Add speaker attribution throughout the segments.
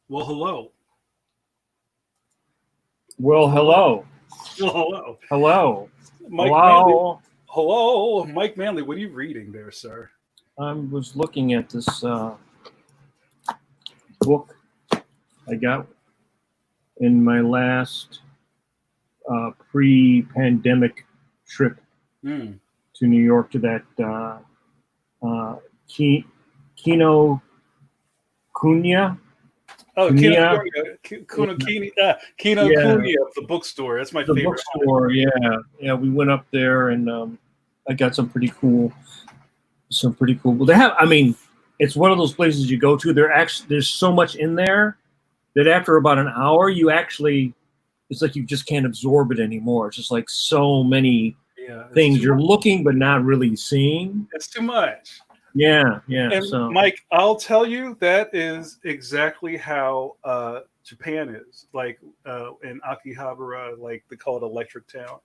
Speaker 1: Well, hello.
Speaker 2: Well, hello.
Speaker 1: Well, hello.
Speaker 2: Hello.
Speaker 1: Mike Manley.
Speaker 2: Hello.
Speaker 1: Hello, Mike Manley. What are you reading there, sir?
Speaker 2: I was looking at this book I got in my last pre-pandemic trip
Speaker 1: Mm.
Speaker 2: to New York to that Kino Kunya.
Speaker 1: Oh,
Speaker 2: Kunya.
Speaker 1: Kino
Speaker 2: Yeah,
Speaker 1: Kuni of the bookstore. That's my
Speaker 2: the
Speaker 1: favorite.
Speaker 2: bookstore. Yeah. We went up there and I got some pretty cool. Well, they have. I mean, it's one of those places you go to. There's so much in there that after about an hour, it's like you just can't absorb it anymore. It's just like so many things you're looking but not really seeing.
Speaker 1: It's too much.
Speaker 2: Yeah.
Speaker 1: And
Speaker 2: So,
Speaker 1: Mike, I'll tell you that is exactly how Japan is. Like in Akihabara, like they call it Electric Town.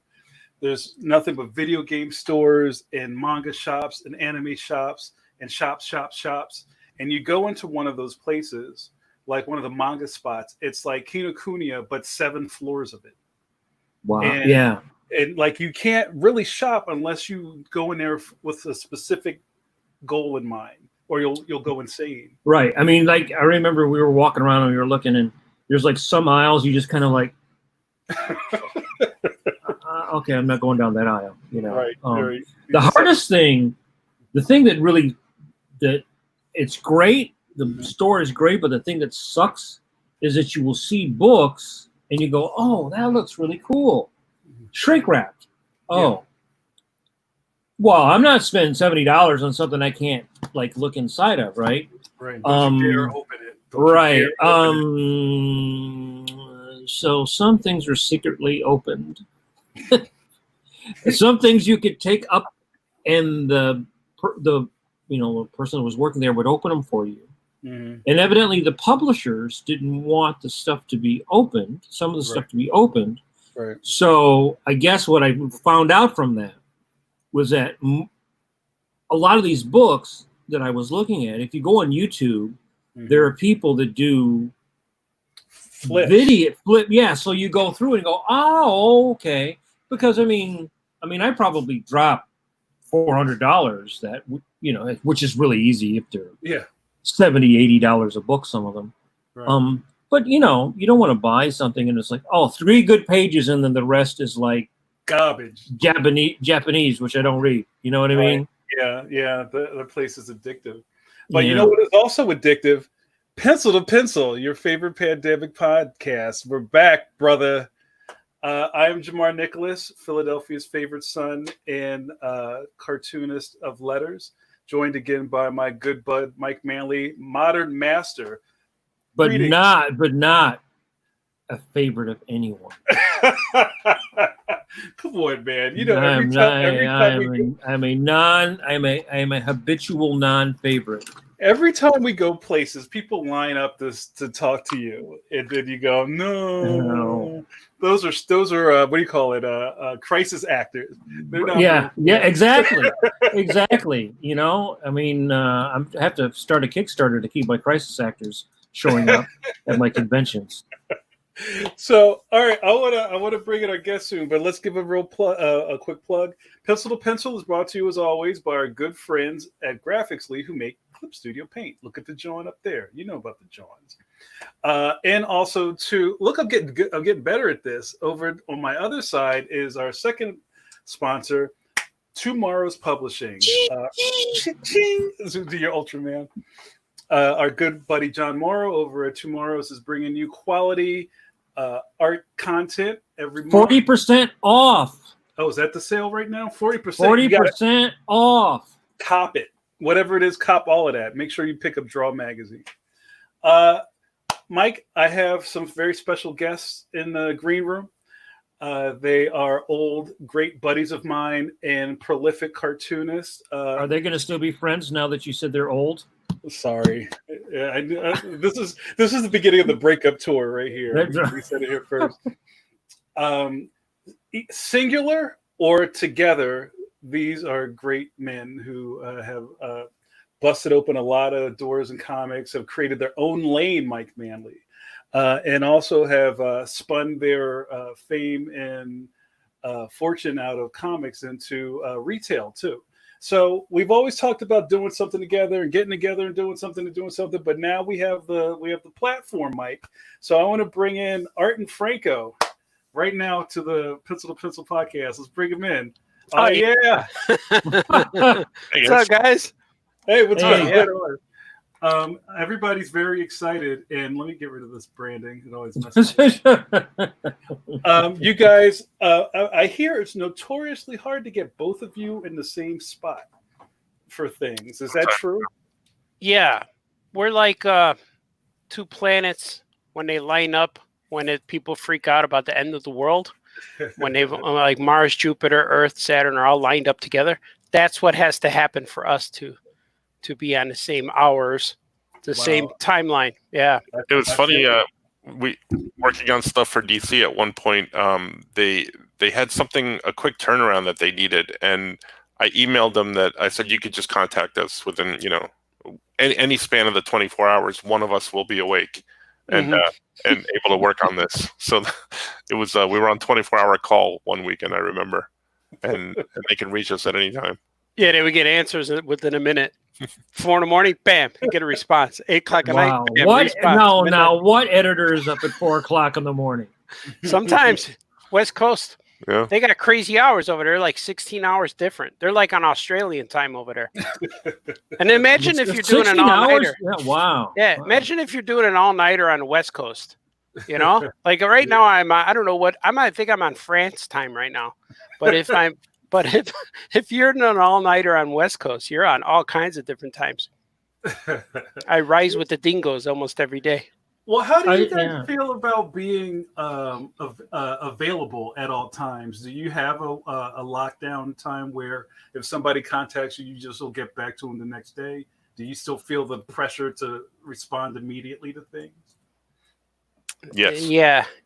Speaker 1: There's nothing but video game stores and manga shops and anime shops and shops. And you go into one of those places, like one of the manga spots. It's like Kinokuniya, but 7 floors of it.
Speaker 2: wow.
Speaker 1: And like you can't really shop unless you go in there with a specific goal in mind, or you'll go insane.
Speaker 2: Right. I mean, like I remember we were walking around and we were looking, and there's like some aisles you just kind of like. Okay, I'm not going down that aisle.
Speaker 1: Right.
Speaker 2: The hardest thing, the thing that it's great, the store is great, but the thing that sucks is that you will see books and you go, oh, that looks really cool. Shrink wrapped. Oh. Yeah. Well, I'm not spending $70 on something I can't like look inside of, right?
Speaker 1: Right. Don't you dare open it.
Speaker 2: Right. So some things are secretly opened. Some things you could take up, and the person who was working there would open them for you.
Speaker 1: Mm-hmm.
Speaker 2: And evidently, the publishers didn't want the stuff to be opened. Some of the stuff to be opened.
Speaker 1: Right.
Speaker 2: So I guess what I found out from that was that a lot of these books that I was looking at, if you go on YouTube, there are people that do flip. Yeah. So you go through and go, oh, okay. Because I mean, I probably dropped $400 that, which is really easy if they're $70, $80 a book, some of them. Right. But you don't want to buy something and it's like, 3 good pages and then the rest is like
Speaker 1: garbage.
Speaker 2: Japanese, which I don't read. You know what I mean?
Speaker 1: Yeah. The place is addictive. But you know what is also addictive? Pencil to Pencil, your favorite pandemic podcast. We're back, brother. I am Jamar Nicholas, Philadelphia's favorite son and cartoonist of letters, joined again by my good bud Mike Manley, modern master.
Speaker 2: But not a favorite of anyone.
Speaker 1: Come on, man.
Speaker 2: I'm a habitual non-favorite.
Speaker 1: Every time we go places, people line up to talk to you, and then you go, no. Those are what do you call it? Crisis actors.
Speaker 2: Yeah, exactly. Exactly. I have to start a Kickstarter to keep my crisis actors showing up at my conventions.
Speaker 1: So, all right, I want to bring in our guest soon, but let's give a quick plug. Pencil to Pencil is brought to you as always by our good friends at Graphicsly who make Clip Studio Paint. Look at the John up there. You know about the Johns. And also to look, I'm getting better at this. Over on my other side is our second sponsor, Tomorrow's Publishing. To your Ultraman. Our good buddy John Morrow over at Tomorrow's is bringing you quality art content every month.
Speaker 2: 40% off.
Speaker 1: Oh, is that the sale right now? 40%.
Speaker 2: 40% off.
Speaker 1: Cop it. Whatever it is, cop all of that. Make sure you pick up Draw Magazine. Mike, I have some very special guests in the green room. They are old, great buddies of mine and prolific cartoonists.
Speaker 2: Are they going to still be friends now that you said they're old?
Speaker 1: Sorry, this is the beginning of the breakup tour right here. We said it here first. Singular or together, these are great men who have busted open a lot of doors in comics, have created their own lane. Mike Manley, and also have spun their fame and fortune out of comics into retail too. So we've always talked about doing something together and getting together and doing something, but now we have the platform, Mike. So I want to bring in Art and Franco right now to the Pencil to Pencil podcast. Let's bring him in. Oh yeah.
Speaker 3: What's up, guys?
Speaker 1: Hey, what's up?
Speaker 2: Yeah.
Speaker 1: Everybody's very excited, and let me get rid of this branding. It always messes up. You guys, I hear it's notoriously hard to get both of you in the same spot for things. Is that true?
Speaker 3: Yeah, we're like two planets when they line up. When people freak out about the end of the world, when they like Mars, Jupiter, Earth, Saturn are all lined up together. That's what has to happen for us to be on the same hours, the same timeline. Yeah.
Speaker 4: It was funny. We working on stuff for DC at one point. They had a quick turnaround that they needed, and I emailed them that I said you could just contact us within any span of the 24 hours. One of us will be awake and able to work on this. So it was we were on 24-hour call one weekend, I remember, and they can reach us at any time.
Speaker 3: Yeah, they would get answers within a minute. 4 in the morning, bam, you get a response. 8 o'clock at night, bam,
Speaker 2: what?
Speaker 3: response.
Speaker 2: Now, what editor is up at 4 o'clock in the morning?
Speaker 3: Sometimes West Coast,
Speaker 4: Yeah.
Speaker 3: they got crazy hours over there, like 16 hours different. They're like on Australian time over there. And imagine if you're doing an all-nighter.
Speaker 2: Yeah, wow.
Speaker 3: Yeah,
Speaker 2: wow.
Speaker 3: Imagine if you're doing an all-nighter on the West Coast. Like right now I don't know what I think I'm on France time right now. But if you're in an all-nighter on West Coast, you're on all kinds of different times. I rise with the dingoes almost every day.
Speaker 1: Well, how do you guys feel about being available at all times? Do you have a lockdown time where if somebody contacts you, you just will get back to them the next day? Do you still feel the pressure to respond immediately to things?
Speaker 4: Yes.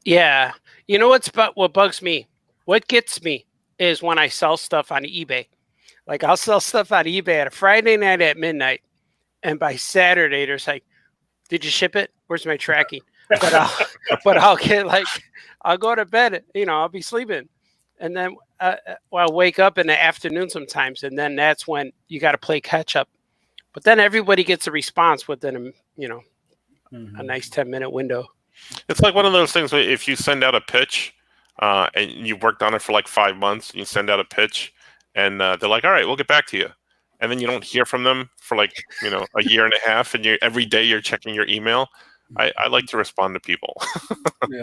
Speaker 3: Yeah. You know what bugs me? What gets me is when I sell stuff on eBay. Like I'll sell stuff on eBay at a Friday night at midnight, and by Saturday there's like, did you ship it? Where's my tracking? But I'll get I'll go to bed. I'll be sleeping, and then I'll wake up in the afternoon sometimes, and then that's when you got to play catch up. But then everybody gets a response within a nice 10-minute window.
Speaker 4: It's like one of those things where if you send out a pitch and you've worked on it for like 5 months, you send out a pitch, and they're like, "All right, we'll get back to you," and then you don't hear from them for a year and a half, and every day you're checking your email. I like to respond to people.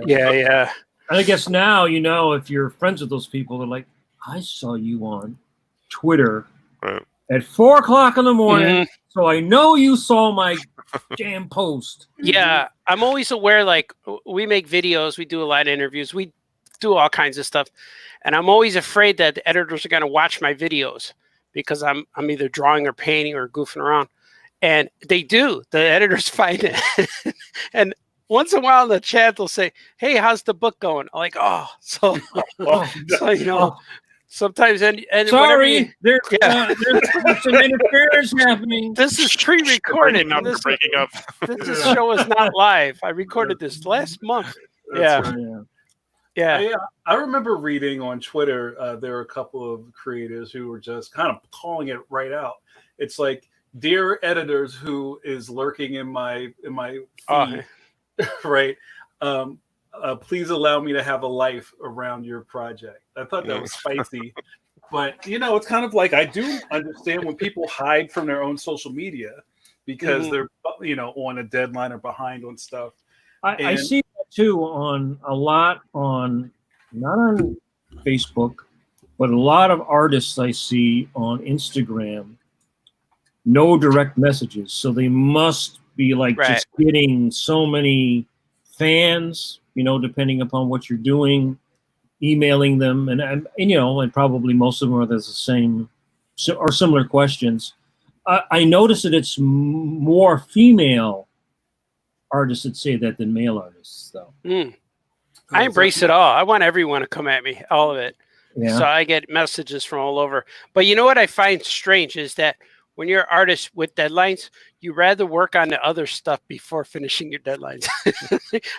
Speaker 3: Yeah.
Speaker 2: I guess now if you're friends with those people, they're like, I saw you on Twitter at 4 o'clock in the morning, so I know you saw my damn post.
Speaker 3: Yeah, I'm always aware. Like we make videos, we do a lot of interviews, we do all kinds of stuff, and I'm always afraid that the editors are going to watch my videos because I'm either drawing or painting or goofing around. And they do. The editors find it. And once in a while in the chat, they'll say, "Hey, how's the book going?" I'm like, "Oh." So sometimes and
Speaker 2: sorry, there's some interference happening.
Speaker 3: This is pre-recorded.
Speaker 4: This breaking up.
Speaker 3: This show is not live. I recorded this last month. Yeah.
Speaker 1: I remember reading on Twitter, there were a couple of creators who were just kind of calling it right out. It's like, dear editors who is lurking in my feed, right? Please allow me to have a life around your project. I thought that was spicy. But, it's kind of like I do understand when people hide from their own social media because they're, on a deadline or behind on stuff.
Speaker 2: I see that too not on Facebook, but a lot of artists I see on Instagram, no direct messages. So they must be just getting so many fans, depending upon what you're doing, emailing them, and probably most of them are the same or similar questions. I notice that it's more female artists that say that than male artists, though.
Speaker 3: I embrace it all. I want everyone to come at me, all of it.
Speaker 2: Yeah.
Speaker 3: So I get messages from all over. But you know what I find strange is that when you're an artist with deadlines, you rather work on the other stuff before finishing your deadlines.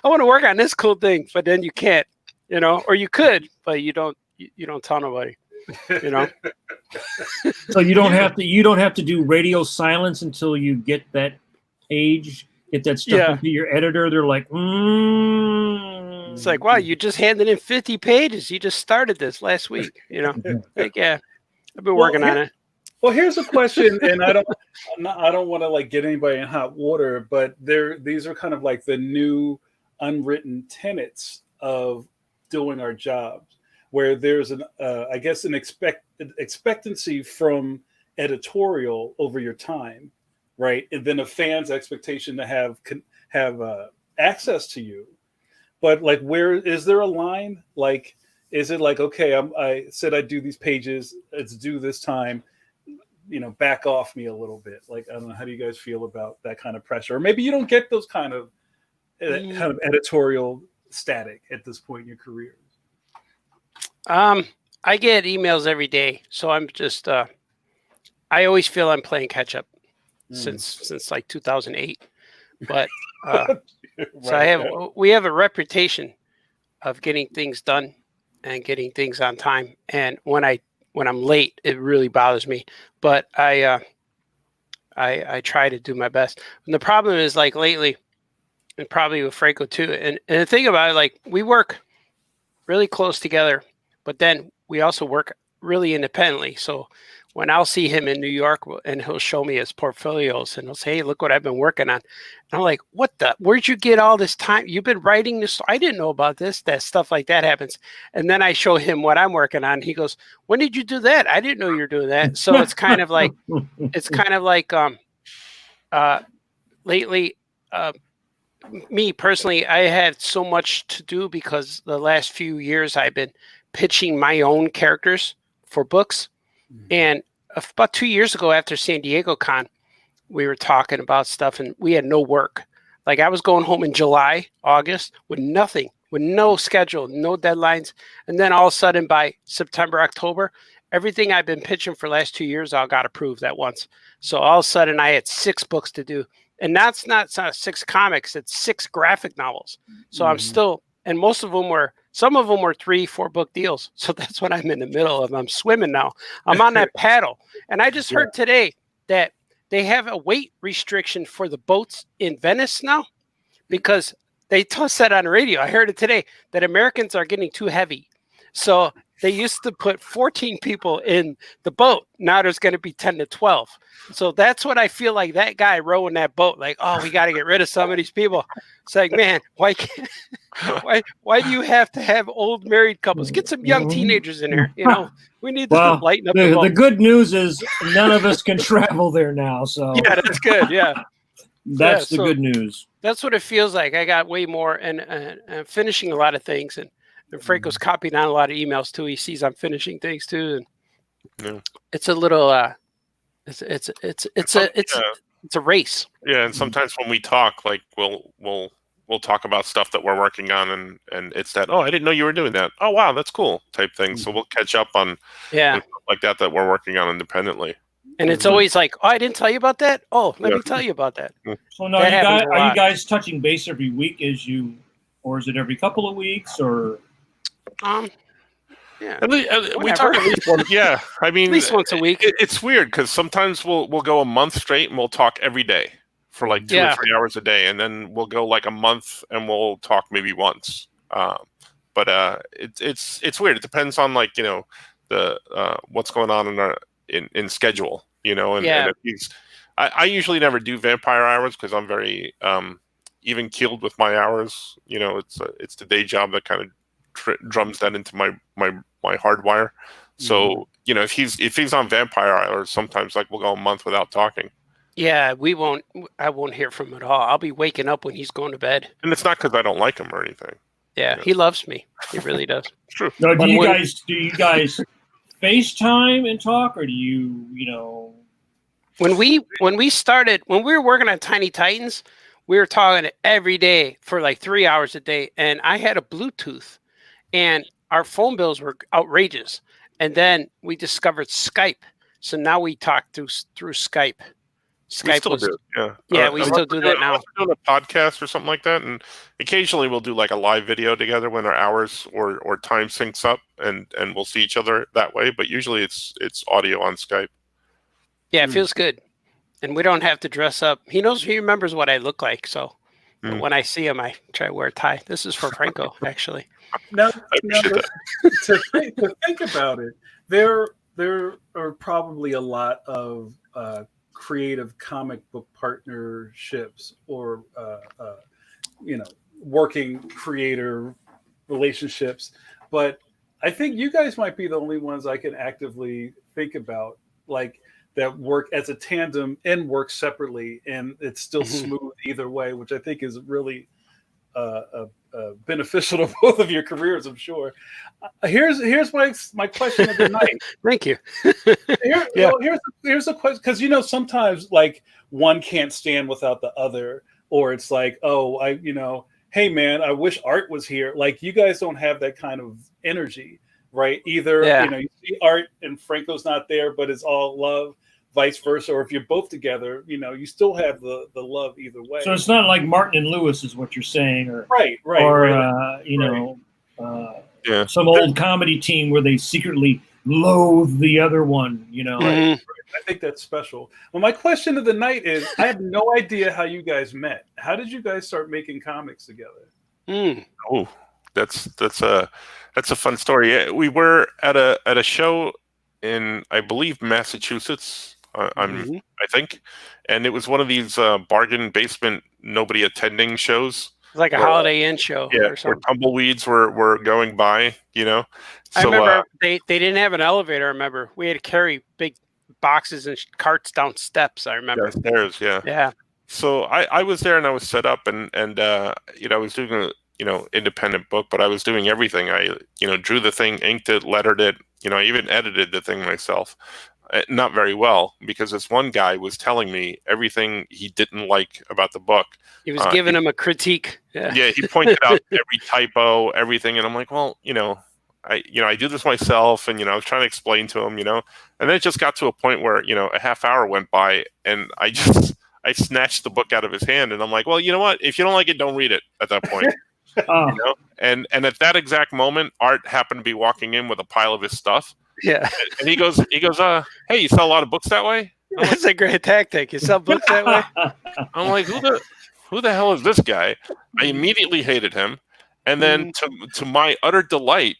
Speaker 3: I want to work on this cool thing, but then you can't, or you could, but you don't tell nobody,
Speaker 2: So you don't have to do radio silence until you get that page, get that stuff into your editor. They're like,
Speaker 3: It's like, wow, you just handed in 50 pages. You just started this last week, like, yeah, I've been working on it.
Speaker 1: Well, here's a question, and I don't want to like get anybody in hot water, but these are kind of like the new unwritten tenets of doing our jobs, where there's an expectancy from editorial over your time, right, and then a fan's expectation to have access to you. But like, where is there a line? Like, is it like, okay, I said I'd do these pages, it's due this time, back off me a little bit. Like, I don't know, how do you guys feel about that kind of pressure? Or maybe you don't get those kind of editorial static at this point in your career.
Speaker 3: I get emails every day, so I'm just I always feel I'm playing catch up since like 2008. But
Speaker 1: Right.
Speaker 3: so we have a reputation of getting things done and getting things on time. And when I'm late, it really bothers me. But I try to do my best. And the problem is, like, lately, and probably with Franco too. And the thing about it, like, we work really close together, but then we also work really independently. So when I'll see him in New York and he'll show me his portfolios and he'll say, hey, look what I've been working on. And I'm like, where'd you get all this time? You've been writing this. I didn't know about this. That stuff like that happens. And then I show him what I'm working on. He goes, when did you do that? I didn't know you were doing that. So it's kind of like, lately, me personally, I had so much to do because the last few years I've been pitching my own characters for books. And about 2 years ago, after San Diego Con, we were talking about stuff and we had no work. Like, I was going home in July, August with nothing, with no schedule, no deadlines. And then all of a sudden by September, October, everything I've been pitching for the last 2 years, I got approved at once. So all of a sudden I had 6 books to do. And that's not 6 comics, it's 6 graphic novels. So I'm still, and some of them were 3-4 book deals. So that's what I'm in the middle of. I'm swimming now. I'm on that paddle. And I just heard today that they have a weight restriction for the boats in Venice now, because they said on the radio, I heard it today, that Americans are getting too heavy. So they used to put 14 people in the boat. Now there's going to be 10 to 12. So that's what I feel like that guy rowing that boat, like, oh, we got to get rid of some of these people. It's like, man, why do you have to have old married couples? Get some young teenagers in there. We need to lighten up the boat.
Speaker 2: The good news is none of us can travel there now. So
Speaker 3: yeah, that's good. Yeah.
Speaker 2: That's the good news.
Speaker 3: That's what it feels like. I got way more and finishing a lot of things, and Franco's copying on a lot of emails too. He sees I'm finishing things too, and it's a little it's a race.
Speaker 4: Yeah, and sometimes when we talk, like we'll talk about stuff that we're working on, and it's that, oh, I didn't know you were doing that. Oh, wow, that's cool type thing. So we'll catch up on stuff like that we're working on independently.
Speaker 3: And it's always like, oh, I didn't tell you about that. Oh, let me tell you about that.
Speaker 2: So now, are you guys touching base every week or is it every couple of weeks or?
Speaker 3: Yeah,
Speaker 4: we talk at least once. Yeah, I mean,
Speaker 3: at least once a week.
Speaker 4: It's weird because sometimes we'll go a month straight and we'll talk every day for like 2 or 3 hours a day, and then we'll go like a month and we'll talk maybe once. But it's weird. It depends on, like, the what's going on in schedule, and if I usually never do vampire hours because I'm very even keeled with my hours. It's the day job that kind of drums that into my hardwire. So if he's on vampire hours, sometimes like we'll go a month without talking.
Speaker 3: Yeah, I won't hear from him at all. I'll be waking up when he's going to bed.
Speaker 4: And it's not because I don't like him or anything.
Speaker 3: Yeah, he loves me. He really does.
Speaker 4: True.
Speaker 2: No, do you guys FaceTime and talk, or do you
Speaker 3: When we were working on Tiny Titans, we were talking every day for like 3 hours a day, and I had a Bluetooth, and our phone bills were outrageous. And then we discovered Skype. So now we talk through Skype.
Speaker 4: We
Speaker 3: Skype
Speaker 4: still
Speaker 3: was,
Speaker 4: do, yeah.
Speaker 3: yeah, we still do that now.
Speaker 4: Unless we're doing a podcast or something like that, and occasionally we'll do like a live video together when our hours or time syncs up, and we'll see each other that way. But usually it's audio on Skype.
Speaker 3: Yeah, it feels good, and we don't have to dress up. He remembers what I look like. So when I see him, I try to wear a tie. This is for Franco, actually.
Speaker 1: Now to think about it, there are probably a lot of creative comic book partnerships or working creator relationships, but I think you guys might be the only ones I can actively think about, like, that work as a tandem and work separately, and it's still smooth either way, which I think is really beneficial to both of your careers, I'm sure. Here's my question of the night.
Speaker 3: Thank you.
Speaker 1: Here's a question, because sometimes like one can't stand without the other, or it's like, hey man, I wish Art was here. Like, you guys don't have that kind of energy, right? Either you see Art and Franco's not there, but it's all love. Vice versa, or if you're both together, you still have the love either way.
Speaker 2: So it's not like Martin and Lewis is what you're saying, or some old comedy team where they secretly loathe the other one.
Speaker 1: I think that's special. Well, my question of the night is: I have no idea how you guys met. How did you guys start making comics together?
Speaker 4: Oh, that's a fun story. Yeah, we were at a show in, I believe, Massachusetts. I think, and it was one of these bargain basement, nobody attending shows.
Speaker 3: Like a Holiday Inn show, or something.
Speaker 4: Where tumbleweeds were going by. So,
Speaker 3: I remember they didn't have an elevator. I remember we had to carry big boxes and carts down steps. I remember.
Speaker 4: Downstairs, yeah. So I was there and I was set up, and I was doing a independent book, but I was doing everything. I drew the thing, inked it, lettered it. I even edited the thing myself. Not very well, because this one guy was telling me everything he didn't like about the book.
Speaker 3: He was giving him a critique.
Speaker 4: Yeah, he pointed out every typo, everything, and I'm like, well, I do this myself, and I was trying to explain to him, and then it just got to a point where a half hour went by, and I snatched the book out of his hand, and I'm like, well, you know what? If you don't like it, don't read it at that point. And at that exact moment, Art happened to be walking in with a pile of his stuff.
Speaker 3: Yeah,
Speaker 4: and he goes, hey, you sell a lot of books that way?
Speaker 3: That's a great tactic. You sell books that way?
Speaker 4: I'm like, who the hell is this guy? I immediately hated him, and then to my utter delight,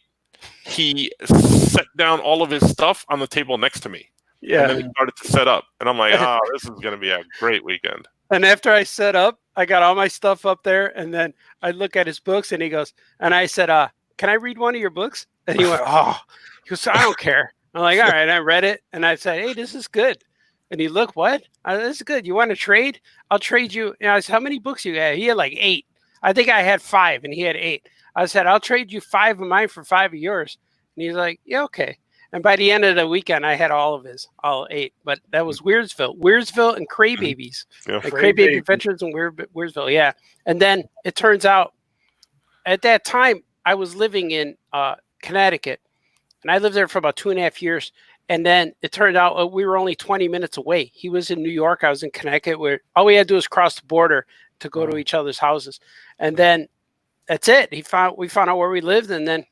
Speaker 4: he set down all of his stuff on the table next to me. Yeah, and then he started to set up, and I'm like, this is going to be a great weekend.
Speaker 3: And after I set up, I got all my stuff up there, and then I look at his books, and he goes, and I said, can I read one of your books? And he went, he goes, I don't care. I'm like, all right. I read it, and I said, hey, this is good. And he looked, what? This is good. You want to trade? I'll trade you. And I said, how many books you got? He had like 8. I think I had 5, and he had 8. I said, I'll trade you 5 of mine for 5 of yours. And he's like, yeah, okay. And by the end of the weekend, I had all 8. But that was Weirdsville and Craybabies. Yeah. Like Craybaby Adventures and Weirdsville, yeah. And then it turns out, at that time, I was living in Connecticut. And I lived there for about 2.5 years. And then it turned out we were only 20 minutes away. He was in New York. I was in Connecticut, where all we had to do was cross the border to go to each other's houses. And then that's it. We found out where we lived. And then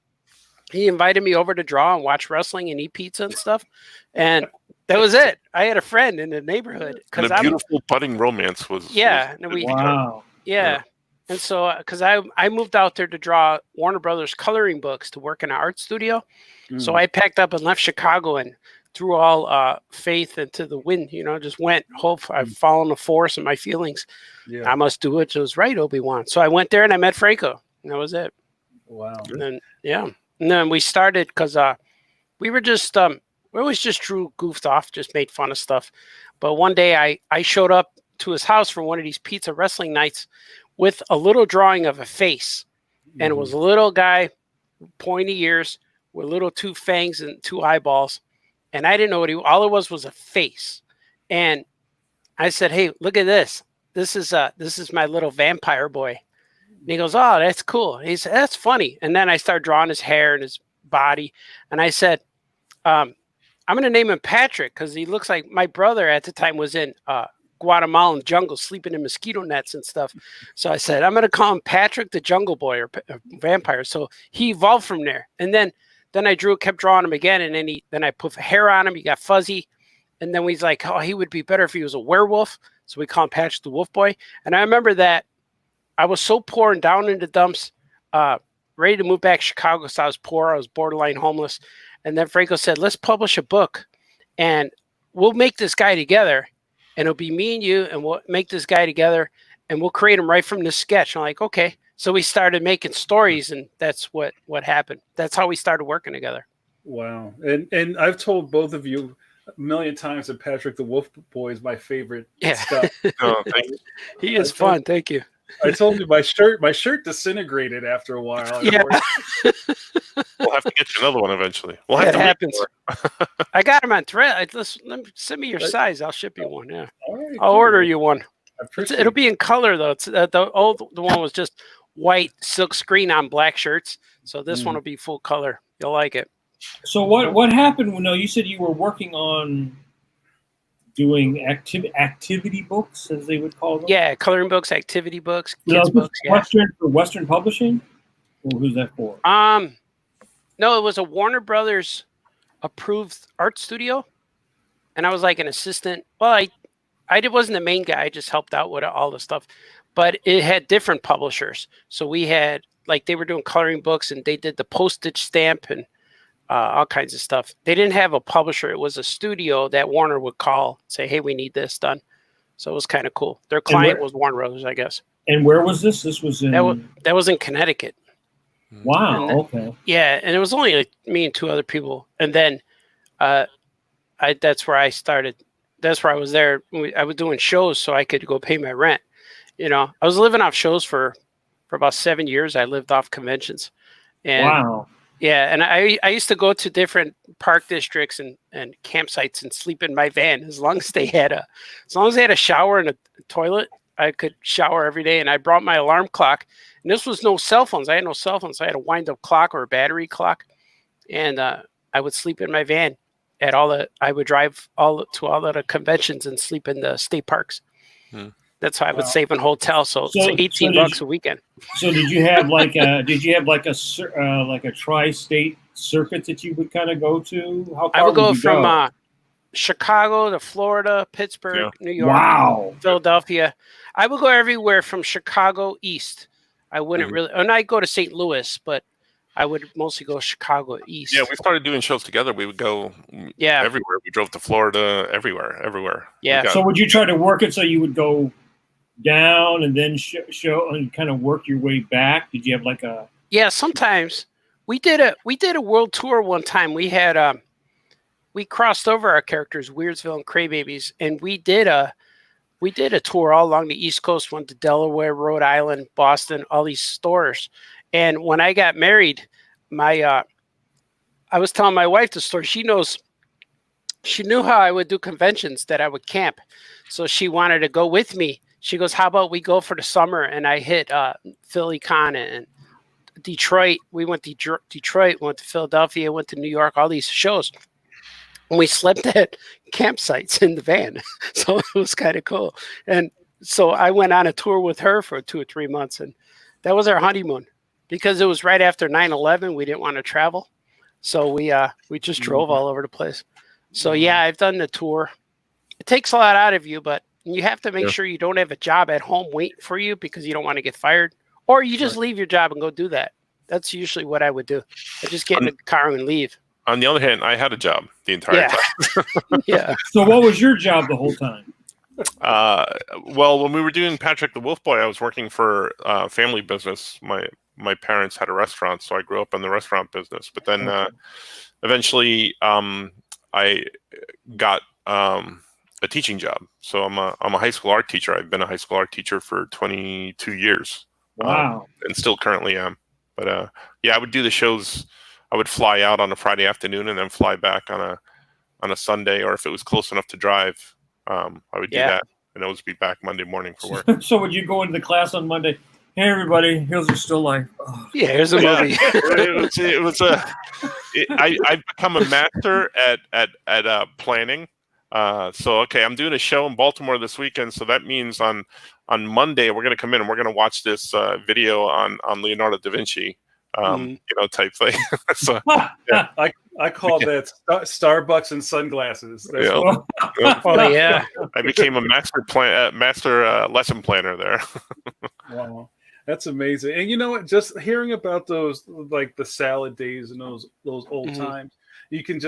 Speaker 3: he invited me over to draw and watch wrestling and eat pizza and stuff. And that was it. I had a friend in the neighborhood.
Speaker 4: And a beautiful budding romance was.
Speaker 3: Yeah.
Speaker 2: Wow.
Speaker 3: Yeah. And so, because I moved out there to draw Warner Brothers coloring books to work in an art studio. So I packed up and left Chicago and threw all faith into the wind, just went, hope I've fallen to force in my feelings. Yeah. I must do what was right, Obi-Wan. So I went there and I met Franco, and that was it.
Speaker 1: Wow.
Speaker 3: And then, and then we started because we were just, we always just goofed off, just made fun of stuff. But one day I showed up to his house for one of these pizza wrestling nights with a little drawing of a face. And it was a little guy, pointy ears, with little 2 fangs and 2 eyeballs. And I didn't know all it was a face. And I said, hey, look at this. This is my little vampire boy. And he goes, oh, that's cool. And he said, that's funny. And then I started drawing his hair and his body. And I said, I'm gonna name him Patrick because he looks like my brother at the time was in Guatemalan jungle sleeping in mosquito nets and stuff. So I said, I'm going to call him Patrick the Jungle Boy or vampire. So he evolved from there. And then I kept drawing him again. And then I put hair on him. He got fuzzy. And then he's like, oh, he would be better if he was a werewolf. So we call him Patrick the Wolf Boy. And I remember that I was so poor and down in the dumps, ready to move back to Chicago. So I was poor. I was borderline homeless. And then Franco said, let's publish a book and we'll make this guy together. And it'll be me and you, and we'll make this guy together, and we'll create him right from this sketch. And I'm like, okay. So we started making stories, and that's what happened. That's how we started working together.
Speaker 1: Wow. And I've told both of you a million times that Patrick the Wolf Boy is my favorite stuff.
Speaker 4: Oh, thank you.
Speaker 3: He is fun. Thank you.
Speaker 1: I told you my shirt disintegrated after a while.
Speaker 3: Yeah.
Speaker 4: We'll have to get you another one eventually. We'll have
Speaker 3: It
Speaker 4: to make
Speaker 3: happens.
Speaker 4: more.
Speaker 3: I got him on thread. Send me your size. I'll ship you one. Yeah.
Speaker 1: All right,
Speaker 3: I'll
Speaker 1: cool.
Speaker 3: order you one.
Speaker 1: I appreciate
Speaker 3: It'll be in color though. It's the one was just white silk screen on black shirts. So this one will be full color. You'll like it.
Speaker 2: So what happened? No, you said you were working on doing activity books, as they would call them.
Speaker 3: Yeah, coloring books, activity books, kids books. Yeah.
Speaker 2: Western Publishing. Or who's that for?
Speaker 3: No, it was a Warner Brothers approved art studio, and I was like an assistant. Well, I wasn't the main guy. I just helped out with all the stuff, but it had different publishers. So we had they were doing coloring books, and they did the postage stamp and all kinds of stuff. They didn't have a publisher. It was a studio that Warner would call, say, "Hey, we need this done." So it was kind of cool. Their client was Warner Brothers, I guess.
Speaker 2: And where was this? This was in
Speaker 3: that was in Connecticut.
Speaker 2: Wow. Okay.
Speaker 3: Yeah, and it was only me and two other people, and then that's where I started. That's where I was there. I was doing shows so I could go pay my rent. I was living off shows for about 7 years. I lived off conventions. And
Speaker 2: wow.
Speaker 3: Yeah, and I used to go to different park districts and campsites and sleep in my van as long as they had a shower and a toilet. I could shower every day, and I brought my alarm clock. And this was no cell phones. I had no cell phones. I had a wind-up clock or a battery clock, and I would sleep in my van at I would drive to all the conventions and sleep in the state parks. That's how I would save in hotels. So it's $18 a weekend.
Speaker 2: So did you have like a tri-state circuit that you would kind of go to? How far
Speaker 3: I would go
Speaker 2: you
Speaker 3: from Chicago to Florida, Pittsburgh, New York, Philadelphia. I would go everywhere from Chicago east. I wouldn't really, and I'd go to St. Louis, but I would mostly go Chicago east.
Speaker 4: Yeah, we started doing shows together. We would go everywhere. We drove to Florida, everywhere.
Speaker 3: Yeah.
Speaker 2: So would you try to work it so you would go down and then show and kind of work your way back? Did you have like a?
Speaker 3: Yeah, sometimes we did a world tour one time. We had we crossed over our characters, Weirdsville and Craybabies, and we did a tour all along the East Coast. Went to Delaware, Rhode Island, Boston, all these stores. And when I got married, I was telling my wife the story. She knew how I would do conventions, that I would camp. So she wanted to go with me. She goes, how about we go for the summer? And I hit Philly Con and Detroit. We went to Detroit, went to Philadelphia, went to New York, all these shows. And we slept at campsites in the van. So it was kind of cool. And so I went on a tour with her for 2 or 3 months. And that was our honeymoon. Because it was right after 9/11, we didn't want to travel. So we just drove all over the place. So yeah, I've done the tour. It takes a lot out of you, but you have to make sure you don't have a job at home waiting for you because you don't want to get fired. Or you just leave your job and go do that. That's usually what I would do. I just get in the car and leave.
Speaker 4: On the other hand, I had a job the entire time.
Speaker 3: Yeah.
Speaker 2: So what was your job the whole time?
Speaker 4: Well, when we were doing Patrick the Wolf Boy, I was working for family business. My parents had a restaurant, so I grew up in the restaurant business. But then eventually I got a teaching job. So I'm a high school art teacher. I've been a high school art teacher for 22 years.
Speaker 2: Wow.
Speaker 4: And still currently am. But yeah, I would do the shows. I would fly out on a Friday afternoon and then fly back on a Sunday, or if it was close enough to drive, I would do that and always be back Monday morning for work.
Speaker 2: So would you go into the class on Monday? Hey everybody, Hills Are Still Life. Oh.
Speaker 3: Yeah, here's a
Speaker 4: Yeah.
Speaker 3: movie.
Speaker 4: I've become a master at planning. So okay, I'm doing a show in Baltimore this weekend, so that means on Monday we're going to come in and we're going to watch this video on Leonardo da Vinci, type thing. So yeah,
Speaker 1: I call that Starbucks and sunglasses. That's
Speaker 4: yeah.
Speaker 1: what
Speaker 3: Oh yeah.
Speaker 4: I became a master lesson planner there.
Speaker 1: Wow, that's amazing. And you know what? Just hearing about those, like the salad days and those old times, you can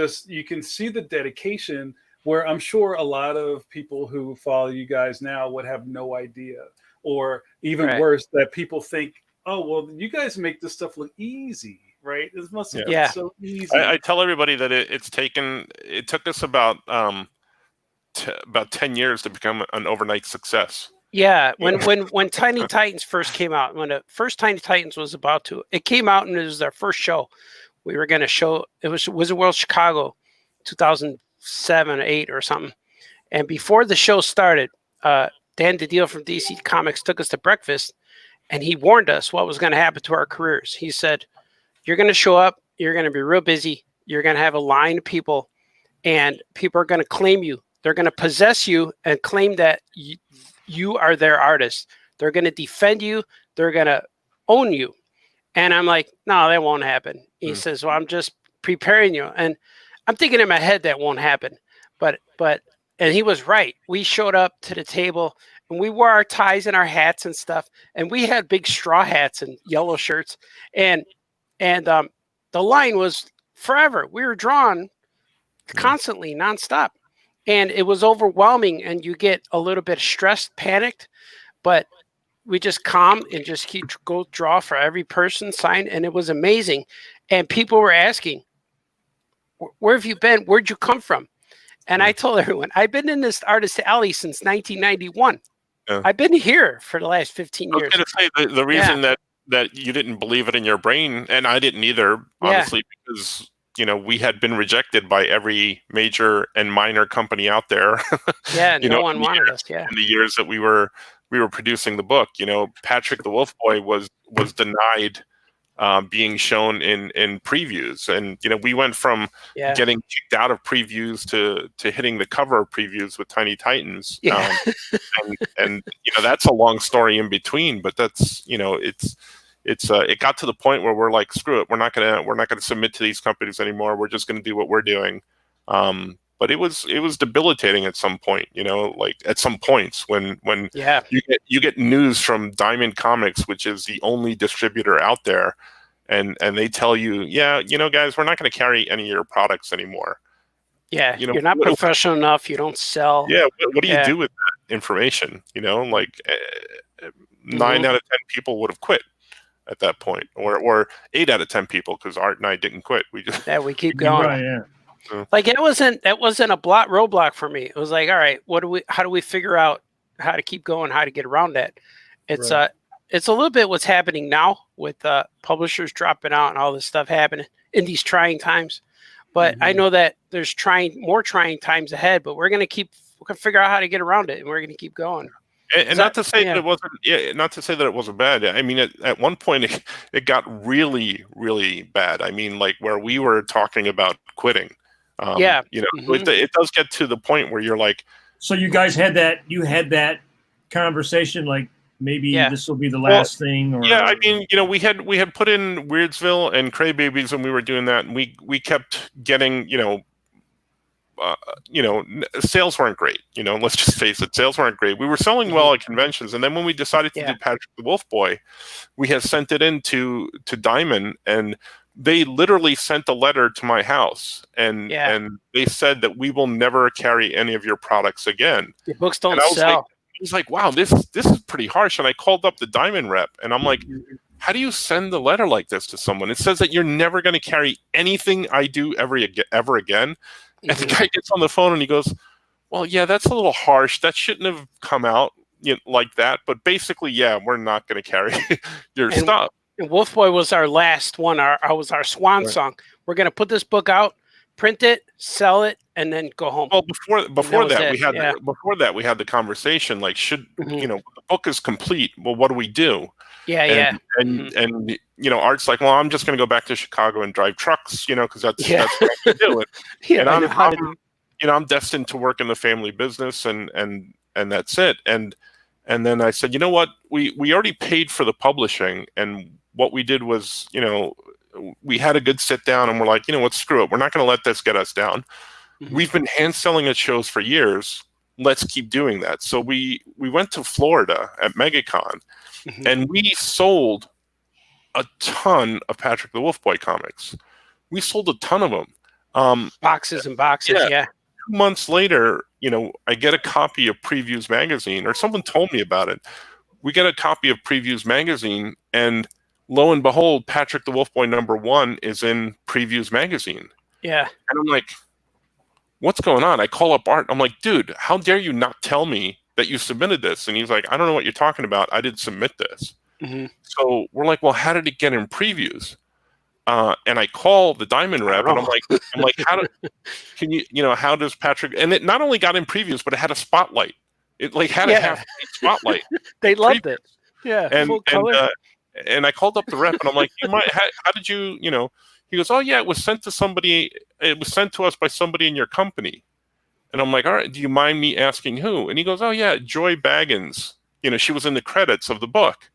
Speaker 1: see the dedication. Where I'm sure a lot of people who follow you guys now would have no idea, or even worse, that people think, oh well, you guys make this stuff look easy, right? It must have been so easy.
Speaker 4: I tell everybody that it took us about 10 years to become an overnight success.
Speaker 3: Yeah, when Tiny Titans first came out, when the first Tiny Titans was it came out and it was our first show. We were going to show, it was Wizard World Chicago, 2007, 8 or something. And before the show started, Dan DiDio from DC Comics took us to breakfast, and he warned us what was going to happen to our careers. He said, you're going to show up, you're going to be real busy, you're going to have a line of people, and people are going to claim you. They're going to possess you and claim that you are their artist. They're going to defend you. They're going to own you. And I'm like, no, that won't happen. He says, well, I'm just preparing you. And I'm thinking in my head that won't happen. And he was right. We showed up to the table and we wore our ties and our hats and stuff. And we had big straw hats and yellow shirts. And the line was forever. We were drawn constantly, nonstop. And it was overwhelming, and you get a little bit stressed, panicked, but we just calm and just go draw for every person, sign, and it was amazing. And people were asking, where have you been? Where'd you come from? And I told everyone, I've been in this artist alley since 1991. Yeah. I've been here for the last 15 years.
Speaker 4: I was going to say, the reason that you didn't believe it in your brain, and I didn't either, honestly, because we had been rejected by every major and minor company out there.
Speaker 3: Yeah, no one wanted us. Yeah,
Speaker 4: in the years that we were producing the book, Patrick the Wolf Boy was denied being shown in previews, and we went from getting kicked out of previews to hitting the cover of previews with Tiny Titans. Yeah. And that's a long story in between, but that's it got to the point where we're like, screw it, we're not gonna submit to these companies anymore. We're just gonna do what we're doing. But it was debilitating at some point, like at some points when you get news from Diamond Comics, which is the only distributor out there, and they tell you, guys, we're not gonna carry any of your products anymore.
Speaker 3: Yeah, you're not professional enough. You don't sell.
Speaker 4: Yeah, what do you do with that information? 9 out of 10 people would have quit at that point, or 8 out of 10 people, because Art and I didn't quit. We just
Speaker 3: we keep going.
Speaker 2: Right, yeah.
Speaker 3: Like that wasn't a roadblock for me. It was like, all right, how do we figure out how to keep going, how to get around that? It's it's a little bit what's happening now with publishers dropping out and all this stuff happening in these trying times. But I know that there's more trying times ahead, but we're gonna figure out how to get around it, and we're gonna keep going.
Speaker 4: And not to say that it wasn't. Yeah, not to say that it wasn't bad. I mean, at one point it got really, really bad. I mean, like where we were talking about quitting. It does get to the point where you're like.
Speaker 2: So you guys had that conversation, like maybe this will be the last thing. Or
Speaker 4: I mean, we had put in Weirdsville and Crybabies, and we were doing that, and we kept getting sales weren't great. Let's just face it, sales weren't great. We were selling well at conventions, and then when we decided to do Patrick the Wolf Boy, we had sent it in to Diamond, and they literally sent a letter to my house, and they said that we will never carry any of your products again.
Speaker 3: Your books don't sell.
Speaker 4: I was like, wow, this is pretty harsh. And I called up the Diamond rep, and I'm like, how do you send a letter like this to someone? It says that you're never going to carry anything I do ever again. And the guy gets on the phone and he goes, well, yeah, that's a little harsh. That shouldn't have come out like that. But basically, we're not going to carry your stuff.
Speaker 3: And Wolf Boy was our last one. Was our swan song. We're going to put this book out. print it, sell it, and then go home.
Speaker 4: Well, before
Speaker 3: was
Speaker 4: that,
Speaker 3: it,
Speaker 4: we had
Speaker 3: yeah.
Speaker 4: we had the conversation like, should
Speaker 3: Mhm.
Speaker 4: you know, the book is complete. Well, what do we do?
Speaker 3: Yeah,
Speaker 4: and,
Speaker 3: yeah.
Speaker 4: And you know, Art's like, well, I'm just going to go back to Chicago and drive trucks, you know, because that's
Speaker 3: Yeah.
Speaker 4: what I do.
Speaker 3: Yeah,
Speaker 4: And
Speaker 3: I know how to do.
Speaker 4: you know, I'm destined to work in the family business, and that's it. And then I said, you know what, we already paid for the publishing, and what we did was, you know, we had a good sit down, and we're like, you know what, screw it, we're not going to let this get us down.
Speaker 3: Mhm.
Speaker 4: We've been hand selling at shows for years. Let's keep doing that. So we went to Florida at MegaCon,
Speaker 3: Mhm.
Speaker 4: and we sold a ton of Patrick the Wolf Boy comics. We sold a ton of them.
Speaker 3: Boxes and boxes, yeah.
Speaker 4: 2 months later, you know, I get a copy of Previews magazine, or someone told me about it. We get a copy of Previews magazine, and lo and behold, Patrick the Wolf Boy #1 is in Previews magazine.
Speaker 3: Yeah.
Speaker 4: And I'm like, what's going on? I call up Art. I'm like, dude, how dare you not tell me that you submitted this? And he's like, I don't know what you're talking about. I didn't submit this.
Speaker 3: Mhm.
Speaker 4: So we're like, well, how did it get in Previews? And I call the Diamond rep, and I'm like, how does Patrick? And it not only got in Previews, but it had a spotlight. It like had a half spotlight.
Speaker 3: They loved it. Yeah, full color.
Speaker 4: And I called up the rep, and I'm like, how did you, you know? He goes, oh yeah, it was sent to somebody. It was sent to us by somebody in your company. And I'm like, all right, do you mind me asking who? And he goes, oh yeah, Joy Baggins. You know, she was in the credits of the book.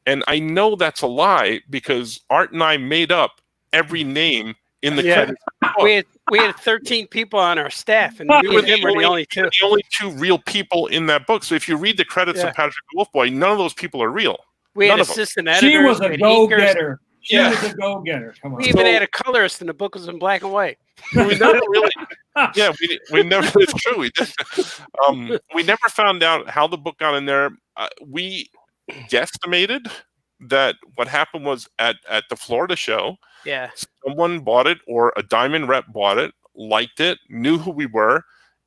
Speaker 4: And I know that's a lie, because Art and I made up every name in the credits.
Speaker 3: We had 13 people on our staff, and we were the only two.
Speaker 4: The only two real people in that book. So if you read the credits of Patrick the Wolf Boy, none of those people are real.
Speaker 3: We had assistant editors.
Speaker 2: She was a go-getter. She was a go-getter. Come on.
Speaker 3: We even had a colorist, and the book was in black and white.
Speaker 4: We never really, we never. It's true. We did. We never found out how the book got in there. We guesstimated that what happened was at the Florida show, someone bought it, or a Diamond rep bought it, liked it, knew who we were,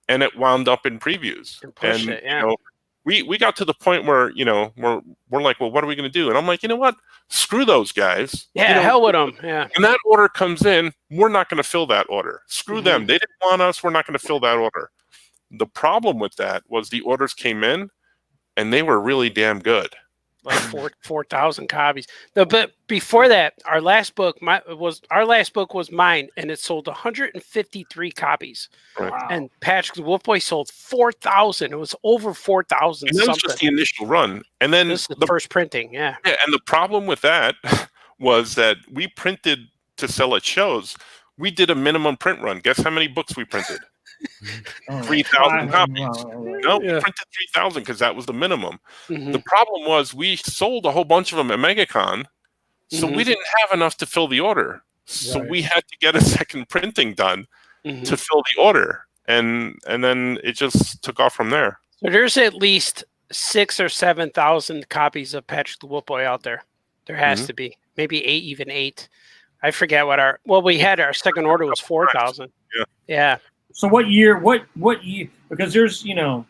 Speaker 4: and it wound up in Previews. And you know, we got to the point where, you know, we're like, well, what are we going to do? And I'm like, you know what? Screw those guys.
Speaker 3: Yeah,
Speaker 4: you know,
Speaker 3: hell with them. Yeah.
Speaker 4: When that order comes in, we're not going to fill that order. Screw them. They didn't want us. We're not going to fill that order. The problem with that was the orders came in, and they were really damn good.
Speaker 3: Like 4,000 copies. But before that, our last book was mine, and it sold 153 copies.
Speaker 4: Right.
Speaker 2: Wow.
Speaker 3: And Patrick the Wolf Boy sold 4,000. It was over 4,000.
Speaker 4: And that was just the initial run, and then
Speaker 3: this is the first printing. Yeah.
Speaker 4: And the problem with that was that we printed to sell at shows. We did a minimum print run. Guess how many books we printed? 3,000 copies. No, we printed 3,000 because that was the minimum. The problem was we sold a whole bunch of them at MegaCon, so we didn't have enough to fill the order. So we had to get a second printing done to fill the order, and then it just took off from there.
Speaker 3: So there's at least 6,000 or 7,000 copies of Patrick the Wolf Boy out there. There has to be, maybe 8, even 8. I forget what we had. Our second order was 4,000. Yeah.
Speaker 2: So what year? What year? Because there's, you know,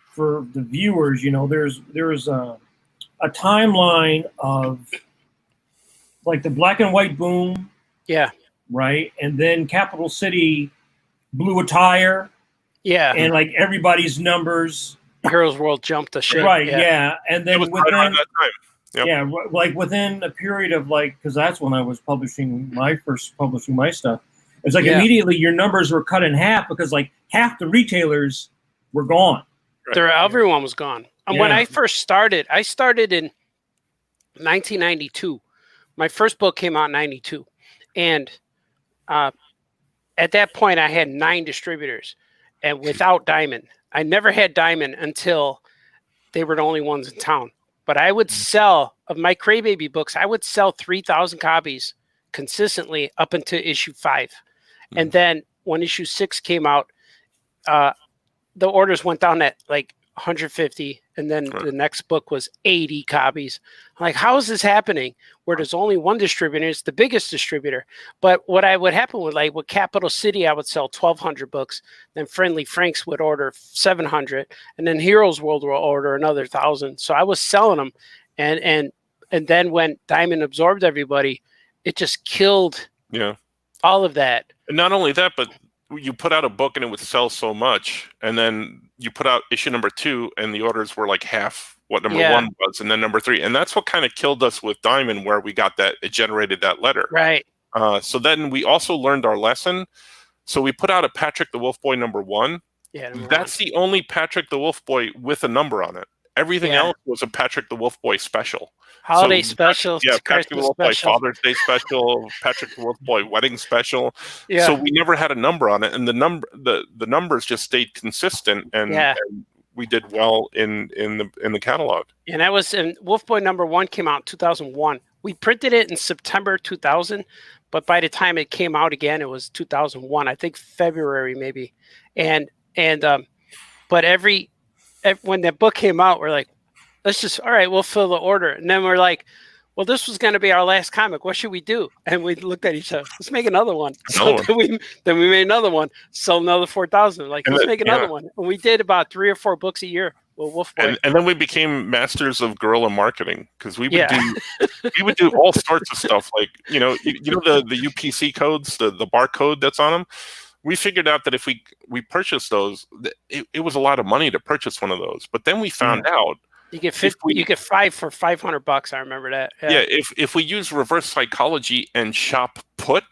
Speaker 2: for the viewers, you know, there's a timeline of like the black and white boom.
Speaker 3: Yeah.
Speaker 2: Right, and then Capital City blew a tire. Yeah. And like everybody's numbers.
Speaker 3: Heroes World jumped the ship.
Speaker 2: Right. Yeah. And then within
Speaker 4: that time.
Speaker 2: Yeah, like within a period of like, because that's when I was publishing my stuff. It's like immediately your numbers were cut in half because like half the retailers were gone.
Speaker 3: Everyone was gone. And when I first started, I started in 1992. My first book came out in 92. And at that point, I had 9 distributors, and without Diamond. I never had Diamond until they were the only ones in town. But I would sell, of my Crybaby books, I would sell 3,000 copies consistently up until issue 5. And then when issue 6 came out, the orders went down at like 150. And then the next book was 80 copies. I'm like, how is this happening? Where there's only one distributor, it's the biggest distributor. But what would happen with like with Capital City, I would sell 1,200 books. Then Friendly Franks would order 700, and then Heroes World will order another 1,000. So I was selling them, and then when Diamond absorbed everybody, it just killed all of that.
Speaker 4: And not only that, but you put out a book and it would sell so much, and then you put out issue number 2 and the orders were like half what number 1 was, and then number 3, and that's what kind of killed us with Diamond, where we got that, it generated that letter.
Speaker 3: Right.
Speaker 4: So then we also learned our lesson. So we put out a Patrick the Wolf Boy number 1.
Speaker 3: Yeah.
Speaker 4: That's the only Patrick the Wolf Boy with a number on it. Everything else was a Patrick the Wolf Boy special.
Speaker 3: Holiday special.
Speaker 4: Yeah, Patrick the
Speaker 3: Christmas
Speaker 4: Wolf Boy
Speaker 3: special.
Speaker 4: Father's Day special, Patrick the Wolf Boy wedding special.
Speaker 3: Yeah.
Speaker 4: So we never had a number on it, and the numbers just stayed consistent, and we did well in the catalog.
Speaker 3: And that was, and Wolf Boy number 1 came out in 2001. We printed it in September 2000, but by the time it came out again, it was 2001. I think February maybe. But when that book came out, we're like, all right, we'll fill the order. And then we're like, well, this was going to be our last comic. What should we do? And we looked at each other. Let's make another one. So then we made another one. Sell another 4,000. Like, let's make another one. And we did about 3 or 4 books a year with Wolf Boy.
Speaker 4: And then we became masters of guerrilla marketing, because we would do all sorts of stuff. Like, you know the UPC codes, the barcode that's on them. We figured out that if we purchased those, it was a lot of money to purchase one of those. But then we found out
Speaker 3: you get 50. You get 5 for $500. I remember that.
Speaker 4: Yeah. If we use reverse psychology and shop put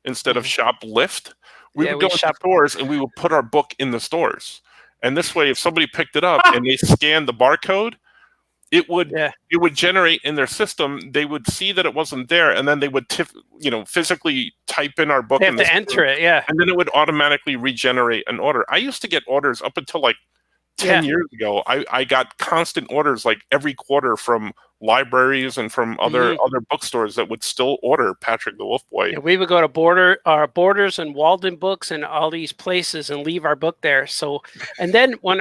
Speaker 4: instead of shop lift, we would go to stores and we would put our book in the stores. And this way, if somebody picked it up and they scanned the barcode, it would generate in their system. They would see that it wasn't there, and then they would physically type in our book.
Speaker 3: They have to enter it,
Speaker 4: and then it would automatically regenerate an order. I used to get orders up until like 10 years ago. I got constant orders like every quarter from libraries and from other bookstores that would still order Patrick the Wolf Boy.
Speaker 3: Yeah, we would go to Borders and Walden Books and all these places and leave our book there. So, and then when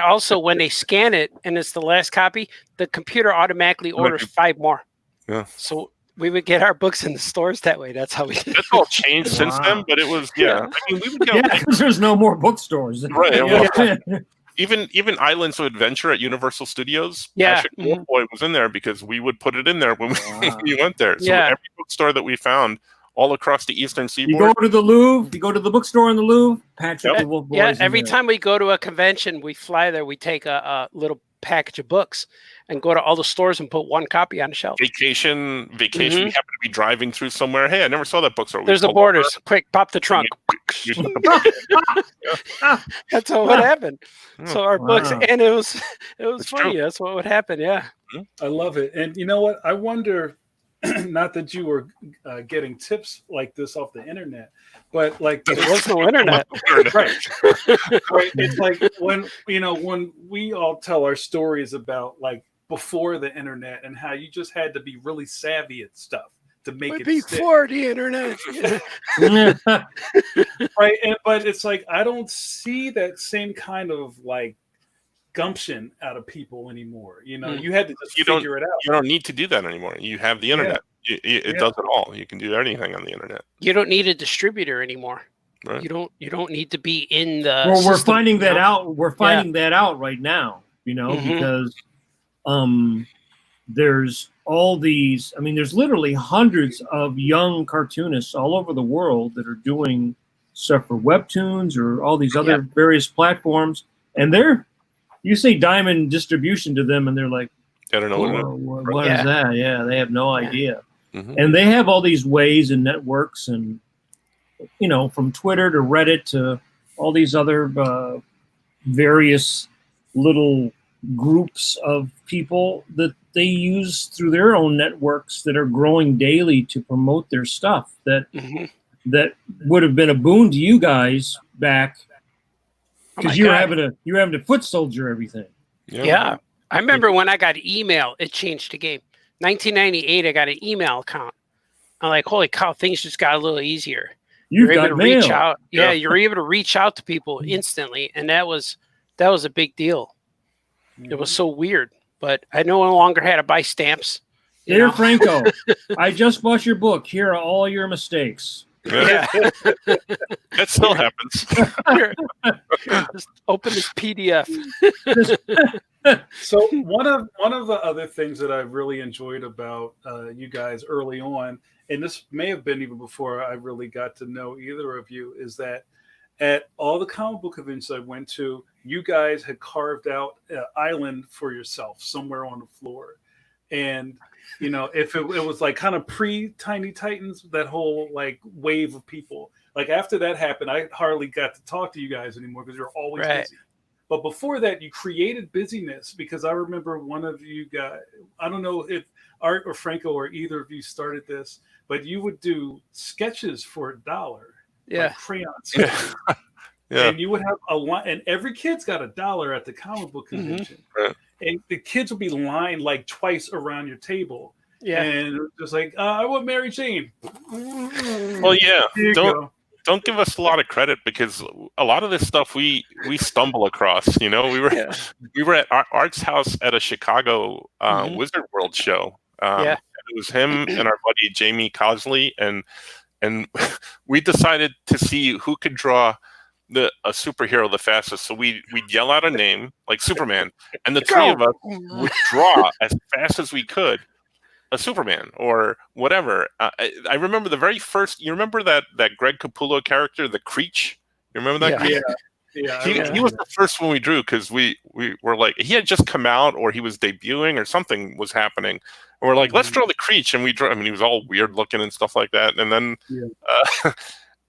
Speaker 3: they scan it and it's the last copy, the computer automatically orders 5 more.
Speaker 4: Yeah.
Speaker 3: So we would get our books in the stores that way. That's how we did.
Speaker 4: That's all changed since then, but it was I mean, we would go
Speaker 2: because there's no more bookstores.
Speaker 4: Right. Even Islands of Adventure at Universal Studios, Patrick Wolf Boy was in there because we would put it in there when we went there. So every bookstore that we found all across the Eastern Seaboard.
Speaker 2: You go to the Louvre, you go to the bookstore in the Louvre, Patrick the Wolf Boy.
Speaker 3: Yeah, every time we go to a convention, we fly there, we take a little package of books and go to all the stores and put 1 copy on the shelf.
Speaker 4: Vacation. We happen to be driving through somewhere. Hey, I never saw that bookstore.
Speaker 3: There's the Borders. Over. Quick, pop the trunk. That's what happened. So our books, and it was funny. True. That's what would happen. Yeah,
Speaker 1: I love it. And you know what? I wonder. Not that you were getting tips like this off the internet, but like
Speaker 3: there was no internet.
Speaker 1: Right. It's like when we all tell our stories about like before the internet and how you just had to be really savvy at stuff to make it
Speaker 3: before the internet.
Speaker 1: Right. But it's like I don't see that same kind of like gumption out of people anymore. You had to just figure it out.
Speaker 4: You don't need to do that anymore. You have the internet. It does it all. You can do anything on the internet.
Speaker 3: You don't need a distributor anymore. Right. You don't need to be in the
Speaker 2: well, we're finding that out. We're finding that out right now, because there's all these, I mean, there's literally hundreds of young cartoonists all over the world that are doing stuff for Webtoons or all these other various platforms, and you say Diamond distribution to them, and they're like,
Speaker 4: I don't know
Speaker 2: what is that? Yeah, they have no idea. And they have all these ways and networks, and from Twitter to Reddit to all these other various little groups of people that they use through their own networks that are growing daily to promote their stuff. That would have been a boon to you guys back. Because you're having to foot soldier everything.
Speaker 3: Yeah. I remember when I got email, it changed the game. 1998, I got an email account. I'm like, holy cow, things just got a little easier.
Speaker 2: You're able to
Speaker 3: reach out. Yeah, you're able to reach out to people instantly, and that was a big deal. It was so weird, but I no longer had to buy stamps.
Speaker 2: Dear Franco, I just bought your book. Here are all your mistakes.
Speaker 3: Yeah.
Speaker 4: That still happens.
Speaker 3: Here, just open this PDF.
Speaker 1: So one of the other things that I really enjoyed about you guys early on, and this may have been even before I really got to know either of you, is that at all the comic book conventions I went to, you guys had carved out an island for yourself somewhere on the floor. And, you know, if it was like kind of pre-Tiny Titans, that whole like wave of people, like after that happened, I hardly got to talk to you guys anymore because you're always busy. But before that, you created busyness, because I remember one of you guys, I don't know if Art or Franco or either of you started this, but you would do sketches for $1.
Speaker 3: Yeah.
Speaker 1: Like crayon sketches.
Speaker 4: Yeah.
Speaker 1: And you would have a line, and every kid's got $1 at the comic book convention.
Speaker 4: Right.
Speaker 1: And the kids would be lined like twice around your table.
Speaker 3: Yeah.
Speaker 1: And just like, I want Mary Jane.
Speaker 4: Well, yeah. Don't give us a lot of credit, because a lot of this stuff we stumble across. You know, we were at Art's house at a Chicago Wizard World show. It was him and our buddy Jamie Cosley, and we decided to see who could draw a superhero the fastest. So we'd yell out a name like Superman, and the three of us would draw as fast as we could a Superman or whatever. I remember the very first. You remember that Greg Capullo character, the Creech? You remember that?
Speaker 1: Yeah.
Speaker 4: He was the first one we drew, because we were like, he had just come out or he was debuting or something was happening. And we're like, let's draw the Creech, and we drew. I mean, he was all weird looking and stuff like that. And then,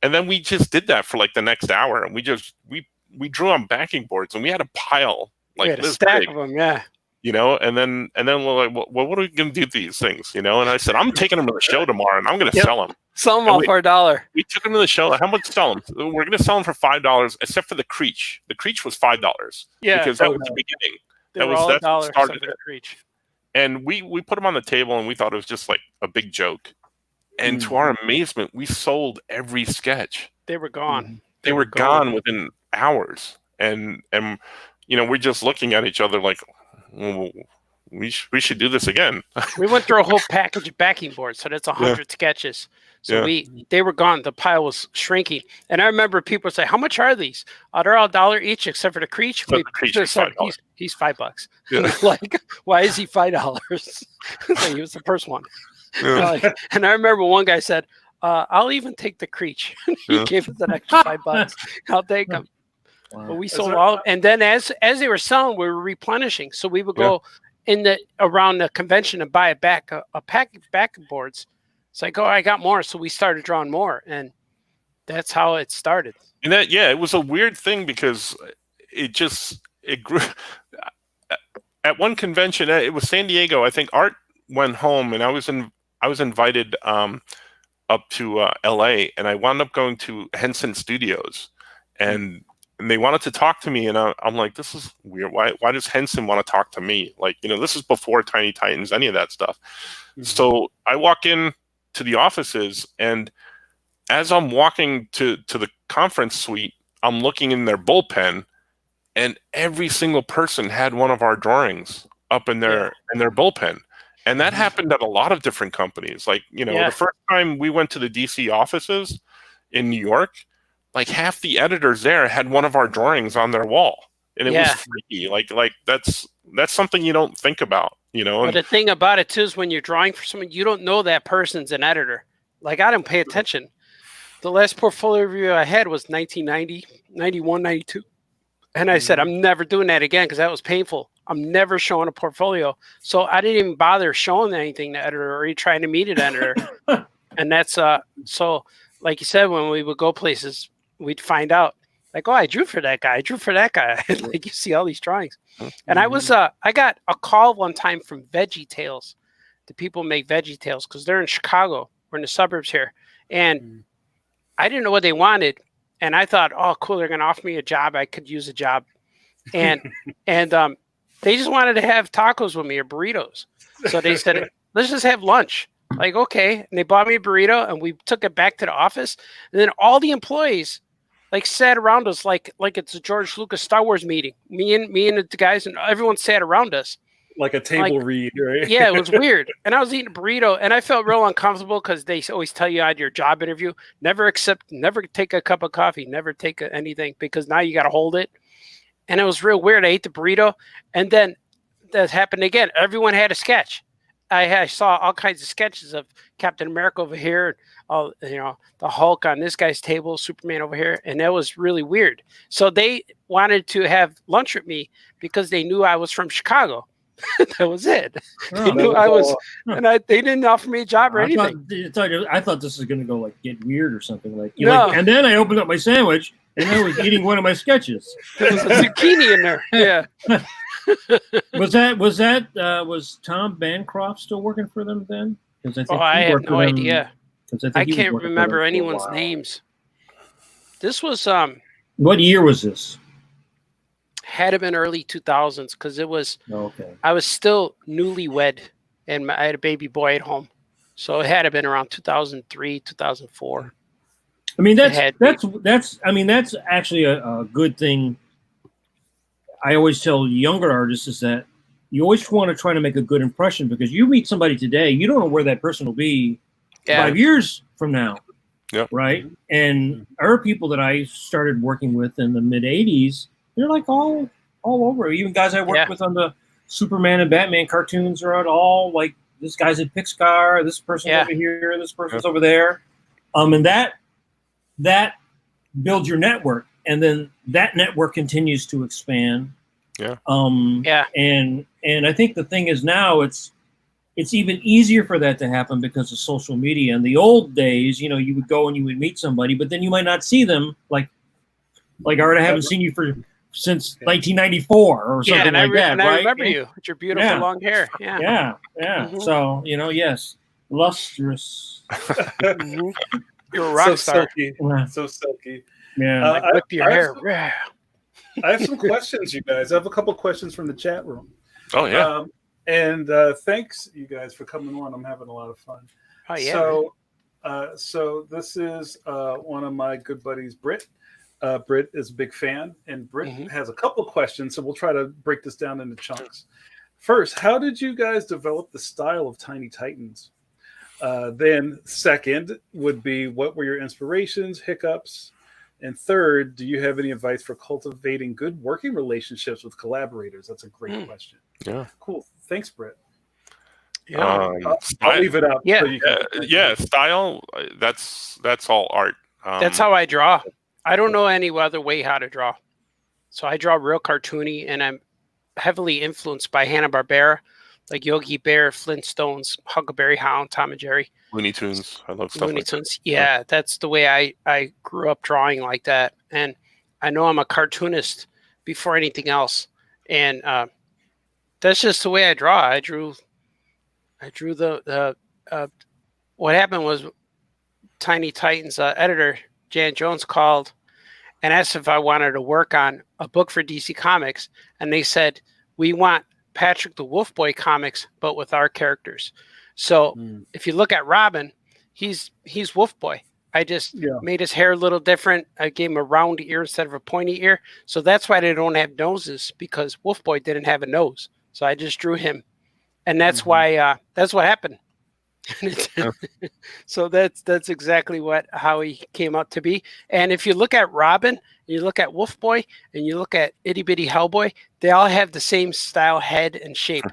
Speaker 4: and then we just did that for like the next hour, and we drew on backing boards, and we had a pile like this
Speaker 3: stack
Speaker 4: big.
Speaker 3: of them, yeah.
Speaker 4: You know, and then we're like, well, what are we going to do with these things? You know, and I said, I'm taking them to the show tomorrow, and I'm going to sell them.
Speaker 3: Sell them all for $1.
Speaker 4: We took them to the show. How much sell them? We're going to sell them for $5, except for the Creech. The Creech was $5.
Speaker 3: Yeah,
Speaker 4: because that was the beginning.
Speaker 3: They were all $1
Speaker 4: started
Speaker 3: for the Creech.
Speaker 4: And we put them on the table, and we thought it was just like a big joke. And to our amazement, we sold every sketch.
Speaker 3: They were gone.
Speaker 4: They were gone within hours. And you know, we're just looking at each other like, well, we should do this again.
Speaker 3: We went through a whole package of backing boards, so that's 100 sketches. So they were gone. The pile was shrinking. And I remember people say, how much are these? They're all $1 each, except for the Creech. He's $5.
Speaker 4: Yeah.
Speaker 3: Like, why is he $5? So he was the first one. And I remember one guy said, I'll even take the Creech. He gave us an extra $5. I'll take them. Wow. But we sold all, and then as they were selling, we were replenishing. So we would go around the convention and buy a pack of boards. It's like, oh, I got more, so we started drawing more, and that's how it started.
Speaker 4: And that, it was a weird thing, because it grew. At one convention, it was San Diego. I think Art went home, and I was invited up to L.A., and I wound up going to Henson Studios, and they wanted to talk to me, and I'm like, this is weird. Why does Henson want to talk to me? Like, you know, this is before Tiny Titans, any of that stuff. So I walk in to the offices, and as I'm walking to the conference suite, I'm looking in their bullpen, and every single person had one of our drawings up in their bullpen. And that happened at a lot of different companies. Like, you know, the first time we went to the DC offices in New York, like half the editors there had one of our drawings on their wall, and it was freaky. Like that's something you don't think about, you know.
Speaker 3: But the thing about it too is when you're drawing for someone, you don't know that person's an editor. Like, I didn't pay attention. The last portfolio review I had was 1990, 91, 92. And I said, I'm never doing that again, because that was painful. I'm never showing a portfolio. So I didn't even bother showing anything to editor or trying to meet an editor. And that's so like you said, when we would go places, we'd find out, like, oh, I drew for that guy. I drew for that guy. Like, you see all these drawings. And I got a call one time from Veggie Tales. The people make Veggie Tales because they're in Chicago. We're in the suburbs here. And I didn't know what they wanted. And I thought, oh, cool, they're going to offer me a job. I could use a job. And they just wanted to have tacos with me or burritos. So they said, let's just have lunch. Like, okay. And they bought me a burrito, and we took it back to the office. And then all the employees like sat around us like it's a George Lucas Star Wars meeting. Me and the guys, and everyone sat around us.
Speaker 1: Like a table read, right?
Speaker 3: Yeah, it was weird. And I was eating a burrito, and I felt real uncomfortable because they always tell you at your job interview, never take a cup of coffee, never take anything, because now you got to hold it. And it was real weird. I ate the burrito, and then that happened again. Everyone had a sketch. I saw all kinds of sketches of Captain America over here, all the Hulk on this guy's table, Superman over here, and that was really weird. So they wanted to have lunch with me because they knew I was from Chicago. That was it. They knew I was, and they didn't offer me a job or anything.
Speaker 2: I thought this was going to go like get weird or something like. And then I opened up my sandwich and I was eating one of my sketches.
Speaker 3: There was a zucchini in there. Yeah.
Speaker 2: Was Tom Bancroft still working for them then?
Speaker 3: I have no idea. I can't remember anyone's names. This was
Speaker 2: what year was this?
Speaker 3: Had to been early 2000s because it was.
Speaker 2: Okay.
Speaker 3: I was still newlywed, and I had a baby boy at home, so it had to been around 2003, 2004.
Speaker 2: I mean that's actually a good thing. I always tell younger artists is that you always want to try to make a good impression because you meet somebody today, you don't know where that person will be 5 years from now.
Speaker 4: Yeah.
Speaker 2: Right. And our people that I started working with in the mid 80s, they're like all over. Even guys I worked with on the Superman and Batman cartoons are all like this guy's at Pixar, this person's over here, this person's over there. And that builds your network. And then that network continues to expand.
Speaker 4: Yeah.
Speaker 2: And I think the thing is now it's even easier for that to happen because of social media. In the old days, you would go and you would meet somebody, but then you might not see them like Art, I haven't seen you since 1994 or something like that.
Speaker 3: And I remember you with your beautiful long hair. Yeah.
Speaker 2: Mm-hmm. So, yes, lustrous.
Speaker 3: Mm-hmm. You're a rock star.
Speaker 1: So silky.
Speaker 2: Yeah.
Speaker 3: Whip your hair.
Speaker 1: I have some questions, you guys. I have a couple questions from the chat room.
Speaker 4: Oh, yeah.
Speaker 1: And thanks, you guys, for coming on. I'm having a lot of fun.
Speaker 3: Oh, yeah.
Speaker 1: So this is one of my good buddies, Britt. Britt is a big fan, and Britt has a couple of questions, so we'll try to break this down into chunks. First, how did you guys develop the style of Tiny Titans? Then second would be, what were your inspirations, hiccups? And third, do you have any advice for cultivating good working relationships with collaborators? That's a great question.
Speaker 4: Yeah.
Speaker 1: Cool. Thanks, Britt.
Speaker 3: Yeah.
Speaker 1: I'll leave it up.
Speaker 3: Yeah.
Speaker 1: So you can
Speaker 4: Style. That's all art.
Speaker 3: That's how I draw. I don't know any other way how to draw. So I draw real cartoony, and I'm heavily influenced by Hanna-Barbera, like Yogi Bear, Flintstones, Huckleberry Hound, Tom and Jerry.
Speaker 4: Looney Tunes. I love stuff
Speaker 3: Looney
Speaker 4: like
Speaker 3: Tunes. That. Yeah, that's the way I grew up drawing like that. And I know I'm a cartoonist before anything else. And that's just the way I draw. I drew the what happened was Tiny Titans editor Jan Jones called and asked if I wanted to work on a book for DC Comics. And they said, we want Patrick the Wolf Boy comics, but with our characters. So if you look at Robin, he's Wolf Boy. I just made his hair a little different. I gave him a round ear instead of a pointy ear. So that's why they don't have noses, because Wolf Boy didn't have a nose. So I just drew him. And that's why that's what happened. So that's exactly how he came out to be. And if you look at Robin, you look at Wolf Boy, and you look at Itty Bitty Hellboy, they all have the same style, head, and shape.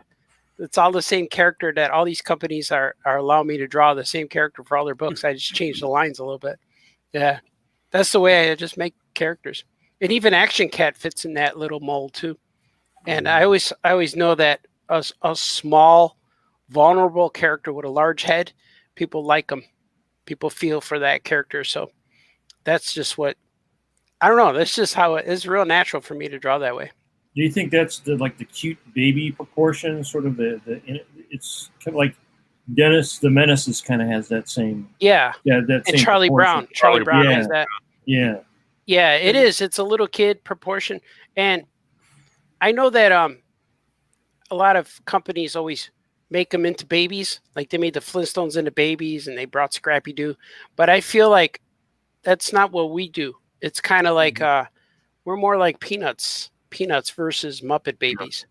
Speaker 3: It's all the same character that all these companies are allowing me to draw the same character for all their books. I just changed the lines a little bit. Yeah, that's the way I just make characters. And even Action Cat fits in that little mold too. And I always know that a small, vulnerable character with a large head, people like them. People feel for that character. So that's just what, I don't know. That's just how it's real natural for me to draw that way.
Speaker 2: Do you think that's the cute baby proportion, sort of it's kind of like Dennis the Menace is kind of has that same that
Speaker 3: and
Speaker 2: same
Speaker 3: Charlie
Speaker 2: proportion.
Speaker 3: Brown has that.
Speaker 2: Yeah,
Speaker 3: it is. It's a little kid proportion, and I know that a lot of companies always make them into babies. Like they made the Flintstones into babies, and they brought Scrappy Doo. But I feel like that's not what we do. It's kind of like we're more like Peanuts versus Muppet Babies,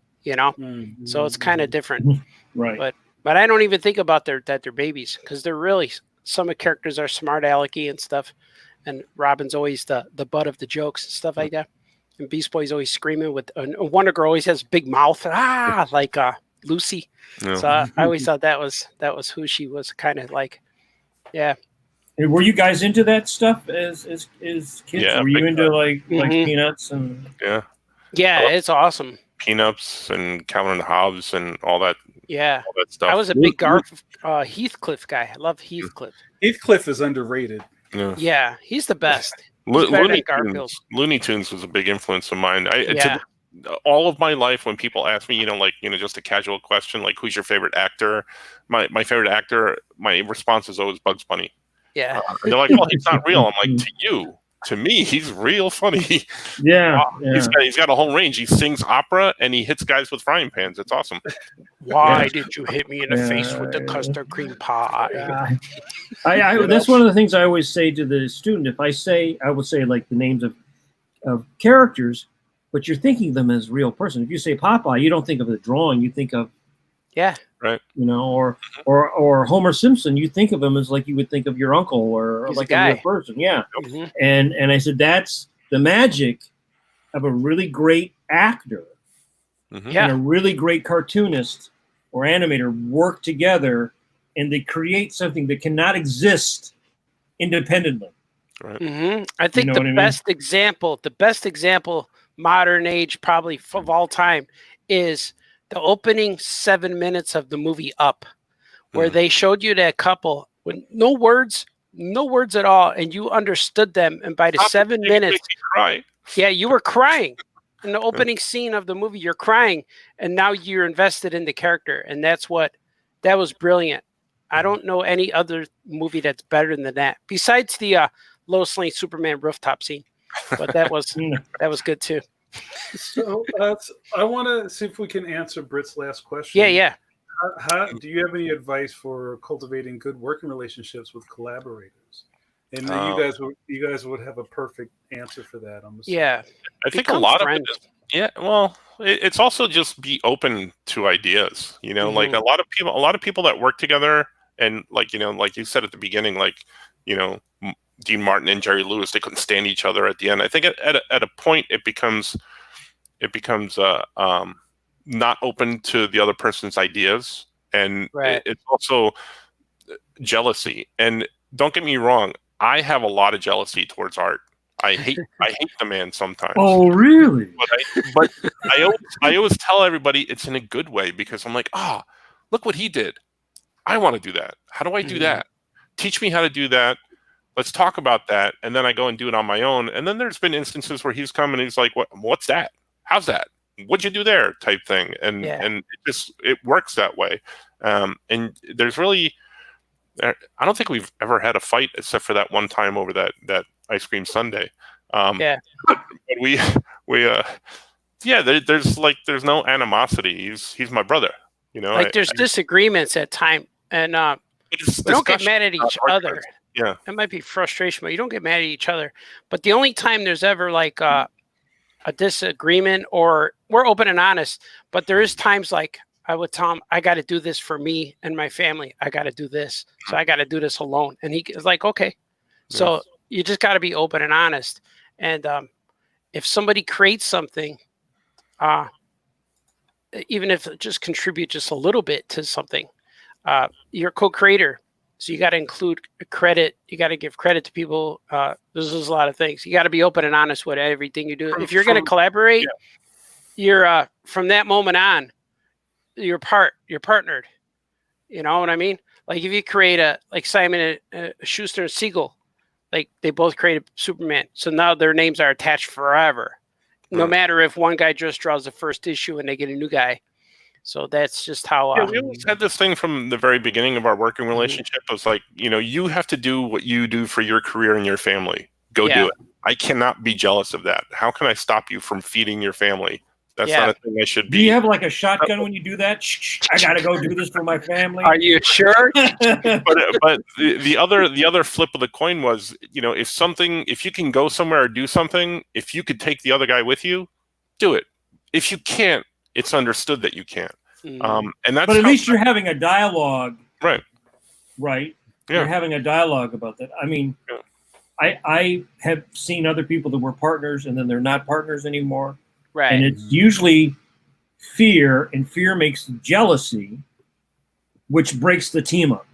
Speaker 3: So it's kind of different,
Speaker 2: right?
Speaker 3: But I don't even think about that they're babies, because they're really, some of the characters are smart alecky and stuff, and Robin's always the butt of the jokes and stuff like that, and Beast Boy's always screaming with Wonder Girl always has a big mouth, Lucy.
Speaker 4: Yeah.
Speaker 3: So I always thought that was who she was, kind of like. Yeah.
Speaker 2: And were you guys into that stuff as kids?
Speaker 4: Yeah,
Speaker 2: Were you
Speaker 4: big
Speaker 2: into like
Speaker 3: Mhm.
Speaker 2: Peanuts and?
Speaker 4: Yeah.
Speaker 3: Yeah, it's awesome.
Speaker 4: Peanuts and Calvin and Hobbes and all that
Speaker 3: Yeah.
Speaker 4: stuff.
Speaker 3: I was a big Heathcliff guy. I love Heathcliff.
Speaker 1: Heathcliff is underrated.
Speaker 4: Yeah.
Speaker 3: Yeah, he's the best. He's better than Garfield.
Speaker 4: Looney Tunes was a big influence of mine.
Speaker 3: Yeah.
Speaker 4: All of my life, when people ask me, just a casual question like, "Who's your favorite actor?" My favorite actor, my response is always Bugs Bunny.
Speaker 3: Yeah.
Speaker 4: And they're like, "Oh, he's not real." I'm like, "To you, to me, he's real funny."
Speaker 2: Yeah,
Speaker 4: He's got a whole range. He sings opera and he hits guys with frying pans. It's awesome.
Speaker 3: Why did you hit me in the face with the custard cream pie?
Speaker 2: That's one of the things I always say to the student. If I would say like the names of characters, but you're thinking of them as a real person. If you say Popeye, you don't think of the drawing. You think of,
Speaker 4: Right.
Speaker 2: or Homer Simpson. You think of him as like you would think of your uncle or
Speaker 3: He's
Speaker 2: like
Speaker 3: a
Speaker 2: real
Speaker 3: guy.
Speaker 2: person. Yeah.
Speaker 3: Mhm.
Speaker 2: And I said that's the magic of a really great actor
Speaker 4: Mhm.
Speaker 3: Yeah.
Speaker 2: and a really great cartoonist or animator work together, and they create something that cannot exist independently.
Speaker 4: Right.
Speaker 3: Mhm. I think
Speaker 2: know
Speaker 3: the
Speaker 2: what I mean?
Speaker 3: best example, modern age probably of all time, is the opening 7 minutes of the movie Up, where they showed you that couple with no words at all, and you understood them. And by the
Speaker 4: Stop it,
Speaker 3: 7
Speaker 4: you
Speaker 3: minutes,
Speaker 4: make me cry.
Speaker 3: yeah, you were crying. In the opening scene of the movie, you're crying, and now you're invested in the character, and that was brilliant. I don't know any other movie that's better than that, besides the Lois Lane Superman rooftop scene. But that was good too.
Speaker 1: So I want to see if we can answer Britt's last question.
Speaker 3: Yeah.
Speaker 1: How do you have any advice for cultivating good working relationships with collaborators? And you guys would have a perfect answer for that. I'm assuming.
Speaker 3: Yeah.
Speaker 4: I think
Speaker 3: Become
Speaker 4: a lot
Speaker 3: friends.
Speaker 4: of it is, well, it's also just be open to ideas, like a lot of people that work together and like you said at the beginning, like, Dean Martin and Jerry Lewis, they couldn't stand each other at the end. I think at a point it becomes not open to the other person's ideas, and
Speaker 3: Right.
Speaker 4: it's also jealousy. And don't get me wrong, I have a lot of jealousy towards Art. I hate the man sometimes.
Speaker 2: Oh, really?
Speaker 4: But I always tell everybody it's in a good way, because I'm like, look what he did. I want to do that. How do I do that? Teach me how to do that. Let's talk about that. And then I go and do it on my own. And then there's been instances where he's come and he's like, what's that? How's that? What'd you do there? Type thing. And it works that way. And there's really, I don't think we've ever had a fight except for that one time over that ice cream sundae. But there's no animosity. He's my brother.
Speaker 3: Like there's disagreements at time, and we don't get mad at each other.
Speaker 4: Yeah,
Speaker 3: it might be frustration, but you don't get mad at each other. But the only time there's ever like a disagreement, or we're open and honest, but there is times like I would tell him, I got to do this for me and my family. I got to do this. So I got to do this alone. And he is like, okay. So you just got to be open and honest. And if somebody creates something, even if it just contribute just a little bit to something, you're a co-creator. So you got to include credit. You got to give credit to people. There's a lot of things. You got to be open and honest with everything you do. If you're going to collaborate, you're from that moment on, you're partnered. You know what I mean? Like if you create like Simon Schuster and Siegel, like they both created Superman. So now their names are attached forever. No matter if one guy just draws the first issue and they get a new guy. So that's just how.
Speaker 4: We always had this thing from the very beginning of our working relationship. It was like, you have to do what you do for your career and your family. Go do it. I cannot be jealous of that. How can I stop you from feeding your family? That's not a thing I should be.
Speaker 2: Do you have like a shotgun when you do that? I gotta go do this for my family.
Speaker 3: Are you sure?
Speaker 4: but the other flip of the coin was, if you can go somewhere or do something, if you could take the other guy with you, do it. If you can't, it's understood that you can't. And that's.
Speaker 2: But at least you're having a dialogue,
Speaker 4: right?
Speaker 2: Right.
Speaker 4: Yeah.
Speaker 2: You're having a dialogue about that. I mean, I have seen other people that were partners and then they're not partners anymore.
Speaker 3: Right.
Speaker 2: And it's usually fear, and fear makes jealousy, which breaks the team up.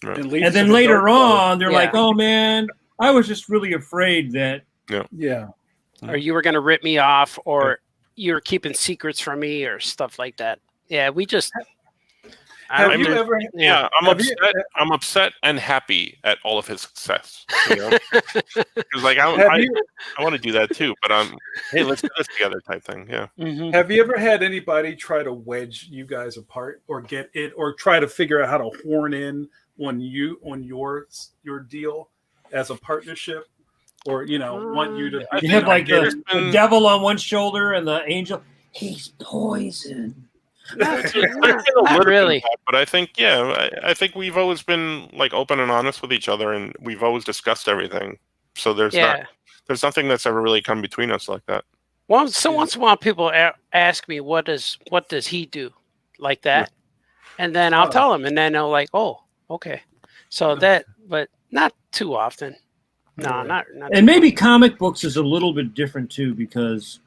Speaker 4: Right.
Speaker 1: It leads
Speaker 2: And
Speaker 1: to
Speaker 2: then
Speaker 1: the
Speaker 2: later
Speaker 1: dark side.
Speaker 2: on, they're like, "Oh man, I was just really afraid that."
Speaker 1: Yeah.
Speaker 3: Or you were going to rip me off, or you were keeping secrets from me, or stuff like that. Yeah, we just.
Speaker 1: Have you ever?
Speaker 4: Yeah, I'm
Speaker 1: Have you-
Speaker 4: upset. I'm upset and happy at all of his success. You know, because like
Speaker 1: Have
Speaker 4: I
Speaker 1: you
Speaker 4: want to do that too, but hey, let's do this together type thing. Yeah.
Speaker 3: Mhm.
Speaker 1: have you ever had anybody try to wedge you guys apart, or get it, or try to figure out how to horn in on your deal as a partnership, or want you to?
Speaker 2: You have like
Speaker 4: there's
Speaker 2: the
Speaker 4: been-
Speaker 2: devil on one shoulder and the angel. He's poison.
Speaker 4: There's been a little bit of
Speaker 3: really.
Speaker 4: that, but I think I think we've always been like open and honest with each other, and we've always discussed everything. So there's nothing that's ever really come between us like that.
Speaker 3: Well, so once in a while, people ask me, "What does he do?" Like that, and then I'll tell them, and then they'll like, "Oh, okay." So that, but not too often. No, not.
Speaker 2: And maybe comic books is a little bit different too, because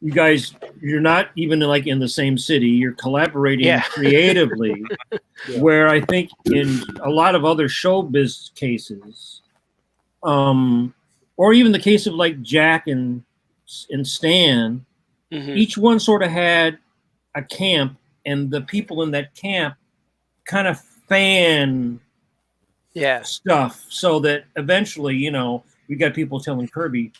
Speaker 2: you guys, you're not even like in the same city. You're collaborating creatively, where I think in a lot of other showbiz cases, or even the case of like Jack and Stan, each one sort of had a camp, and the people in that camp kind of fan stuff, so that eventually, we got people telling Kirby,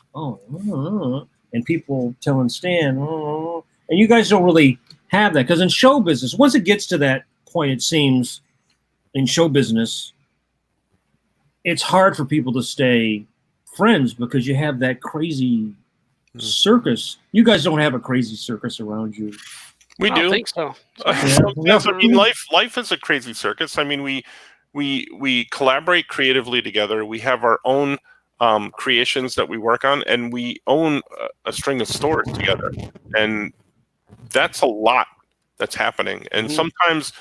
Speaker 2: and people telling Stan, and you guys don't really have that, because in show business, once it gets to that point, it seems in show business, it's hard for people to stay friends because you have that crazy circus. You guys don't have a crazy circus around you.
Speaker 4: We
Speaker 3: I
Speaker 4: do.
Speaker 3: don't think so.
Speaker 4: Yes, I mean, life is a crazy circus. I mean, we collaborate creatively together. We have our own creations that we work on, and we own a string of stores together, and that's a lot that's happening. And sometimes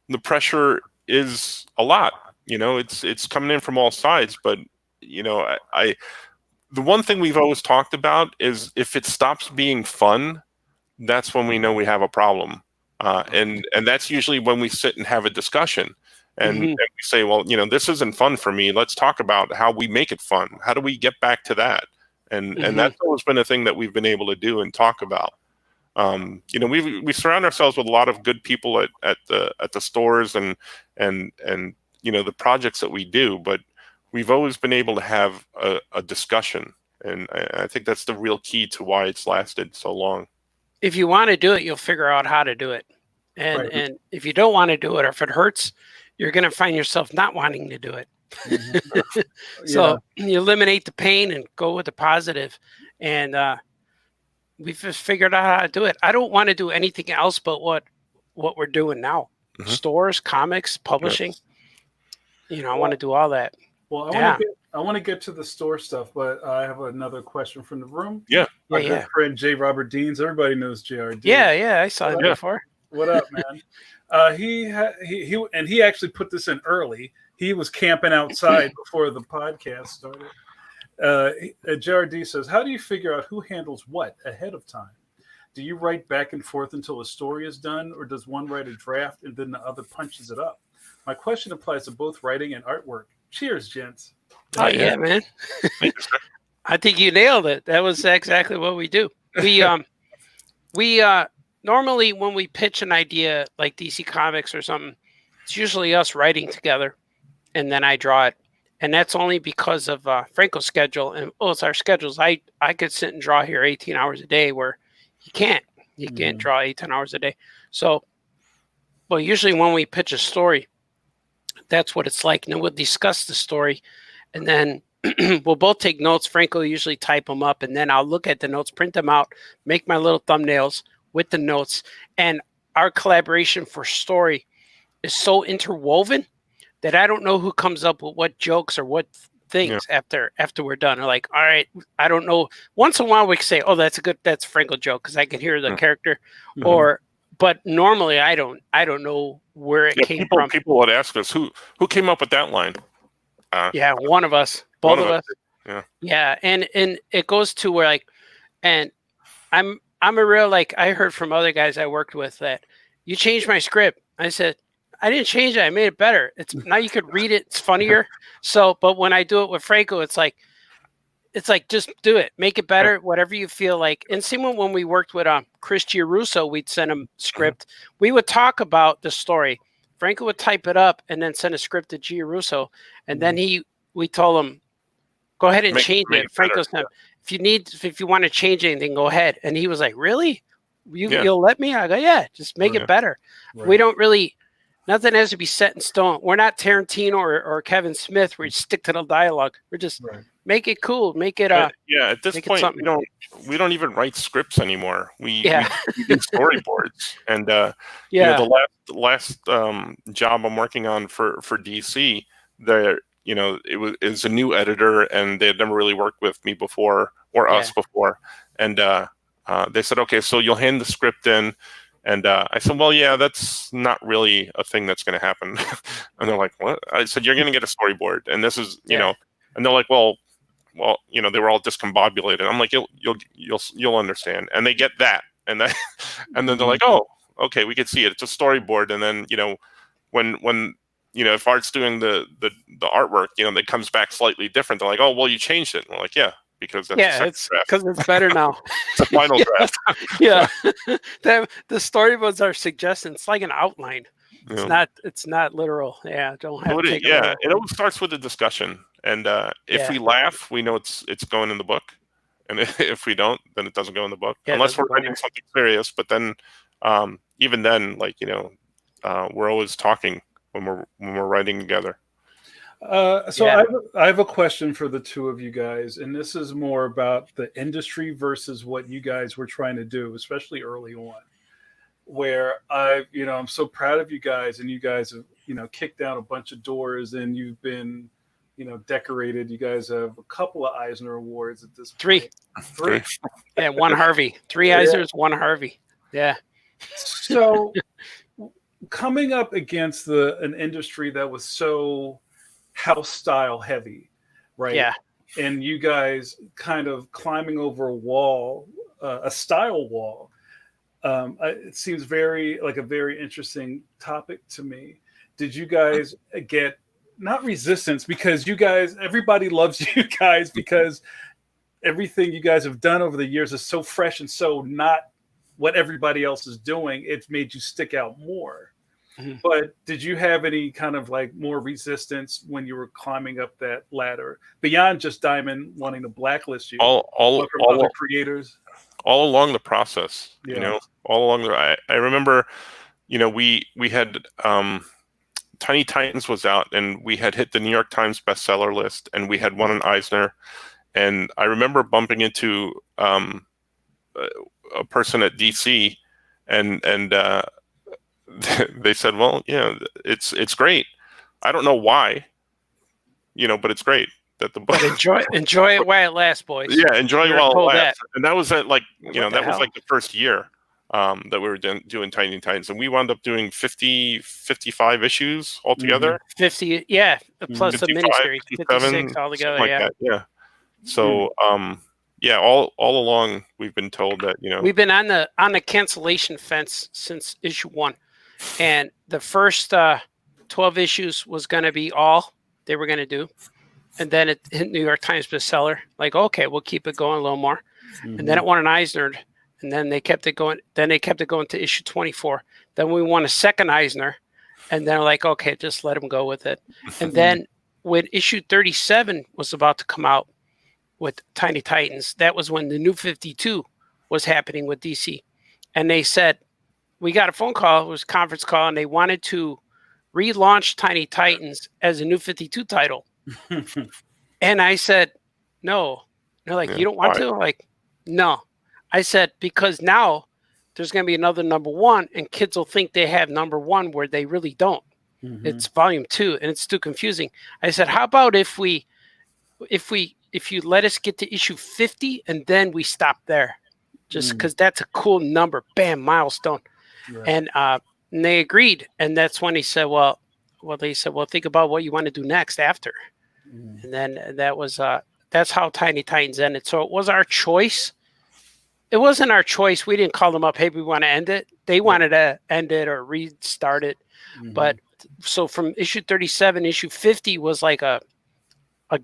Speaker 4: the pressure is a lot. It's coming in from all sides. But the one thing we've always talked about is if it stops being fun, that's when we know we have a problem, and that's usually when we sit and have a discussion. And we say, well, this isn't fun for me. Let's talk about how we make it fun. How do we get back to that? And that's always been a thing that we've been able to do and talk about. We surround ourselves with a lot of good people at the stores and the projects that we do. But we've always been able to have a discussion, and I think that's the real key to why it's lasted so long.
Speaker 3: If you want to do it, you'll figure out how to do it, and if you don't want to do it, or if it hurts, you're going to find yourself not wanting to do it. So you eliminate the pain and go with the positive. And we've just figured out how to do it. I don't want to do anything else but what we're doing now. Stores, comics, publishing. I want to do all that.
Speaker 1: Well, I want to get to the store stuff, but I have another question from the room.
Speaker 4: Yeah.
Speaker 1: My good friend J. Robert Deans. Everybody knows JRD.
Speaker 3: Yeah, I saw that before.
Speaker 1: What up, man? He actually put this in early. He was camping outside before the podcast started. JRD says, how do you figure out who handles what ahead of time? Do you write back and forth until a story is done, or does one write a draft and then the other punches it up? My question applies to both writing and artwork. Cheers, gents.
Speaker 3: Oh, yeah, man. I think you nailed it. That was exactly what we do. We normally, when we pitch an idea like DC Comics or something, it's usually us writing together, and then I draw it. And that's only because of Franco's schedule. And it's our schedules. I could sit and draw here 18 hours a day, where you can't. You can't draw 18 hours a day. So, well, usually when we pitch a story, that's what it's like. And then we'll discuss the story, and then we'll both take notes. Franco will usually type them up, and then I'll look at the notes, print them out, make my little thumbnails with the notes. And our collaboration for story is so interwoven that I don't know who comes up with what jokes or what things after we're done. They're like, all right, I don't know. Once in a while we can say, oh, that's a Franco joke, because I can hear the character. But normally I don't know where it came from.
Speaker 4: People would ask us, who came up with that line?
Speaker 3: One of us, both of us. Yeah. And it goes to where, like, and I'm I'm a real, like, I heard from other guys I worked with that you changed my script. I said, I didn't change it. I made it better. It's now you could read it. It's funnier. So, but when I do it with Franco, it's like just do it, make it better, whatever you feel like. And same when we worked with Chris Giarusso, we'd send him script. We would talk about the story. Franco would type it up and then send a script to Giarusso, and then we told him, go ahead and change it. Franco's not. If you want to change anything, go ahead. And he was like, really? You'll let me? I go, yeah, just make it better. Right. We don't really. Nothing has to be set in stone. We're not Tarantino or Kevin Smith where you stick to the dialogue. We're just make it cool. Make it
Speaker 4: at this point we don't even write scripts anymore. We do storyboards. And you know, the last job I'm working on for DC, it was a new editor and they had never really worked with me before or us before. And they said, okay, so you'll hand the script in. And I said, well, yeah, that's not really a thing that's going to happen. And they're like, what? I said, you're going to get a storyboard. And this is, you know, and they're like, well, you know, they were all discombobulated. I'm like, you'll understand. And they get that. And then they're like, oh, okay, we can see it. It's a storyboard. And then, you know, when you know, if Art's doing the artwork, you know, that comes back slightly different. They're like, oh, well, you changed it. And we're like, yeah. Because that's
Speaker 3: it's because it's better now.
Speaker 4: It's a final draft.
Speaker 3: The storyboards are suggestions. It's like an outline. It's not literal. Yeah, don't have to take it.
Speaker 4: It always starts with a discussion, and if we laugh, we know it's going in the book, and if we don't, then it doesn't go in the book unless we're writing something serious. But then, even then, like, you know, we're always talking when we're writing together.
Speaker 1: I have a question for the two of you guys, and this is more about the industry versus what you guys were trying to do, especially early on, where I'm so proud of you guys, and you guys have, you know, kicked down a bunch of doors, and you've been, you know, decorated. You guys have a couple of Eisner Awards at this point.
Speaker 3: Three. Yeah, one Harvey. 3 Eisners, 1 Harvey. Yeah.
Speaker 1: So coming up against an industry that was so house style heavy, right? Yeah. And you guys kind of climbing over a wall, a style wall. It seems a very interesting topic to me. Did you guys get not resistance, because everybody loves you guys because everything you guys have done over the years is so fresh and so not what everybody else is doing. It's made you stick out more. Mm-hmm. But did you have any kind of like more resistance when you were climbing up that ladder beyond just Diamond wanting to blacklist you? All other creators,
Speaker 4: all along the process, you know, all along I remember, you know, we had Tiny Titans was out, and we had hit the New York Times bestseller list, and we had won an Eisner, and I remember bumping into a person at DC, and they said, well, yeah, it's great. I don't know why, you know, but it's great that the book.
Speaker 3: But enjoy it while it lasts, boys.
Speaker 4: Yeah, enjoy it while it lasts. And that was that was like the first year that we were doing Tiny Titans, and we wound up doing 55 issues altogether.
Speaker 3: 50, yeah, plus a miniseries, 56 altogether.
Speaker 4: Like that, yeah. So, all along we've been told that, you know,
Speaker 3: we've been on the cancellation fence since issue 1. And the first 12 issues was going to be all they were going to do. And then it hit New York Times bestseller. Like, okay, we'll keep it going a little more. Mm-hmm. And then it won an Eisner. And then they kept it going. Then they kept it going to issue 24. Then we won a second Eisner. And they're like, okay, just let them go with it. And then when issue 37 was about to come out with Tiny Titans, that was when the New 52 was happening with DC. And they said, we got a phone call, it was a conference call, and they wanted to relaunch Tiny Titans as a New 52 title. And I said, no. They're like, you don't want to? Like, no. I said, because now there's going to be another number 1, and kids will think they have number 1 where they really don't. Mm-hmm. It's volume 2, and it's too confusing. I said, how about if you let us get to issue 50 and then we stop there, just because that's a cool number. Bam, milestone. Right. And they agreed. And that's when he said, well, think about what you want to do next after. And then that was that's how Tiny Titans ended. So it was our choice. it wasn't our choice. We didn't call them up. Hey, we want to end it. They wanted to end it or restart it.
Speaker 1: Mhm.
Speaker 3: But so from issue 37, issue 50 was like a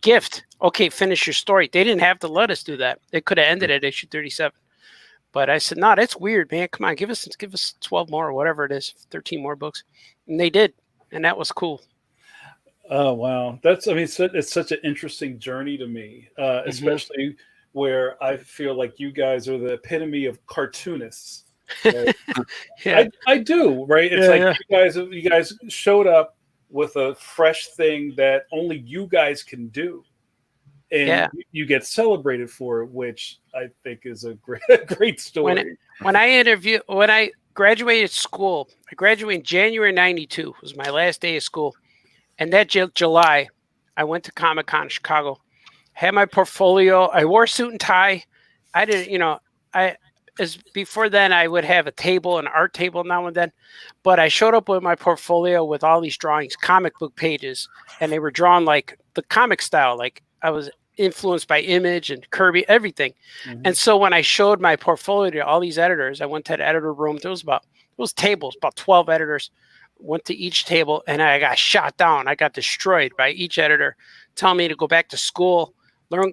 Speaker 3: gift. Okay, finish your story. They didn't have to let us do that. They could have ended at issue 37. But I said, no, that's weird, man. Come on, give us 12 more or whatever it is, 13 more books. And they did. And that was cool.
Speaker 1: Oh, wow. It's such an interesting journey to me, especially where I feel like you guys are the epitome of cartoonists. Right?
Speaker 3: Yeah.
Speaker 1: I do, right? It's you guys showed up with a fresh thing that only you guys can do. And you get celebrated for it, which I think is a great story.
Speaker 3: When I graduated school, I graduated in January 92 was my last day of school. And that July, I went to Comic-Con in Chicago, had my portfolio. I wore a suit and tie. I didn't, before then I would have a table, an art table now and then, but I showed up with my portfolio with all these drawings, comic book pages, and they were drawn like the comic style. Like I was influenced by Image and Kirby, everything. Mm-hmm. And so when I showed my portfolio to all these editors, I went to the editor room. There was those tables, about 12 editors. Went to each table and I got shot down. I got destroyed by each editor telling me to go back to school,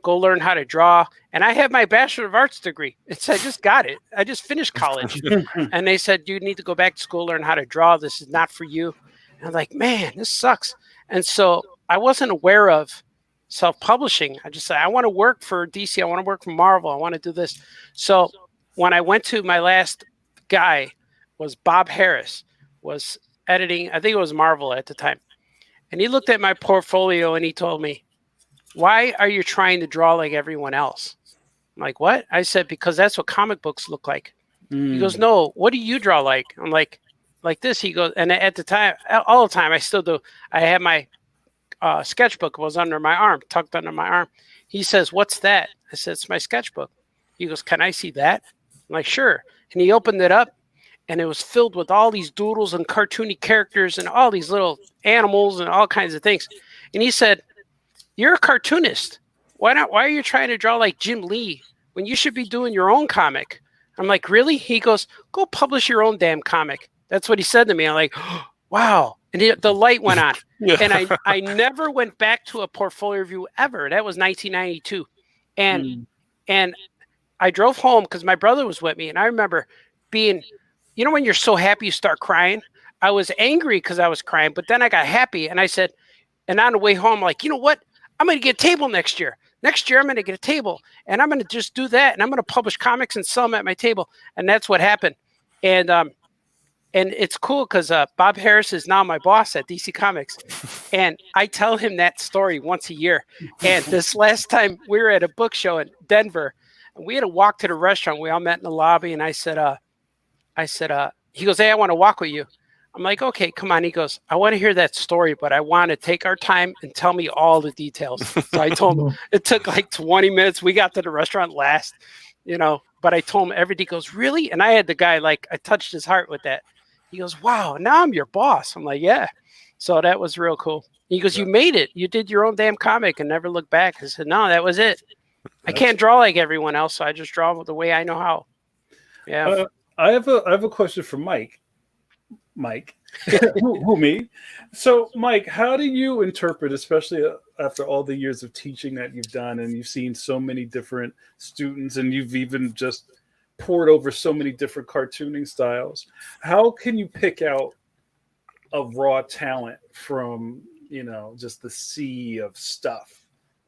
Speaker 3: go learn how to draw. And I have my Bachelor of Arts degree. I just got it. I just finished college. And they said, you need to go back to school, learn how to draw. This is not for you. And I'm like, man, this sucks. And so I wasn't aware of self-publishing. I just said, I want to work for DC. I want to work for Marvel. I want to do this. So when I went to my last guy was Bob Harris, was editing, I think it was Marvel at the time. And he looked at my portfolio and he told me, why are you trying to draw like everyone else? I'm like, what? I said, because that's what comic books look like. He goes, no, what do you draw like? I'm like this. He goes, and at the time, all the time, I still do. I had my sketchbook was under my arm, tucked under my arm. He says, what's that? I said, it's my sketchbook. He goes, can I see that? I'm like, sure. And he opened it up. And it was filled with all these doodles and cartoony characters and all these little animals and all kinds of things. And he said, you're a cartoonist. Why are you trying to draw like Jim Lee when you should be doing your own comic? I'm like, really? He goes, go publish your own damn comic. That's what he said to me. I'm like, oh, wow. And the light went on. And I never went back to a portfolio review ever. That was 1992. And I drove home because my brother was with me. And I remember being... You know, when you're so happy, you start crying. I was angry because I was crying, but then I got happy. And I said, and on the way home, like, you know what? I'm going to get a table next year. Next year, I'm going to get a table. And I'm going to just do that. And I'm going to publish comics and sell them at my table. And that's what happened. And it's cool because Bob Harris is now my boss at DC Comics. And I tell him that story once a year. And this last time, we were at a book show in Denver. And we had to walk to the restaurant. We all met in the lobby. And I said, he goes, hey, I want to walk with you. I'm like, okay, come on. He goes, I want to hear that story, but I want to take our time and tell me all the details. So I told him it took like 20 minutes. We got to the restaurant last, but I told him everything. He goes, really? And I had the guy, like, I touched his heart with that. He goes, wow, now I'm your boss. I'm like, yeah. So that was real cool. He goes, you made it. You did your own damn comic and never looked back. I said, no, that was it. I can't draw like everyone else. So I just draw the way I know how. Yeah.
Speaker 1: I have a question for Mike. Mike, who me? So, Mike, how do you interpret, especially after all the years of teaching that you've done, and you've seen so many different students, and you've even just poured over so many different cartooning styles? How can you pick out a raw talent from just the sea of stuff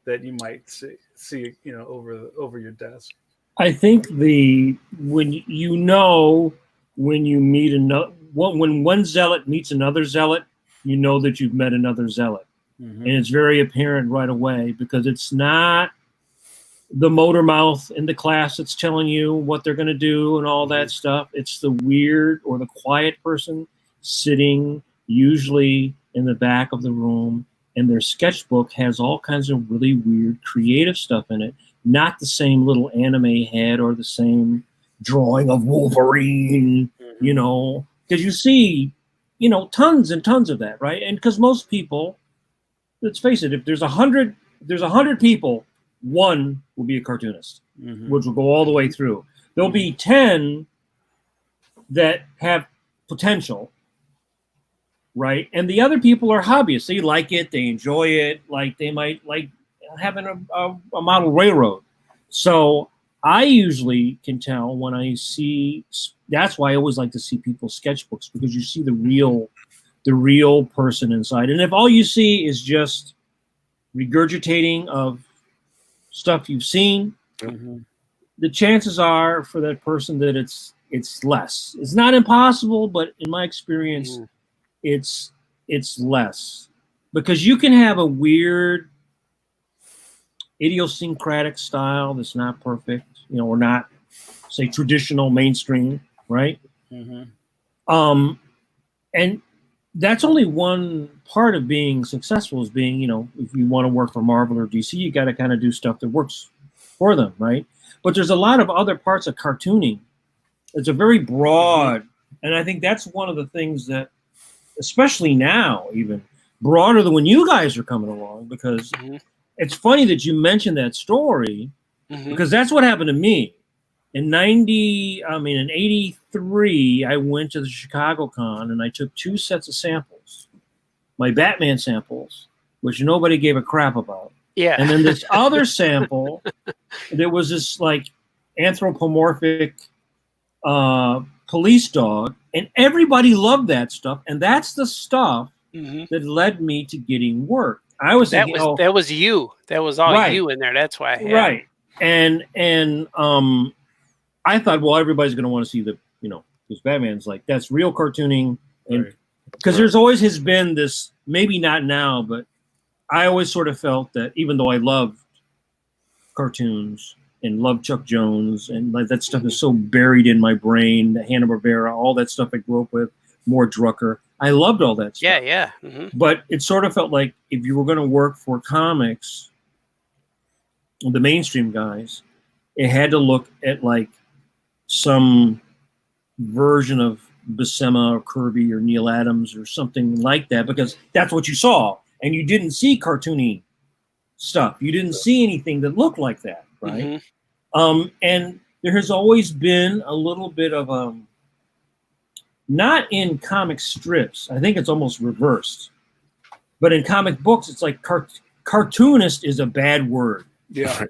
Speaker 1: that you might see over your desk?
Speaker 2: I think when you meet when one zealot meets another zealot, you know that you've met another zealot. Mm-hmm. And it's very apparent right away because it's not the motor mouth in the class that's telling you what they're going to do and all that stuff. It's the weird or the quiet person sitting usually in the back of the room, and their sketchbook has all kinds of really weird creative stuff in it. Not the same little anime head or the same drawing of Wolverine, because you see, tons and tons of that, right? And because most people, let's face it, if there's 100 people, one will be a cartoonist, which will go all the way through. There'll be 10 that have potential, right? And the other people are hobbyists. They like it, they enjoy it, like they might like having a model railroad. So I usually can tell when I see, that's why I always like to see people's sketchbooks, because you see the real person inside. And if all you see is just regurgitating of stuff you've seen, the chances are for that person that it's less. It's not impossible, but in my experience, it's less, because you can have a weird idiosyncratic style that's not perfect, or not, say, traditional mainstream, right? And that's only one part of being successful, is being, if you want to work for Marvel or DC, you got to kind of do stuff that works for them, right? But there's a lot of other parts of cartooning. It's a very broad, and I think that's one of the things that, especially now, even broader than when you guys are coming along, because it's funny that you mentioned that story, because that's what happened to me. In 83, I went to the Chicago Con and I took 2 sets of samples, my Batman samples, which nobody gave a crap about.
Speaker 3: Yeah.
Speaker 2: And then this other sample, there was this like anthropomorphic police dog, and everybody loved that stuff. And that's the stuff that led me to getting work. I was thinking,
Speaker 3: that was you. That was all you in there. That's why. Yeah.
Speaker 2: Right. And I thought, well, everybody's going to want to see the, because Batman's like, that's real cartooning. And because there's always has been this, maybe not now, but I always sort of felt that even though I loved cartoons and loved Chuck Jones and like that stuff is so buried in my brain, the Hanna-Barbera, all that stuff I grew up with, Mort Drucker. I loved all that stuff.
Speaker 3: Yeah.
Speaker 2: But it sort of felt like if you were going to work for comics, the mainstream guys, it had to look at like some version of Buscema or Kirby or Neil Adams or something like that, because that's what you saw. And you didn't see cartoony stuff. You didn't see anything that looked like that, right? And there has always been a little bit of not in comic strips. I think it's almost reversed. But in comic books, it's like cartoonist is a bad word.
Speaker 1: Yeah.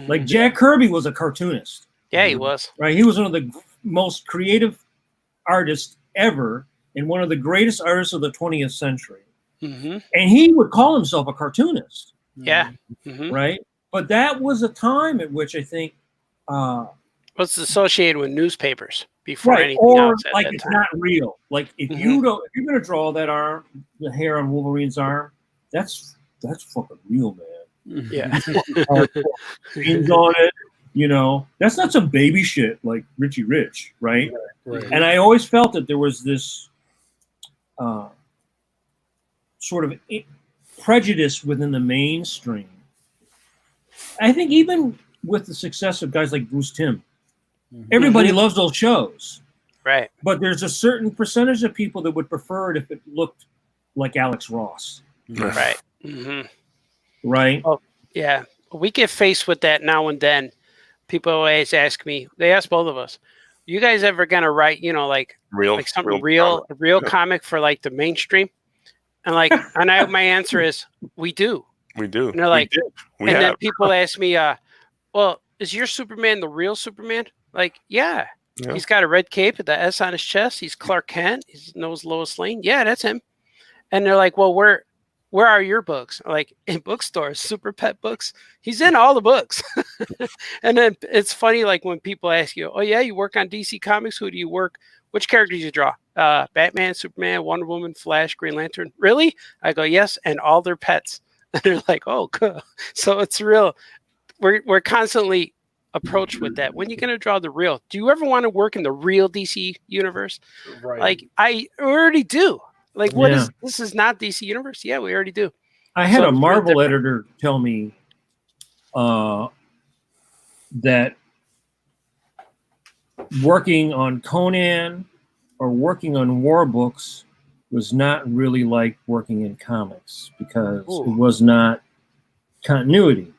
Speaker 2: Like Jack Kirby was a cartoonist.
Speaker 3: Yeah, he was.
Speaker 2: Right. He was one of the most creative artists ever and one of the greatest artists of the 20th century. And he would call himself a cartoonist.
Speaker 3: Yeah.
Speaker 2: Right. But that was a time at which I think
Speaker 3: was associated with newspapers before anything
Speaker 2: or
Speaker 3: else.
Speaker 2: Like it's not real. Like if you don't, if you're gonna draw that arm, the hair on Wolverine's arm, that's fucking real, man.
Speaker 3: Yeah.
Speaker 2: Things on it, that's not some baby shit like Richie Rich, right? And I always felt that there was this sort of prejudice within the mainstream. I think even with the success of guys like Bruce Timm, everybody loves those shows.
Speaker 3: Right.
Speaker 2: But there's a certain percentage of people that would prefer it if it looked like Alex Ross.
Speaker 3: Right.
Speaker 2: Right?
Speaker 3: Oh, yeah. We get faced with that now and then. People always ask me, they ask both of us, you guys ever gonna write, like something real comic for like the mainstream? And like, and my answer is, we do.
Speaker 4: We do.
Speaker 3: And they're like,
Speaker 4: we
Speaker 3: then people ask me, well, is your Superman the real Superman? Like, yeah. He's got a red cape with the S on his chest. He's Clark Kent. He knows Lois Lane. Yeah, that's him. And they're like, well, where are your books? I'm like, in bookstores, Super Pet Books. He's in all the books. And then it's funny, like when people ask you, oh yeah, you work on DC Comics. Who do you work? Which characters do you draw? Batman, Superman, Wonder Woman, Flash, Green Lantern. Really? I go, yes, and all their pets. And they're like, oh, cool. So it's real. We're constantly approached with that. When are you going to draw the real? Do you ever want to work in the real DC universe?
Speaker 1: Right.
Speaker 3: Like, I already do. Like, what is this? Is not DC universe? Yeah, we already do.
Speaker 2: I had a Marvel editor tell me that working on Conan or working on war books was not really like working in comics because it was not continuity.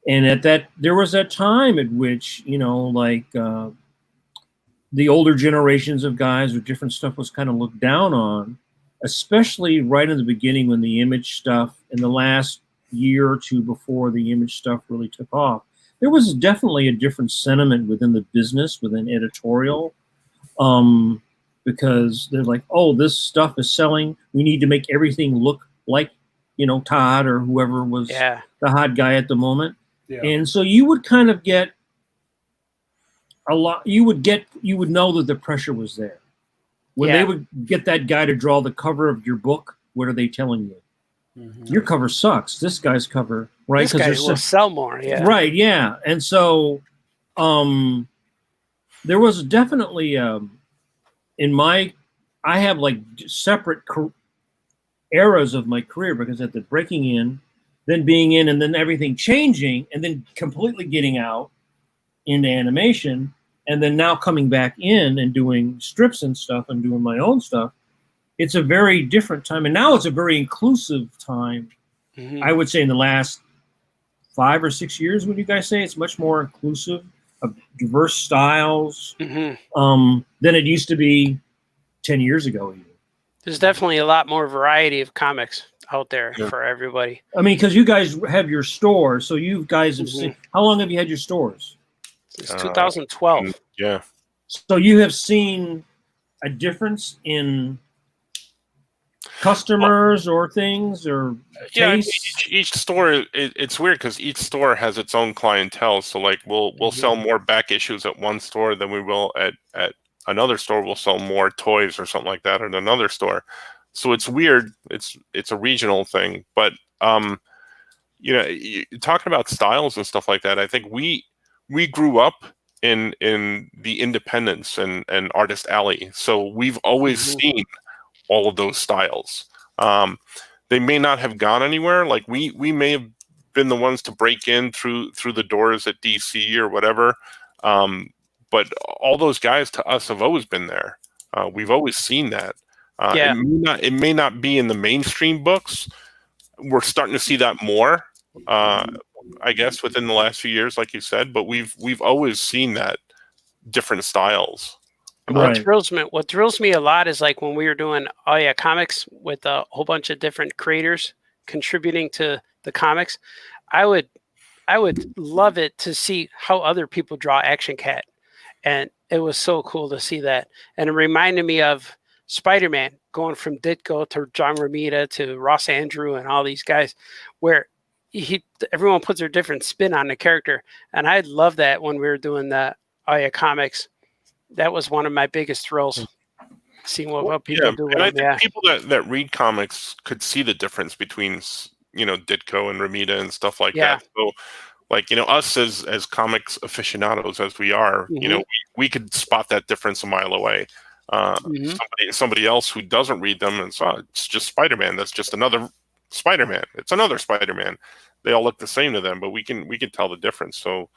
Speaker 2: And there was that time at which, like the older generations of guys with different stuff was kind of looked down on, especially right in the beginning when the Image stuff, in the last year or two before the Image stuff really took off. There was definitely a different sentiment within the business, within editorial, because they're like, oh, this stuff is selling. We need to make everything look like, Todd or whoever was the hot guy at the moment.
Speaker 1: Yeah.
Speaker 2: And so you would kind of get a lot. You would know that the pressure was there. When they would get that guy to draw the cover of your book, what are they telling you? Mm-hmm. Your cover sucks. This guy's cover, right?
Speaker 3: This guy will sell more. Yeah.
Speaker 2: Right. Yeah. And so, there was definitely I have like separate eras of my career, because at the breaking in, then being in, and then everything changing, and then completely getting out into animation, and then now coming back in and doing strips and stuff and doing my own stuff. It's a very different time, and now it's a very inclusive time. Mm-hmm. I would say in the last 5 or 6 years, would you guys say it's much more inclusive of diverse styles than it used to be 10 years ago even?
Speaker 3: There's definitely a lot more variety of comics out there for everybody.
Speaker 2: I mean, because you guys have your stores, so you guys have seen. How long have you had your stores?
Speaker 3: Since 2012.
Speaker 4: Yeah.
Speaker 2: So you have seen a difference customers or things or tastes?
Speaker 4: Each store, it's weird because each store has its own clientele. So like we'll sell more back issues at one store than we will at another store. We'll sell more toys or something like that at another store. So it's weird. It's a regional thing. But talking about styles and stuff like that, I think we grew up in the independents and Artist Alley. So we've always seen all of those styles. They may not have gone anywhere. Like we may have been the ones to break in through the doors at DC or whatever. But all those guys to us have always been there. We've always seen that. It may not be in the mainstream books. We're starting to see that more, I guess, within the last few years, like you said. But we've always seen that different styles.
Speaker 3: What thrills me a lot is like when we were doing comics with a whole bunch of different creators contributing to the comics. I would love it to see how other people draw Action Cat, and it was so cool to see that. And it reminded me of Spider-Man, going from Ditko to John Romita to Ross Andrew and all these guys, where everyone puts their different spin on the character. And I love that when we were doing the comics. That was one of my biggest thrills, seeing what people do.
Speaker 4: And I think people that read comics could see the difference between, Ditko and Romita and stuff like that. So, like, us as comics aficionados as we are, we could spot that difference a mile away. Somebody else who doesn't read them and it's just Spider-Man. That's just another Spider-Man. It's another Spider-Man. They all look the same to them, but we can tell the difference. So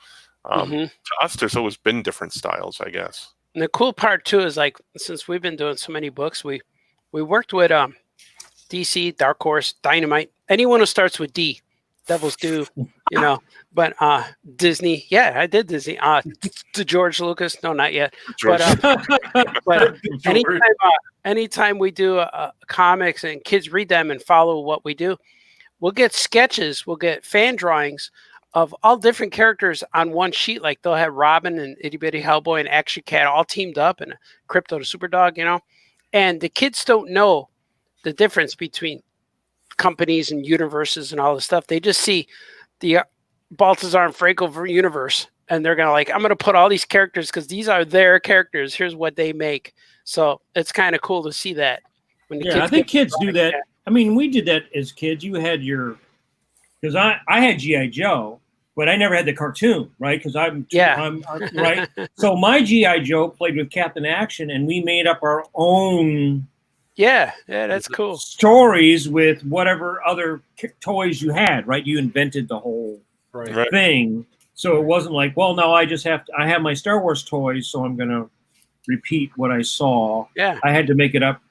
Speaker 4: to us, there's always been different styles, I guess.
Speaker 3: And the cool part too is like, since we've been doing so many books, we worked with DC, Dark Horse, Dynamite, anyone who starts with D, Devil's Due, but Disney, I did Disney. To George Lucas, no, not yet. George. But anytime we do comics and kids read them and follow what we do, we'll get sketches, we'll get fan drawings of all different characters on one sheet. Like they'll have Robin and Itty Bitty Hellboy and Action Cat all teamed up, and Crypto the Superdog, and the kids don't know the difference between companies and universes and all this stuff. They just see the Baltazar and Franco universe, and they're I'm going to put all these characters because these are their characters. Here's what they make. So it's kind of cool to see that. When the kids
Speaker 2: I think kids do that. I mean, we did that as kids. You had because I had G.I. Joe, but I never had the cartoon, right? Because I'm right. So my G.I. Joe played with Captain Action, and we made up our own.
Speaker 3: Yeah, that's cool.
Speaker 2: Stories with whatever other toys you had, right? You invented the whole thing. So it wasn't like, well, no, I have my Star Wars toys, so I'm going to repeat what I saw.
Speaker 3: Yeah.
Speaker 2: I had to make it up.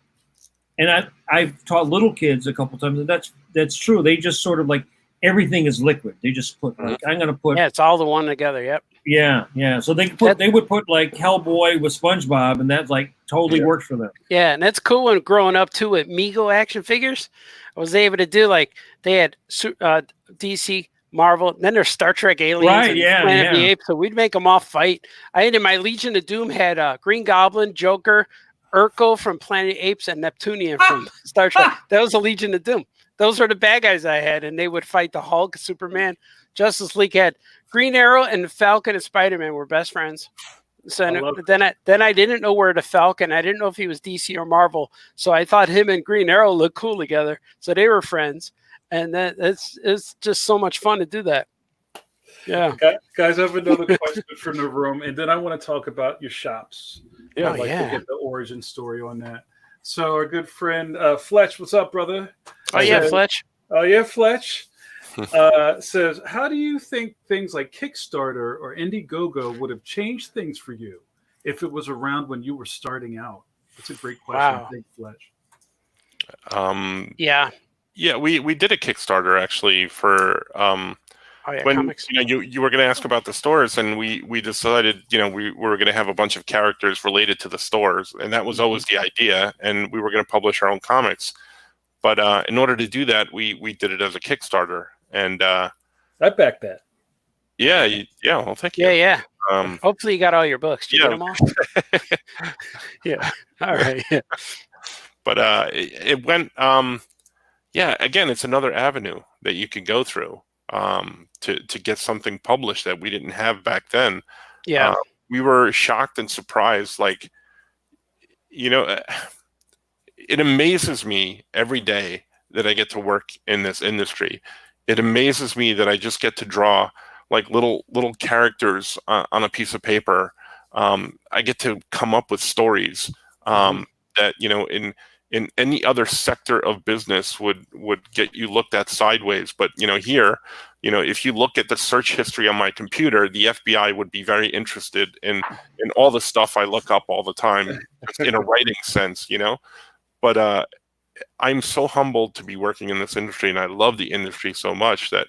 Speaker 2: And I've taught little kids a couple times, and that's true. They just sort of like everything is liquid. They just put like I'm gonna put
Speaker 3: Yeah, it's all the one together. Yep.
Speaker 2: yeah. So they would put like Hellboy with SpongeBob, and that like totally worked for them.
Speaker 3: Yeah, and that's cool. When growing up too with Mego action figures, I was able to do like they had DC, Marvel, then there's Star Trek Aliens,
Speaker 2: Right?
Speaker 3: and
Speaker 2: Yeah,
Speaker 3: Planet of the
Speaker 2: yeah.
Speaker 3: Apes. So we'd make them all fight. I had in my Legion of Doom had Green Goblin, Joker, Urkel from Planet of the Apes, and Neptunian from Star Trek. That was a Legion of Doom. Those are the bad guys I had, and they would fight the Hulk, Superman, Justice League had Green Arrow, and Falcon and Spider-Man were best friends. So then I didn't know where the Falcon. I didn't know if he was DC or Marvel. So I thought him and Green Arrow looked cool together. So they were friends, and it's just so much fun to do that. Yeah,
Speaker 1: guys, I have another question from the room, and then I want to talk about your shops.
Speaker 4: Yeah,
Speaker 1: I'd like to get the origin story on that. So our good friend Fletch, what's up, brother?
Speaker 3: Fletch.
Speaker 1: Oh yeah, Fletch. Says, how do you think things like Kickstarter or Indiegogo would have changed things for you if it was around when you were starting out? That's a great question.
Speaker 3: Wow.
Speaker 1: Thank Fletch.
Speaker 4: Yeah, we did a Kickstarter actually for when
Speaker 3: comics.
Speaker 4: You were going to ask about the stores, and we decided we were going to have a bunch of characters related to the stores, and that was always the idea, and we were going to publish our own comics. But in order to do that, we did it as a Kickstarter, and
Speaker 1: I backed that.
Speaker 4: Yeah. Well, thank you.
Speaker 3: Yeah. Hopefully you got all your books. Did you get them all? Yeah. All right. Yeah.
Speaker 4: But it went. Again, it's another avenue that you could go through to get something published that we didn't have back then.
Speaker 3: Yeah.
Speaker 4: We were shocked and surprised. Like, it amazes me every day that I get to work in this industry. It amazes me that I just get to draw like little characters on a piece of paper. I get to come up with stories that in any other sector of business would get you looked at sideways. But here, if you look at the search history on my computer, the FBI would be very interested in all the stuff I look up all the time, just in a writing sense, But I'm so humbled to be working in this industry, and I love the industry so much that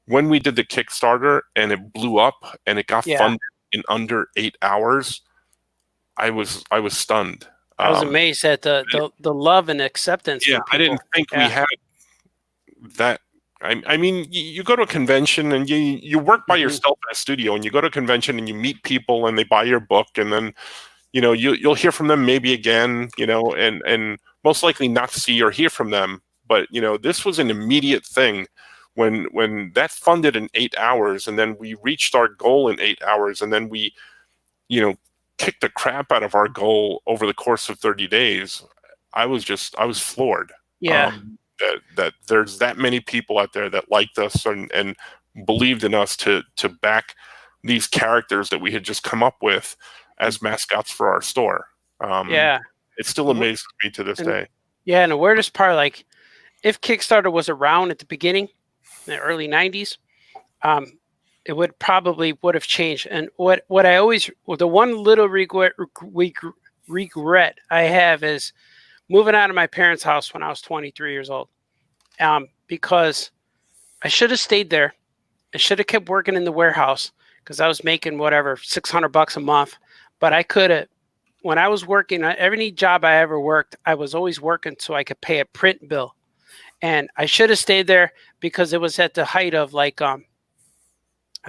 Speaker 4: when we did the Kickstarter and it blew up and it got funded in under 8 hours, I was stunned.
Speaker 3: I was amazed at the love and acceptance.
Speaker 4: Yeah, I didn't think we had that. I mean, you go to a convention and you work by yourself in a studio, and you go to a convention and you meet people and they buy your book, and then you'll hear from them maybe again, and most likely not see or hear from them. But this was an immediate thing when that funded in 8 hours, and then we reached our goal in 8 hours, and then we kicked the crap out of our goal over the course of 30 days. I was floored.
Speaker 3: Yeah.
Speaker 4: That there's that many people out there that liked us and believed in us to back these characters that we had just come up with as mascots for our store. It still amazes me to this day.
Speaker 3: Yeah, and the weirdest part, like, if Kickstarter was around at the beginning, in the early 90s, it would have changed. And what I always, the one little regret I have is moving out of my parents' house when I was 23 years old, because I should have stayed there. I should have kept working in the warehouse because I was making whatever $600 a month. But I could have, when I was working, every job I ever worked, I was always working so I could pay a print bill. And I should have stayed there because it was at the height of like, I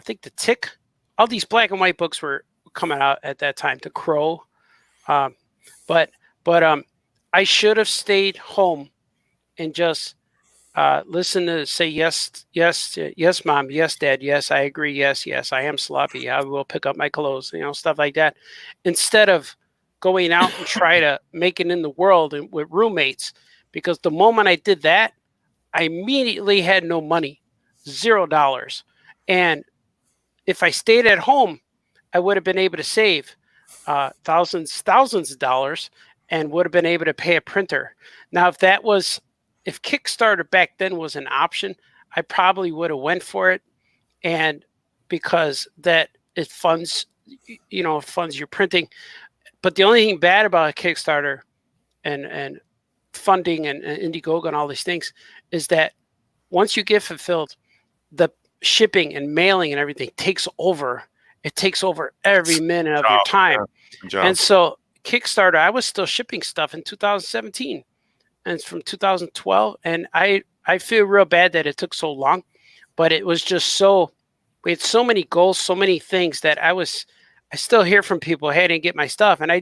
Speaker 3: think the Tick, all these black and white books were coming out at that time, The Crow. But I should have stayed home and just listen to say yes, mom, yes, dad, yes, I agree, yes, I am sloppy, I will pick up my clothes, stuff like that, instead of going out and try to make it in the world and with roommates. Because the moment I did that, I immediately had no money, $0. And if I stayed at home, I would have been able to save thousands of dollars and would have been able to pay a printer. Now, if Kickstarter back then was an option, I probably would have went for it. And because that it funds your printing. But the only thing bad about a Kickstarter and funding and Indiegogo and all these things is that once you get fulfilled, the shipping and mailing and everything takes over. It takes over every minute of your time.
Speaker 4: Good job.
Speaker 3: And so Kickstarter, I was still shipping stuff in 2017, and it's from 2012. And I feel real bad that it took so long, but it was just so, we had so many goals, so many things that I still hear from people, hey, I didn't get my stuff. And I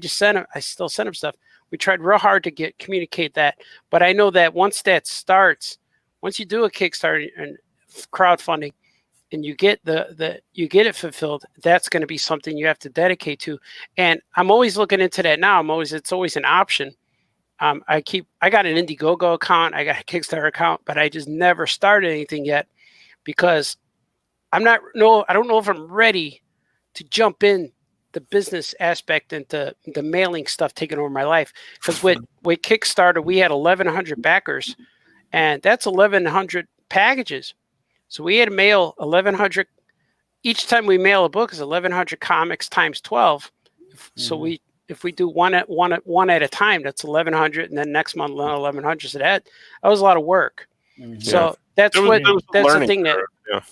Speaker 3: still send them stuff. We tried real hard to communicate that. But I know that once that starts, once you do a Kickstarter and crowdfunding, and you get you get it fulfilled, that's going to be something you have to dedicate to. And I'm always looking into that now. It's always an option. I got an Indiegogo account, I got a Kickstarter account, but I just never started anything yet because I don't know if I'm ready to jump in the business aspect into the mailing stuff taking over my life. Because with Kickstarter, we had 1,100 backers, and that's 1,100 packages. So we had to mail 1,100. Each time we mail a book is 1,100 comics times 12. So if we do one at a time, that's 1,100, and then next month 1,100. So that was a lot of work.
Speaker 1: Mhm.
Speaker 3: So that's the thing that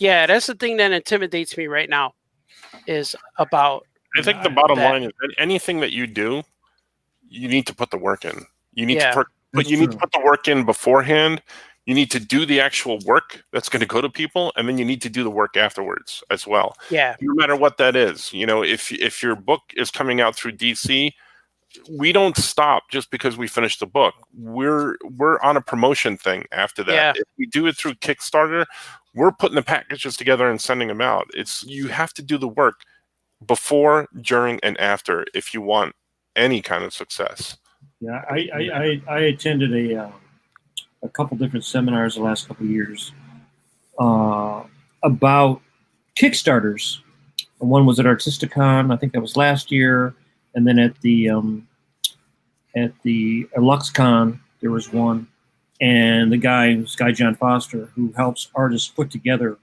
Speaker 3: that's the thing that intimidates me right now is about.
Speaker 4: I think the bottom line is that anything that you do, you need to put the work in. You need to need to put the work in beforehand. You need to do the actual work that's going to go to people, and then you need to do the work afterwards as well.
Speaker 3: Yeah.
Speaker 4: No matter what that is, if your book is coming out through DC, we don't stop just because we finished the book. We're on a promotion thing after that.
Speaker 3: Yeah.
Speaker 4: If we do it through Kickstarter, we're putting the packages together and sending them out. You have to do the work before, during, and after if you want any kind of success.
Speaker 2: Yeah, I attended a couple different seminars the last couple of years about Kickstarters. One was at Artisticon, I think that was last year, and then at the LuxCon there was one, and the guy John Foster, who helps artists put together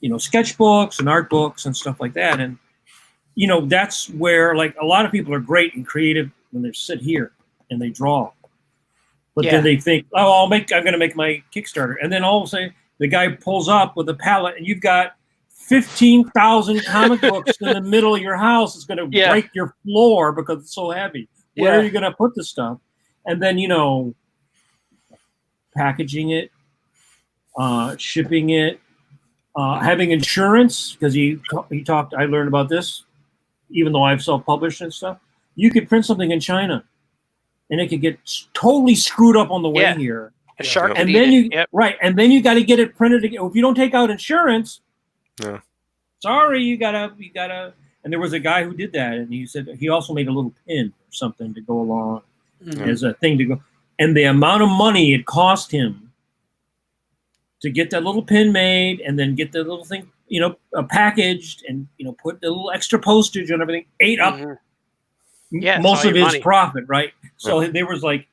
Speaker 2: sketchbooks and art books and stuff like that. And that's where, like, a lot of people are great and creative when they sit here and they draw. But then they think, oh, I'm going to make my Kickstarter. And then all of a sudden, the guy pulls up with a pallet, and you've got 15,000 comic books in the middle of your house. It's going to break your floor because it's so heavy. Where are you going to put the stuff? And then, packaging it, shipping it, having insurance, because he talked, I learned about this, even though I've self-published and stuff. You could print something in China, and it could get totally screwed up on the way here.
Speaker 3: A shark
Speaker 2: and then and then you got to get it printed again. If you don't take out insurance, sorry, you gotta. And there was a guy who did that, and he said he also made a little pin or something to go along as a thing to go. And the amount of money it cost him to get that little pin made, and then get the little thing, packaged, and put the little extra postage and everything, ate up most of his profit, right? So there was like,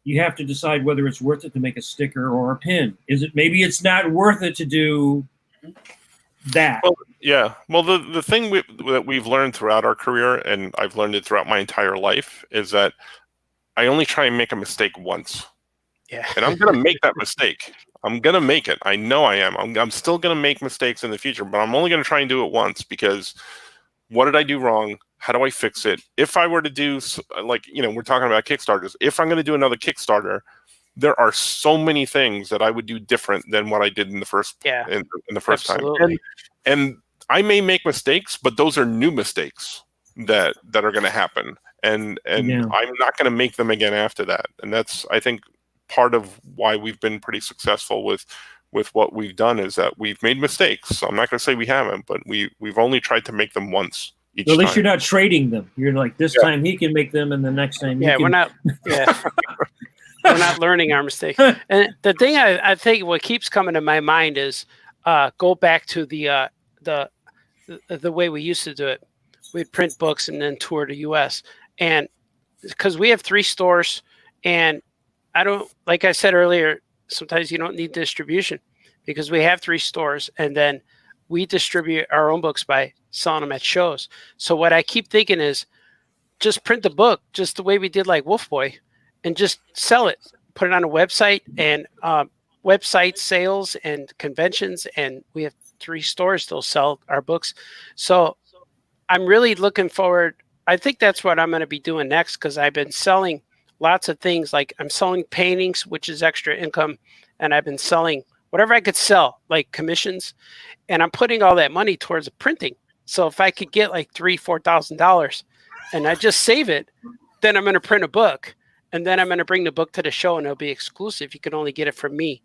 Speaker 2: you have to decide whether it's worth it to make a sticker or a pin. Maybe it's not worth it to do that.
Speaker 4: Well, the thing that we've learned throughout our career, and I've learned it throughout my entire life, is that I only try and make a mistake once.
Speaker 3: Yeah.
Speaker 4: And I'm going to make that mistake. I'm going to make it. I know I am. I'm still going to make mistakes in the future, but I'm only going to try and do it once, because what did I do wrong? How do I fix it? If I were to do, we're talking about Kickstarters. If I'm going to do another Kickstarter, there are so many things that I would do different than what I did in the first in the first time. And I may make mistakes, but those are new mistakes that are going to happen. And I'm not going to make them again after that. And that's, I think, part of why we've been pretty successful with what we've done, is that we've made mistakes. I'm not going to say we haven't, but we've only tried to make them once each time.
Speaker 2: At least you're not trading them. You're like, this time he can make them, and the next time
Speaker 3: we're not. We're not learning our mistakes. And the thing I think what keeps coming to my mind is go back to the way we used to do it. We'd print books and then tour the U.S. And because we have 3 stores, and like I said earlier, sometimes you don't need distribution, because we have 3 stores, and then we distribute our own books by selling them at shows. So what I keep thinking is just print the book just the way we did like Wolf Boy, and just sell it, put it on a website, and website sales and conventions, and we have 3 stores that'll sell our books. So I'm really looking forward. I think that's what I'm going to be doing next, because I've been selling lots of things. Like I'm selling paintings, which is extra income, and I've been selling whatever I could sell, like commissions, and I'm putting all that money towards printing. So if I could get like $3,000-$4,000 and I just save it, then I'm going to print a book, and then I'm going to bring the book to the show, and it'll be exclusive. You can only get it from me.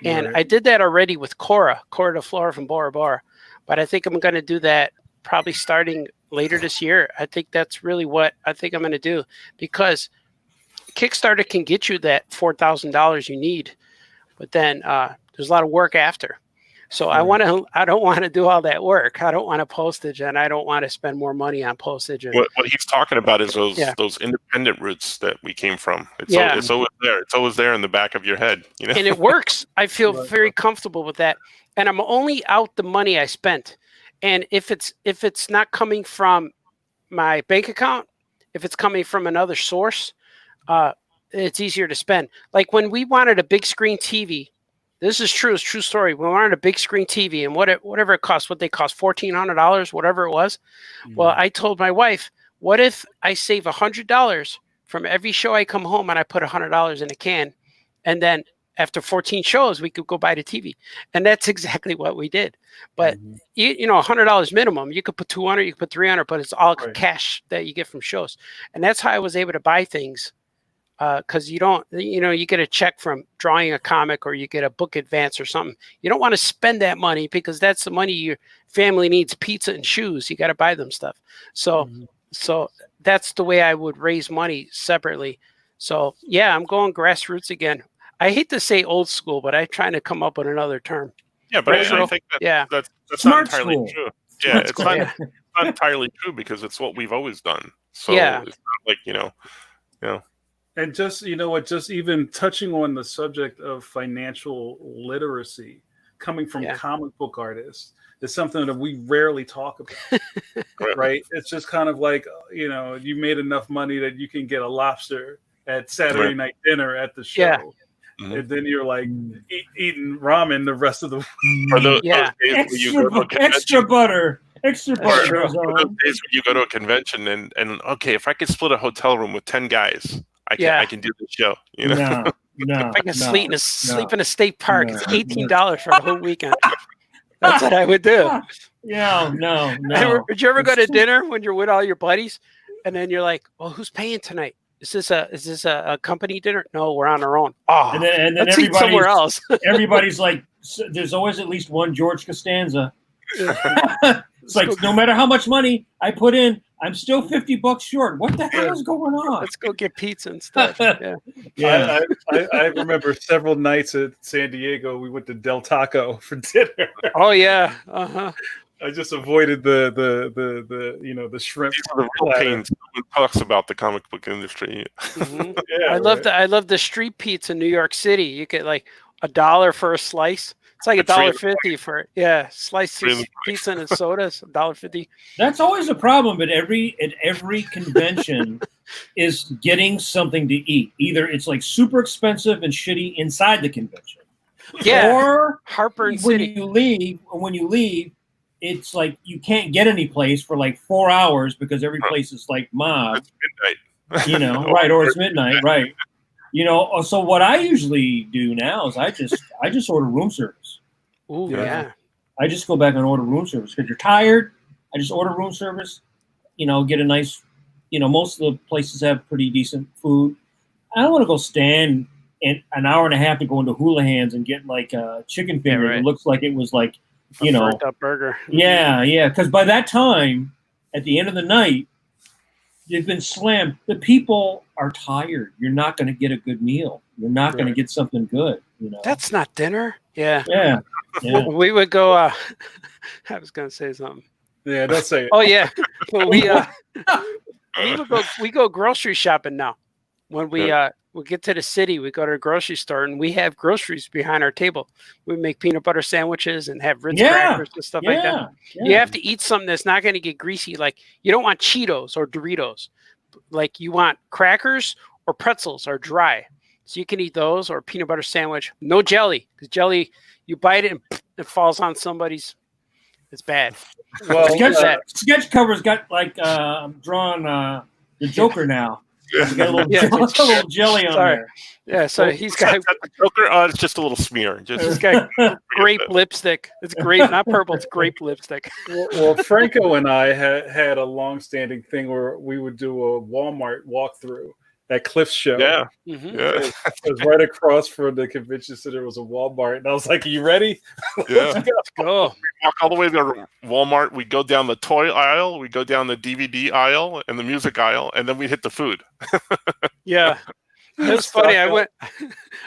Speaker 3: And I did that already with Cora de Flora from Bora Bora, but I think I'm going to do that probably starting later this year. I think that's really what I think I'm going to do, because Kickstarter can get you that $4,000 you need, but then there's a lot of work after. So I don't want to do all that work. I don't want to postage, and I don't want to spend more money on postage. And,
Speaker 4: what he's talking about is those independent routes that we came from. It's always there. It's always there in the back of your head. You know?
Speaker 3: And it works. I feel very comfortable with that. And I'm only out the money I spent. And if it's not coming from my bank account, if it's coming from another source, it's easier to spend. Like when we wanted a big screen TV, this is true. It's a true story. We wanted a big screen TV, and whatever it cost, what they cost, $1,400, whatever it was. Mm-hmm. Well, I told my wife, what if I save $100 from every show I come home and I put $100 in a can, and then after 14 shows, we could go buy the TV. And that's exactly what we did. But you know, $100 minimum. You could put 200, you could put 300, but it's all cash that you get from shows. And that's how I was able to buy things. Because you don't, you get a check from drawing a comic, or you get a book advance or something. You don't want to spend that money, because that's the money your family needs, pizza and shoes. You got to buy them stuff. So, so that's the way I would raise money separately. So yeah, I'm going grassroots again. I hate to say old school, but I'm trying to come up with another term.
Speaker 4: Yeah, but I think that's not entirely true. Yeah, it's not entirely true, because it's what we've always done. So it's not like, you know.
Speaker 1: And just, you know what, just even touching on the subject of financial literacy coming from comic book artists is something that we rarely talk about, right? It's just kind of like, you know, you made enough money that you can get a lobster at Saturday night dinner at the show. Yeah. Mm-hmm. And then you're like eating ramen the rest of the week.
Speaker 2: Extra butter. Extra butter.
Speaker 4: Those days when you go to a convention and okay, if I could split a hotel room with 10 guys, I can do the show. You know?
Speaker 2: No.
Speaker 3: If I can sleep in a state park, it's $18 for the whole weekend. That's what I would do.
Speaker 2: No.
Speaker 3: Did you ever go to dinner when you're with all your buddies, and then you're like, "Well, who's paying tonight? Is this a company dinner? No, we're on our own." Oh,
Speaker 2: and then
Speaker 3: let's eat somewhere else.
Speaker 2: Everybody's like, there's always at least one George Costanza. It's like, no matter how much money I put in, I'm still $50 short. What the hell is going on?
Speaker 3: Let's go get pizza and stuff.
Speaker 1: Yeah. I remember several nights at San Diego, we went to Del Taco for dinner.
Speaker 3: Oh yeah. Uh-huh.
Speaker 1: I just avoided the shrimp.
Speaker 4: These are the real pains when talks about the comic book industry.
Speaker 3: Mm-hmm. I love the street pizza in New York City. You get like $1 for a slice. It's like $1.50 for slice pizza and sodas. $1.50.
Speaker 2: That's always a problem at every convention is getting something to eat. Either it's like super expensive and shitty inside the convention, or
Speaker 3: Harper
Speaker 2: when you leave, it's like you can't get any place for like 4 hours because every place is like mob.
Speaker 4: It's midnight.
Speaker 2: Or it's midnight, right? So what I usually do now is I just order room service.
Speaker 3: Ooh, yeah.
Speaker 2: I just go back and order room service because you're tired. I just order room service. Get a nice. Most of the places have pretty decent food. I don't want to go stand an hour and a half to go into Houlihan's and get like a chicken finger. It looks like it was like
Speaker 3: a burnt up burger.
Speaker 2: Yeah. Because by that time, at the end of the night, you've been slammed. The people are tired. You're not going to get a good meal. You're not going to get something good.
Speaker 3: That's not dinner. Yeah.
Speaker 2: We
Speaker 3: would go. I was going to say something.
Speaker 1: Yeah, don't say it.
Speaker 3: Oh yeah, well, we go grocery shopping now. When we get to the city, we go to the grocery store and we have groceries behind our table. We make peanut butter sandwiches and have Ritz crackers and stuff like that. Yeah. You have to eat something that's not going to get greasy. Like you don't want Cheetos or Doritos. Like you want crackers or pretzels are dry. So you can eat those or peanut butter sandwich. No jelly, because jelly, you bite it and it falls on somebody's. It's bad.
Speaker 1: Well,
Speaker 2: sketch covers got like I'm drawing the Joker now. He's got a little,
Speaker 3: Yeah.
Speaker 2: a little jelly on there.
Speaker 3: Yeah, so he's got
Speaker 4: the Joker. It's just a little smear.
Speaker 3: he's got grape lipstick. It's grape, not purple. It's grape lipstick.
Speaker 1: Well, Franco and I had a long-standing thing where we would do a Walmart walkthrough at Cliff's show.
Speaker 4: Yeah,
Speaker 3: Mhm.
Speaker 4: yeah.
Speaker 1: It was right across from the convention center was a Walmart, and I was like, "Are you ready?
Speaker 4: Yeah.
Speaker 3: Let's go."
Speaker 4: We walk all the way to Walmart. We go down the toy aisle. We go down the DVD aisle and the music aisle, and then we hit the food.
Speaker 3: Yeah. It was funny. I went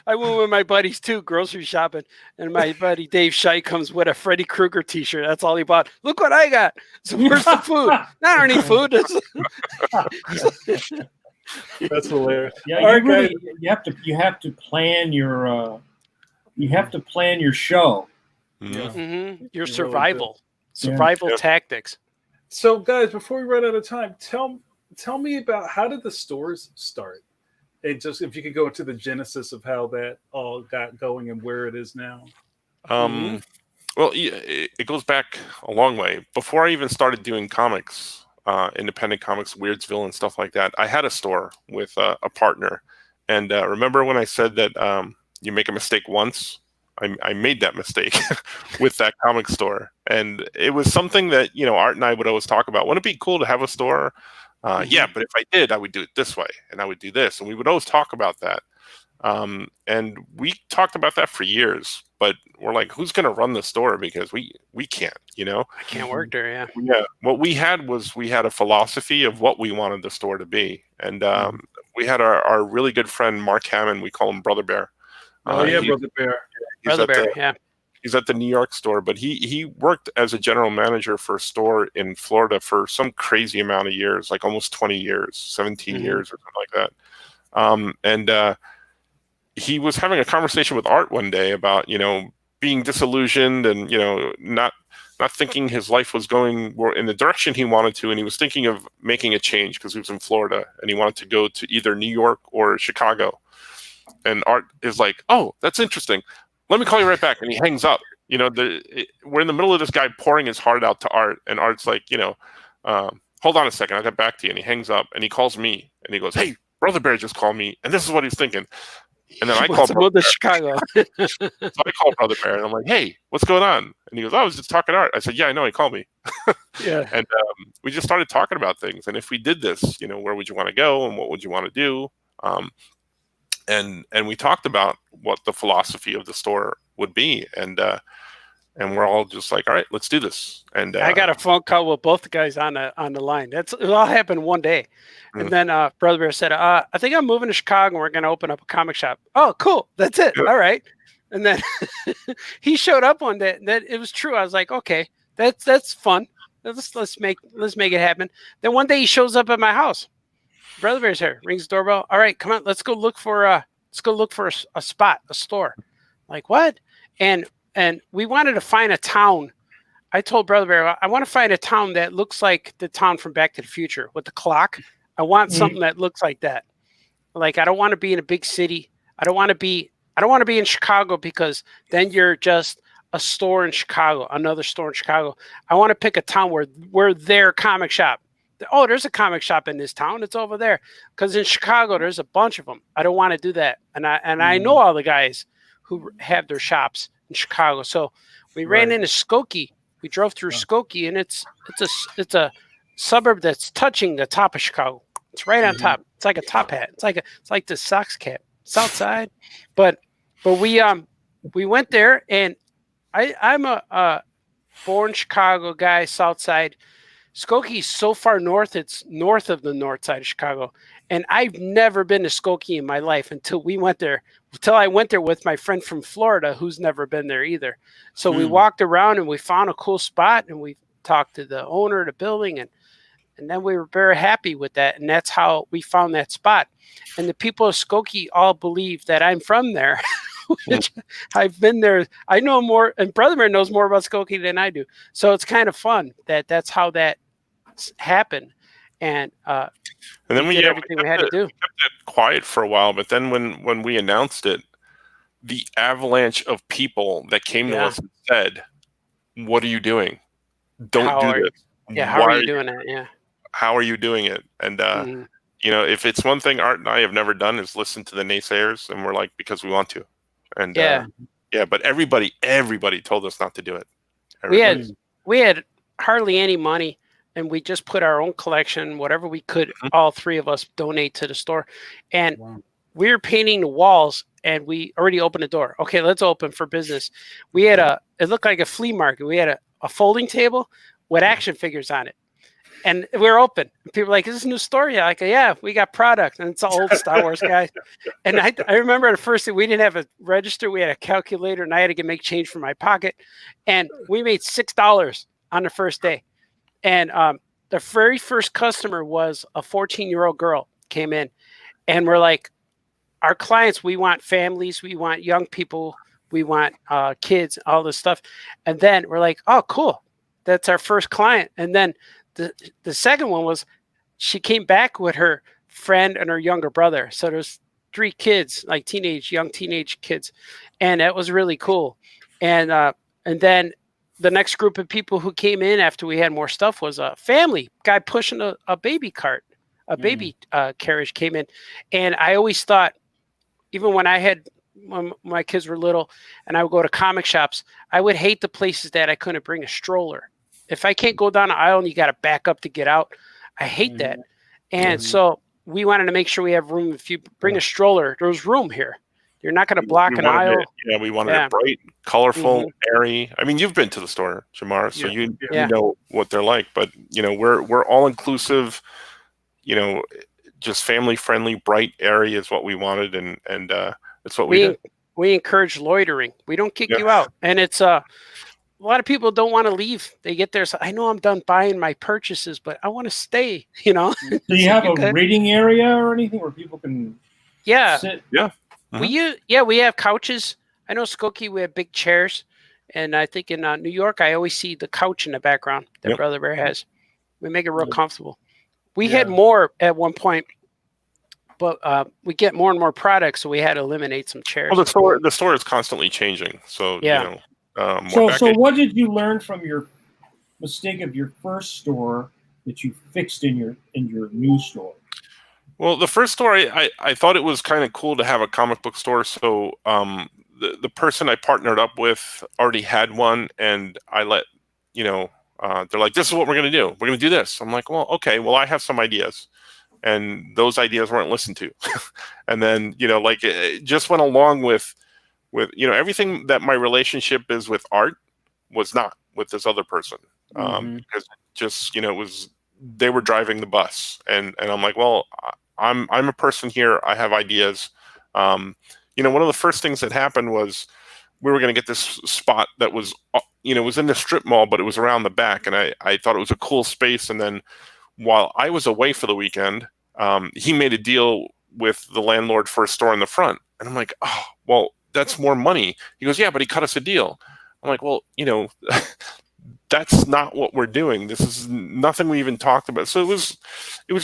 Speaker 3: with my buddies too, grocery shopping, and my buddy Dave Scheidt comes with a Freddy Krueger T-shirt. That's all he bought. Look what I got. So where's the food? Not any food.
Speaker 1: That's hilarious.
Speaker 2: Yeah,
Speaker 1: All right,
Speaker 2: really,
Speaker 1: guys.
Speaker 2: you have to plan your show.
Speaker 3: Mm-hmm. Your
Speaker 1: You
Speaker 3: survival
Speaker 2: Yeah.
Speaker 3: tactics.
Speaker 1: So, guys, before we run out of time, tell me about how did the stores start? And just if you could go into the genesis of how that all got going and where it is now.
Speaker 4: Well, it goes back a long way. Before I even started doing comics, independent comics, Weirdsville and stuff like that, I had a store with a partner. And remember when I said that you make a mistake once? I made that mistake with that comic store. And it was something that, Art and I would always talk about. Wouldn't it be cool to have a store? Yeah, but if I did, I would do it this way, and I would do this. And we would always talk about that. And we talked about that for years. But we're like, who's going to run the store? Because we can't,
Speaker 3: I can't work there, yeah.
Speaker 4: Yeah. What we had a philosophy of what we wanted the store to be. And we had our really good friend, Mark Hammond. We call him Brother Bear.
Speaker 1: Brother Bear.
Speaker 3: Brother Bear, yeah.
Speaker 4: He's at the New York store, but he worked as a general manager for a store in Florida for some crazy amount of years, like almost 20 years, 17 years or something like that. He was having a conversation with Art one day about, being disillusioned and, not thinking his life was going in the direction he wanted to. And he was thinking of making a change because he was in Florida and he wanted to go to either New York or Chicago. And Art is like, oh, that's interesting. Let me call you right back. And he hangs up. We're in the middle of this guy pouring his heart out to Art. And Art's like, hold on a second. I'll get back to you. And he hangs up and he calls me and he goes, hey, Brother Bear just called me. And this is what he's thinking. And then I call Brother Bear.
Speaker 3: Chicago.
Speaker 4: So I call Brother Bear and I'm like, hey, what's going on? And he goes, I was just talking to Art. I said, yeah, I know. He called me.
Speaker 3: Yeah.
Speaker 4: And we just started talking about things. And if we did this, where would you want to go and what would you want to do? And we talked about what the philosophy of the store would be, and we're all just like, all right, let's do this. And
Speaker 3: I got a phone call with both the guys on the line. It all happened one day, and then Brother Bear said, "I think I'm moving to Chicago, and we're going to open up a comic shop." Oh, cool, that's it. All right, and then he showed up one day. That it was true. I was like, okay, that's fun. Let's make it happen. Then one day he shows up at my house. Brother Bear's here. Rings the doorbell. All right, come on. Let's go look for a spot, a store. Like what? And we wanted to find a town. I told Brother Bear, I want to find a town that looks like the town from Back to the Future with the clock. I want something that looks like that. Like I don't want to be in a big city. I don't want to be in Chicago because then you're just a store in Chicago, another store in Chicago. I want to pick a town where their comic shop. Oh, there's a comic shop in this town. It's over there. Because in Chicago, there's a bunch of them. I don't want to do that. And I know all the guys who have their shops in Chicago. So we ran into Skokie. We drove through Skokie, and it's a suburb that's touching the top of Chicago. It's right on top. It's like a top hat. It's like the Sox cap. South side. But we went there, and I'm a born Chicago guy, South side. Skokie's so far north, it's north of the north side of Chicago. And I've never been to Skokie in my life until I went there with my friend from Florida who's never been there either. So we walked around and we found a cool spot and we talked to the owner of the building and then we were very happy with that. And that's how we found that spot. And the people of Skokie all believe that I'm from there. Which I've been there. I know more, and Brother Bear knows more about Skokie than I do. So it's kind of fun that's how that happened. And
Speaker 4: And then
Speaker 3: we did everything we had to do.
Speaker 4: We kept it quiet for a while, but then when we announced it, the avalanche of people that came to us and said, "What are you doing? Don't do this.
Speaker 3: How are you doing it? Yeah.
Speaker 4: How are you doing it?" And you know, if it's one thing Art and I have never done is listen to the naysayers, and we're like, because we want to. And but everybody told us not to do it.
Speaker 3: We had hardly any money, and we just put our own collection, whatever we could, all three of us donate to the store. And we were painting the walls, and we already opened the door. Okay, let's open for business. We had it looked like a flea market. We had a folding table with action figures on it. And we were open. People were like, "Is this a new store?" Yeah, like, yeah, we got product, and it's all old Star Wars guys. And I remember the first thing, we didn't have a register, we had a calculator, and I had to make change from my pocket. And we made $6 on the first day. And the very first customer was a 14-year-old girl came in, and we're like, our clients, we want families, we want young people, we want kids, all this stuff. And then we're like, oh, cool, that's our first client. And then the second one was she came back with her friend and her younger brother. So there's 3 kids, like young teenage kids. And that was really cool. And then the next group of people who came in after we had more stuff was a family guy pushing a baby cart, a baby carriage came in. And I always thought, even when my kids were little and I would go to comic shops, I would hate the places that I couldn't bring a stroller. If I can't go down an aisle and you got to back up to get out, I hate that. And so we wanted to make sure we have room. If you bring a stroller, there's room here. You're not going to block an aisle.
Speaker 4: We wanted it bright, colorful, airy. I mean, you've been to the store, Jamar, so you know what they're like. But you know, we're all inclusive. You know, just family friendly, bright, airy is what we wanted, and it's what we did.
Speaker 3: We encourage loitering. We don't kick you out, and it's a lot of people don't want to leave. They get there. So I know I'm done buying my purchases, but I want to stay, you know?
Speaker 2: Do you have a reading area or anything where people can sit?
Speaker 4: Yeah.
Speaker 3: We have couches. I know Skokie, we have big chairs. And I think in New York, I always see the couch in the background that Brother Bear has. We make it real comfortable. We had more at one point, but we get more and more products, so we had to eliminate some chairs.
Speaker 4: Well, the store is constantly changing. So, you know.
Speaker 2: So what did you learn from your mistake of your first store that you fixed in your new store?
Speaker 4: Well, the first store, I thought it was kind of cool to have a comic book store. So the person I partnered up with already had one, and I let, you know, they're like, this is what we're going to do. We're going to do this. I'm like, well, okay, well, I have some ideas. And those ideas weren't listened to. And then, you know, like it just went along with, you know, everything that my relationship is with Art was not with this other person. Because just, you know, they were driving the bus. And I'm like, well, I'm a person here. I have ideas. You know, one of the first things that happened was we were going to get this spot that was, you know, it was in the strip mall, but it was around the back. And I thought it was a cool space. And then while I was away for the weekend, he made a deal with the landlord for a store in the front. And I'm like, oh, well, that's more money. He goes, yeah, but he cut us a deal. I'm like, well, you know, that's not what we're doing. This is nothing we even talked about. So it was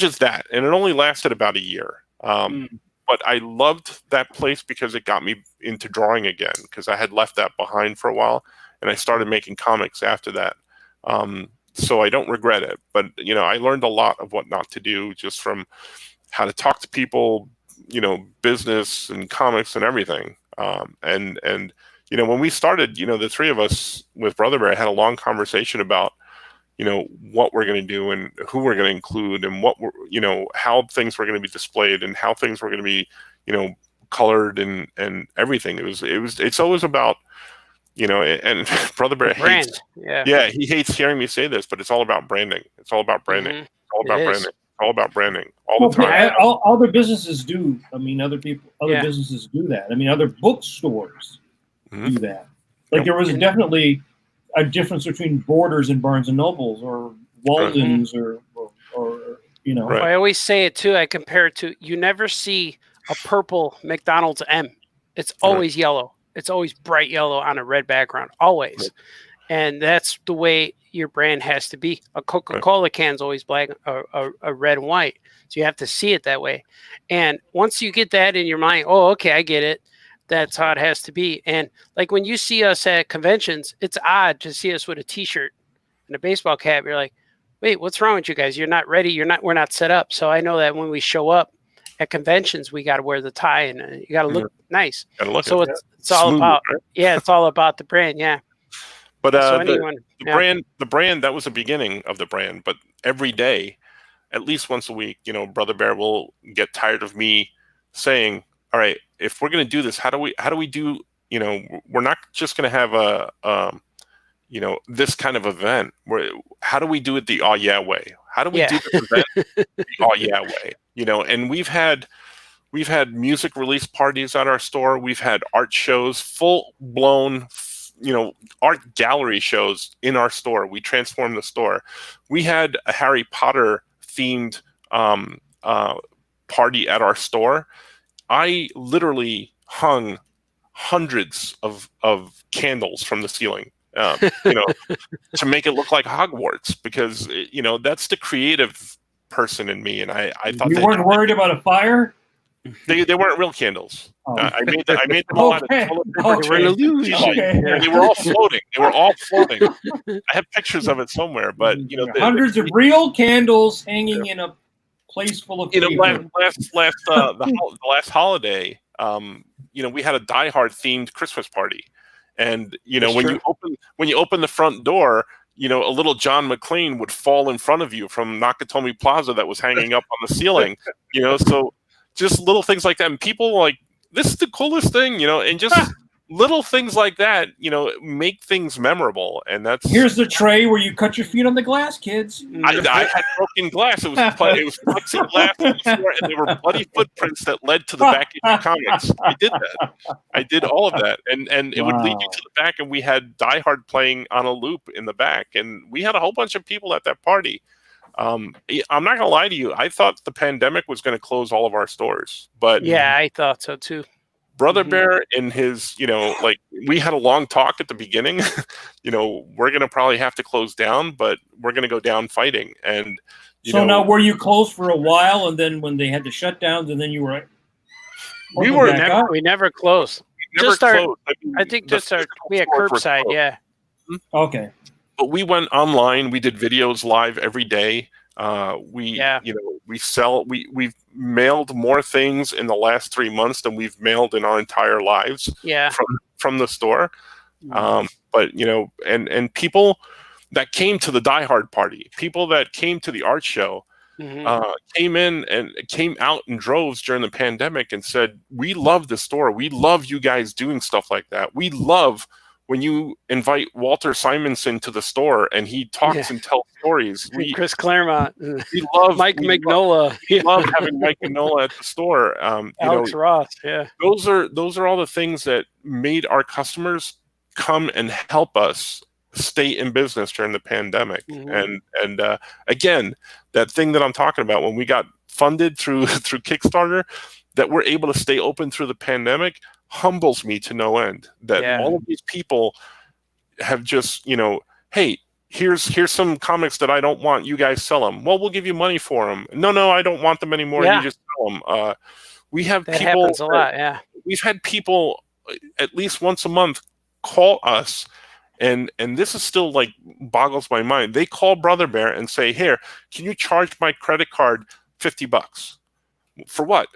Speaker 4: just that. And it only lasted about a year. But I loved that place because it got me into drawing again, because I had left that behind for a while, and I started making comics after that. So I don't regret it. But, you know, I learned a lot of what not to do, just from how to talk to people, you know, business and comics and everything. And you know, when we started, you know, the three of us with Brother Bear had a long conversation about, you know, what we're going to do and who we're going to include and what we're, you know, how things were going to be displayed and how things were going to be, you know, colored and everything. It's always about, you know, and Brother Bear hates, he hates hearing me say this, but it's all about branding. It's all about branding. It's all about branding. All about branding all the time.
Speaker 2: Other businesses do. I mean, other businesses do that. I mean, other bookstores do that. Like there was definitely a difference between Borders and Barnes and Nobles or Walden's or you know.
Speaker 3: Right. I always say it too. I compare it to, you never see a purple McDonald's M. It's always yellow. It's always bright yellow on a red background. Always. And that's the way your brand has to be. A Coca-Cola can's always black, a red and white. So you have to see it that way. And once you get that in your mind, oh, okay, I get it. That's how it has to be. And like when you see us at conventions, it's odd to see us with a T-shirt and a baseball cap. You're like, wait, what's wrong with you guys? You're not ready. We're not set up. So I know that when we show up at conventions, we got to wear the tie and you got to look nice.
Speaker 4: So
Speaker 3: it's all
Speaker 4: smooth,
Speaker 3: about,
Speaker 4: right?
Speaker 3: it's all about the brand. Yeah.
Speaker 4: But
Speaker 3: So
Speaker 4: the brand, that was the beginning of the brand. But every day, at least once a week, Brother Bear will get tired of me saying, all right, if we're going to do this, how do we do, we're not just going to have this kind of event. How do we do it the oh yeah way? How do we do this event the oh yeah way? And we've had music release parties at our store. We've had art shows, full blown, art gallery shows in our store. We transformed the store. We had a Harry Potter themed party at our store. I literally hung hundreds of candles from the ceiling, to make it look like Hogwarts, because that's the creative person in me, and I thought
Speaker 2: you weren't worried about a fire.
Speaker 4: They weren't real candles.
Speaker 2: Oh.
Speaker 4: I made them all out of toilet paper.
Speaker 3: They were an illusion.
Speaker 4: They were all floating. I have pictures of it somewhere, but
Speaker 2: hundreds of real candles hanging in a place full of paper.
Speaker 4: The last holiday, we had a Die Hard themed Christmas party, and when you open the front door, a little John McClane would fall in front of you from Nakatomi Plaza that was hanging up on the ceiling. So just little things like that, and people like, this is the coolest thing, and just little things like that, make things memorable. And
Speaker 2: here's the tray where you cut your feet on the glass, kids.
Speaker 4: I had broken glass. It was plexiglass on the floor, and there were bloody footprints that led to the back issue comics. I did that. I did all of that, and it would lead you to the back, and we had Die Hard playing on a loop in the back, and we had a whole bunch of people at that party. I'm not gonna lie to you. I thought the pandemic was going to close all of our stores, but
Speaker 3: I thought so too.
Speaker 4: Brother Bear in his, we had a long talk at the beginning. We're going to probably have to close down, but we're going to go down fighting. And
Speaker 2: now were you closed for a while, and then when they had the shutdowns, and then you were?
Speaker 3: We never closed. We had curbside. Yeah.
Speaker 2: Okay.
Speaker 4: But we went online. We did videos live every day. We've mailed more things in the last 3 months than we've mailed in our entire lives. From the store. But and people that came to the Die Hard party, people that came to the art show, came out in droves during the pandemic and said, we love the store. We love you guys doing stuff like that. We love when you invite Walter Simonson to the store and he talks and tells stories.
Speaker 3: Chris Claremont.
Speaker 4: We love
Speaker 3: Mike Mignola.
Speaker 4: We love having Mike Mignola at the store.
Speaker 3: Alex Ross. Yeah.
Speaker 4: Those are all the things that made our customers come and help us stay in business during the pandemic. And again, that thing that I'm talking about, when we got funded through Kickstarter, that we're able to stay open through the pandemic, humbles me to no end. That all of these people have just, hey, here's some comics that I don't want, you guys sell them. Well, we'll give you money for them. No, I don't want them anymore. You just sell them. We have
Speaker 3: that
Speaker 4: people.
Speaker 3: Happens a lot. Yeah,
Speaker 4: we've had people at least once a month call us, and this is still boggles my mind. They call Brother Bear and say, here, can you charge my credit card $50? For what?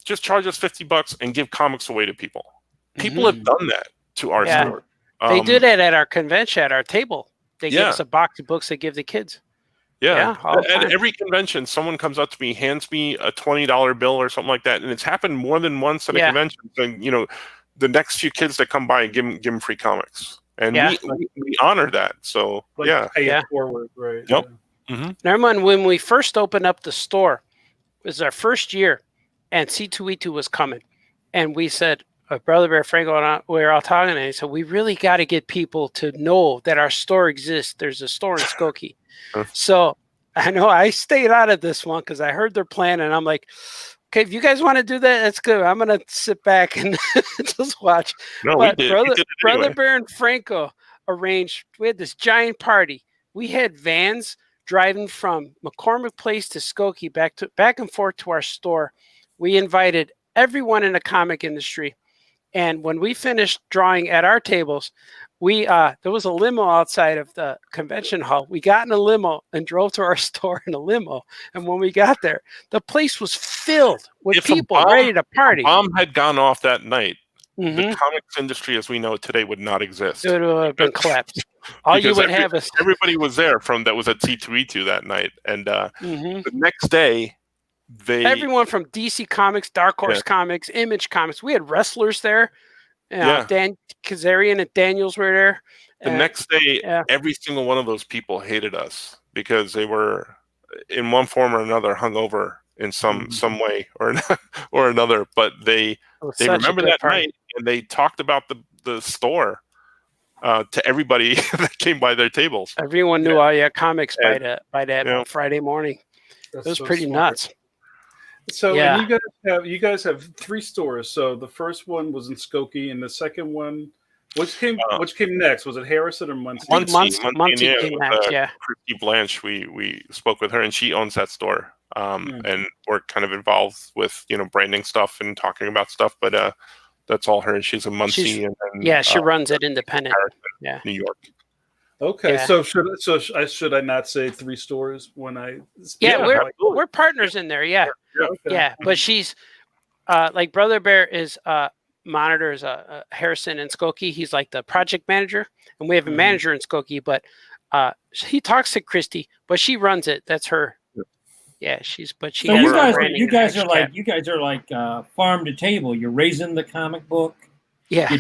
Speaker 4: Just charge us $50 and give comics away to people. People have done that to our store.
Speaker 3: They do that at our convention, at our table. They give us a box of books they give the kids. At every convention, someone comes up to me, hands me a $20 bill or something like that, and it's happened more than once at a convention. And the next few kids that come by, give them free comics, and we honor that. So
Speaker 1: pay it forward, right?
Speaker 4: Yep.
Speaker 3: Remember when we first opened up the store? It was our first year. And C2E2 was coming. And we said, Brother Bear, Franco, and we were all talking, and he said, we really got to get people to know that our store exists. There's a store in Skokie. So I know I stayed out of this one because I heard their plan, and I'm like, okay, if you guys want to do that, that's good. I'm going to sit back and just watch.
Speaker 4: No,
Speaker 3: but
Speaker 4: we did.
Speaker 3: Brother Bear and Franco, arranged. We had this giant party. We had vans driving from McCormick Place to Skokie back and forth to our store. We invited everyone in the comic industry. And when we finished drawing at our tables, there was a limo outside of the convention hall. We got in a limo and drove to our store in a limo. And when we got there, the place was filled with people ready to party.
Speaker 4: If a bomb had gone off that night,
Speaker 3: Mm-hmm.
Speaker 4: the comics industry as we know it today would not exist.
Speaker 3: It would have been collapsed. All you would have is
Speaker 4: everybody was there that was at C2E2 that night. And
Speaker 3: mm-hmm.
Speaker 4: the next day,
Speaker 3: everyone from DC Comics, Dark Horse Comics, Image Comics. We had wrestlers there. Dan Kazarian and Daniels were there.
Speaker 4: The next day, every single one of those people hated us because they were, in one form or another, hungover in some way or another. But they remember that night, and they talked about the store to everybody that came by their tables.
Speaker 3: Everyone knew all your comics by that Friday morning. It was pretty nuts.
Speaker 1: So and you guys have 3 stores. So the first one was in Skokie, and the second one, which came next? Was it Harrison or Muncie?
Speaker 3: Muncie came next.
Speaker 4: Christy Blanche, we spoke with her, and she owns that store. And we're kind of involved with branding stuff and talking about stuff, but that's all her. She's a Muncie, and then,
Speaker 3: she runs it independent.
Speaker 4: New York.
Speaker 1: Okay, so should I not say 3 stores when I?
Speaker 3: We're partners in there. But she's like Brother Bear is monitors Harrison and Skokie. He's like the project manager, and we have a manager in Skokie. But he talks to Christy, but she runs it. That's her. Yeah, she. So
Speaker 2: you guys are like farm to table. You're raising the comic book.
Speaker 3: Yeah,
Speaker 2: you're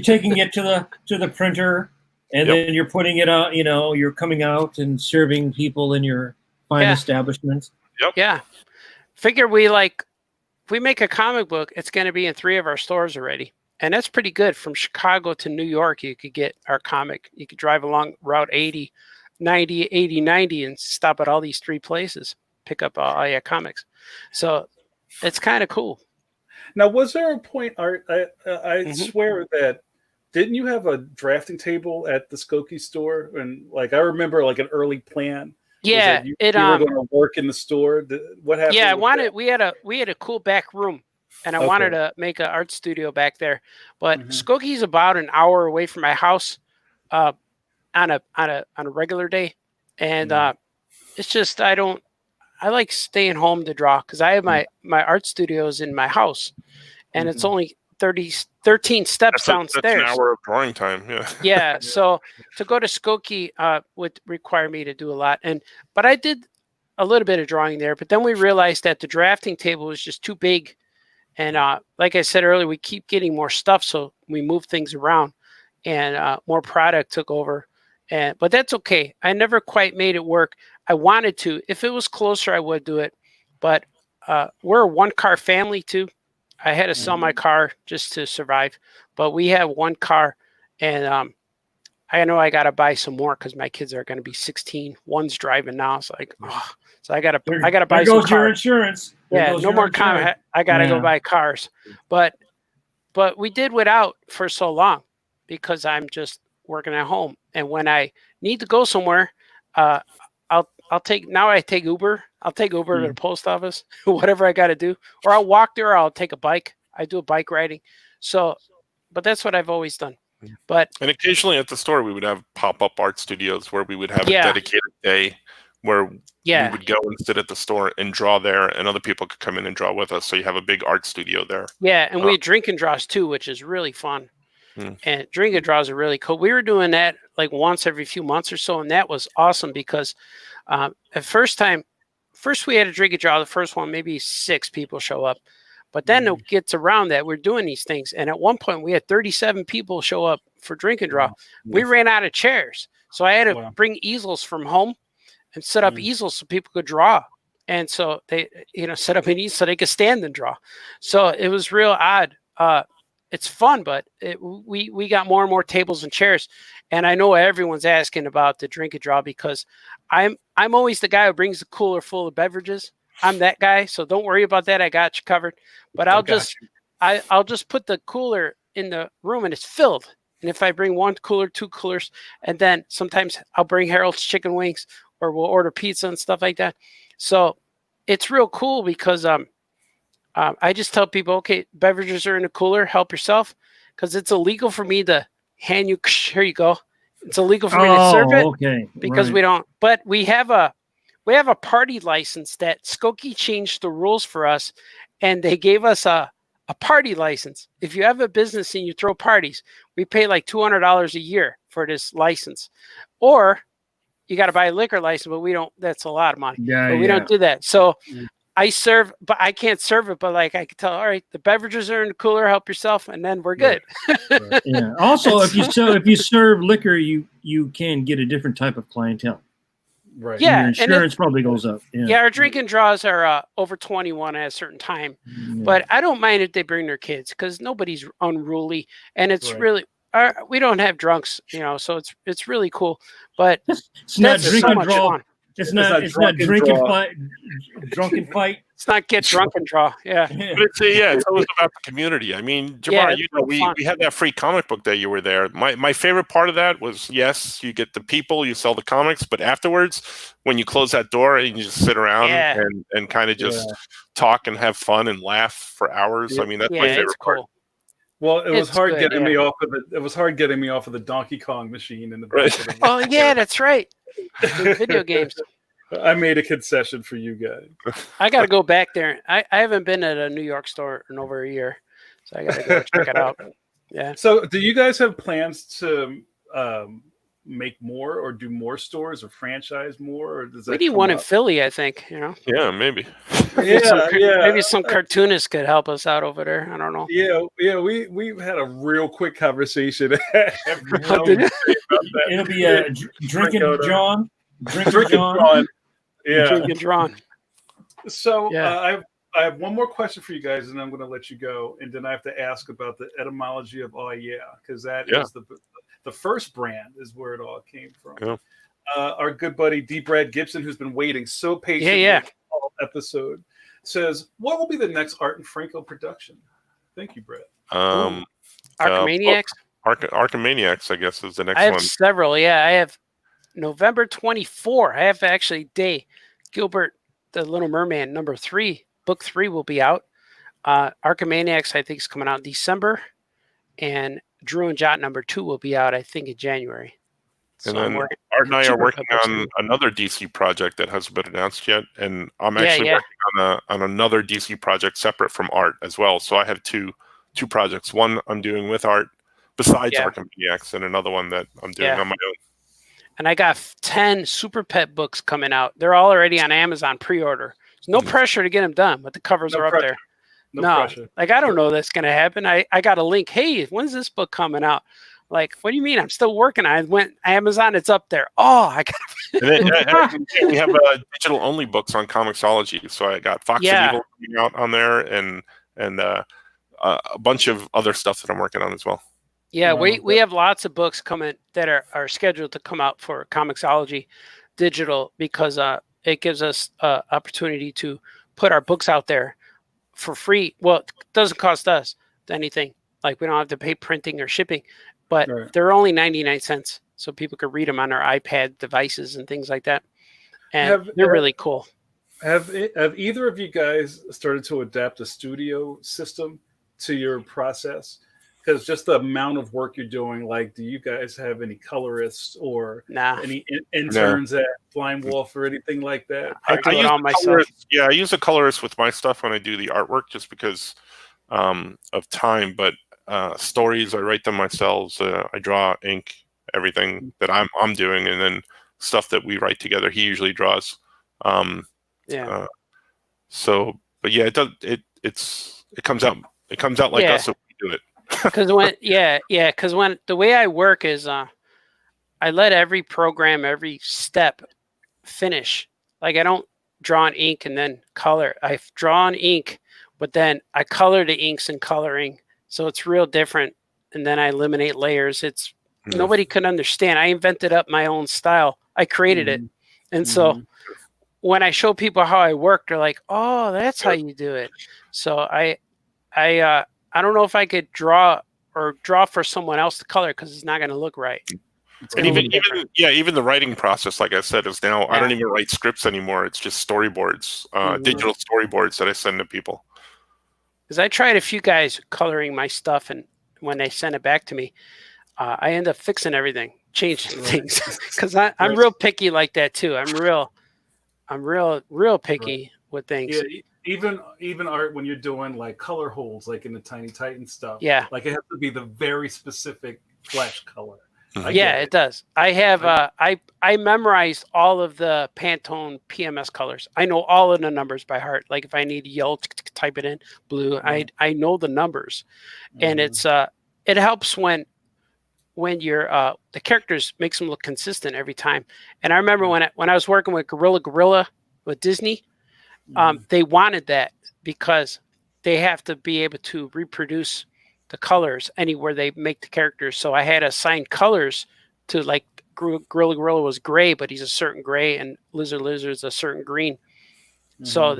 Speaker 2: taking it to the printer. And then you're putting it out, you're coming out and serving people in your fine establishments.
Speaker 4: Yep.
Speaker 3: Yeah. Figure if we make a comic book, it's going to be in 3 of our stores already. And that's pretty good. From Chicago to New York, you could get our comic. You could drive along Route 80, 90, and stop at all these 3 places, pick up all your comics. So it's kind of cool.
Speaker 1: Now, was there a point, Art, I swear that, didn't you have a drafting table at the Skokie store? And I remember an early plan.
Speaker 3: Yeah,
Speaker 1: you were going to work in the store. What happened?
Speaker 3: Yeah, we had a cool back room, and I wanted to make an art studio back there. But Skokie's about an hour away from my house, on a regular day, and it's just I like staying home to draw because I have my art studios in my house, and it's only 13 steps downstairs.
Speaker 4: That's an hour of drawing time.
Speaker 3: Yeah. So to go to Skokie would require me to do a lot. But I did a little bit of drawing there, but then we realized that the drafting table was just too big. And like I said earlier, we keep getting more stuff. So we moved things around and more product took over. But that's okay. I never quite made it work. I wanted to. If it was closer, I would do it. But we're a 1-car family too. I had to sell my car just to survive, but we have 1 car, and I know I got to buy some more because my kids are going to be 16. One's driving now, so I got to buy some cars.
Speaker 2: There goes your insurance.
Speaker 3: No more car. I got to go buy cars, but we did without for so long because I'm just working at home, and when I need to go somewhere, I take Uber. I'll take Uber to the post office, whatever I got to do, or I'll walk there, or I'll take a bike. I do a bike riding. So, but that's what I've always done. And
Speaker 4: occasionally at the store, we would have pop-up art studios where we would have a dedicated day where we would go and sit at the store and draw there, and other people could come in and draw with us. So you have a big art studio there.
Speaker 3: Yeah, and we had drink and draws too, which is really fun. And drink and draws are really cool. We were doing that once every few months or so, and that was awesome because at first we had a drink and draw. The first one, maybe 6 people show up. But then it gets around that we're doing these things. And at one point, we had 37 people show up for drink and draw. We ran out of chairs. So I had to bring easels from home and set up easels so people could draw. And so they, set up an easel so they could stand and draw. So it was real odd. It's fun, but we got more and more tables and chairs. And I know everyone's asking about the drink and draw because I'm always the guy who brings the cooler full of beverages. I'm that guy, so don't worry about that. I got you covered. But I'll just put the cooler in the room and it's filled. And if I bring 1 cooler, 2 coolers, and then sometimes I'll bring Harold's chicken wings, or we'll order pizza and stuff like that. So it's real cool because I just tell people, okay, beverages are in the cooler, help yourself, because it's illegal for me to hand you, here you go. It's illegal for me to serve it
Speaker 2: okay.
Speaker 3: because we don't, but we have a party license that Skokie changed the rules for us, and they gave us a party license. If you have a business and you throw parties, we pay like $200 a year for this license. Or you got to buy a liquor license, but we don't, that's a lot of money.
Speaker 2: Yeah,
Speaker 3: but we don't do that. So I serve, but I can't serve it. But like I could tell, all right, the beverages are in the cooler, help yourself, and then we're good.
Speaker 1: Right.
Speaker 2: Yeah. Also, if you serve liquor, you can get a different type of clientele.
Speaker 1: Right.
Speaker 3: Yeah,
Speaker 2: And your insurance probably goes up.
Speaker 3: Yeah, our drinking draws are over 21 at a certain time. But I don't mind if they bring their kids because nobody's unruly, and it's really we don't have drunks, so it's really cool. But
Speaker 2: it's not drink
Speaker 3: so
Speaker 2: and
Speaker 3: much
Speaker 2: draw.
Speaker 3: fun.
Speaker 2: It's not drink and fight. Drunken fight.
Speaker 3: It's not get drunk and draw. Yeah.
Speaker 4: But it's always about the community. I mean, Jamar, we had that free comic book day you were there. My favorite part of that was, yes, you get the people, you sell the comics, but afterwards, when you close that door and you just sit around and kind of just talk and have fun and laugh for hours.
Speaker 1: Yeah.
Speaker 4: I mean, that's my favorite part.
Speaker 1: Well, it was hard getting me off of it. It was hard getting me off of the Donkey Kong machine in the back of the
Speaker 3: Oh yeah, that's right. Video games.
Speaker 1: I made a concession for you guys.
Speaker 3: I got to go back there. I haven't been at a New York store in over a year, so I got to go check it out. Yeah.
Speaker 1: So, do you guys have plans to make more, or do more stores, or franchise more, or does that?
Speaker 3: We need one in Philly, I think.
Speaker 4: Yeah, maybe.
Speaker 3: Maybe some cartoonists could help us out over there. I don't know.
Speaker 1: Yeah. We've had a real quick conversation.
Speaker 2: It'll be drinking John. Drinking John.
Speaker 1: Yeah.
Speaker 3: Drinking John.
Speaker 1: So I have one more question for you guys, and I'm going to let you go. And then I have to ask about the etymology of "oh yeah," because that is the first brand is where it all came from.
Speaker 4: Yeah.
Speaker 1: Our good buddy D. Brad Gibson, who's been waiting so patiently all episode, says, "What will be the next Art and Franco production?" Thank you, Brad.
Speaker 3: Archimaniacs.
Speaker 4: Archimaniacs, I guess, is the next one.
Speaker 3: I have several. Yeah, I have November 24. I have actually day. Gilbert, the Little Merman, number 3, book 3 will be out. Archimaniacs, I think, is coming out in December, and Drew and Jot number 2 will be out, I think, in January.
Speaker 4: And then Art and I are working on another DC project that hasn't been announced yet, and I'm actually working on another DC project separate from Art as well. So I have two projects. One I'm doing with Art, besides Archimaniacs, and another one that I'm doing on my own.
Speaker 3: And I got 10 Super Pet books coming out. They're all already on Amazon pre-order. There's no pressure to get them done, but the covers are up there. No pressure. Like, I don't know that's going to happen. I got a link. Hey, when's this book coming out? Like, what do you mean? I'm still working on it. I went Amazon. It's up there. Oh, I got
Speaker 4: we have digital only books on Comixology. So I got Fox and Evil coming out on there, and a bunch of other stuff that I'm working on as well.
Speaker 3: Yeah, we have lots of books coming that are scheduled to come out for Comixology digital, because it gives us opportunity to put our books out there for free. Well, it doesn't cost us anything. Like, we don't have to pay printing or shipping, but they're only 99 cents. So people could read them on their iPad devices and things like that. And they're really cool.
Speaker 1: Have either of you guys started to adapt a studio system to your process? Because just the amount of work you're doing, like, do you guys have any colorists or any interns at Flying Wolf or anything like that?
Speaker 3: I do it all myself.
Speaker 4: I use a colorist with my stuff when I do the artwork, just because of time. But stories, I write them myself. I draw, ink, everything that I'm doing, and then stuff that we write together, he usually draws. So, but yeah, it comes out like us if we do it.
Speaker 3: Because when the way I work is I let every program, every step finish. Like, I don't draw in ink and then color. I draw in ink, but then I color the inks in coloring, so it's real different. And then I eliminate layers. It's nobody could understand. I invented up my own style. I created it, and so when I show people how I work, they're like, "Oh, that's how you do it." So I don't know if I could draw draw for someone else to color because it's not going to look right.
Speaker 4: And even the writing process, like I said, is now I don't even write scripts anymore. It's just storyboards, digital storyboards that I send to people.
Speaker 3: Because I tried a few guys coloring my stuff, and when they send it back to me, I end up fixing everything, changing things. Because I'm real picky like that too. I'm real picky with things.
Speaker 1: Yeah, even art when you're doing like color holds, like in the Tiny Titan stuff.
Speaker 3: Yeah,
Speaker 1: like it has to be the very specific flash color.
Speaker 3: Yeah, it does. I have I memorized all of the Pantone PMS colors. I know all of the numbers by heart. Like if I need yellow, type it in. Blue, I know the numbers, and it's it helps when you're the characters makes them look consistent every time. And I remember when I was working with Gorilla with Disney, they wanted that because they have to be able to reproduce the colors anywhere they make the characters. So I had assigned colors to, like, Gorilla was gray, but he's a certain gray, and Lizard is a certain green. So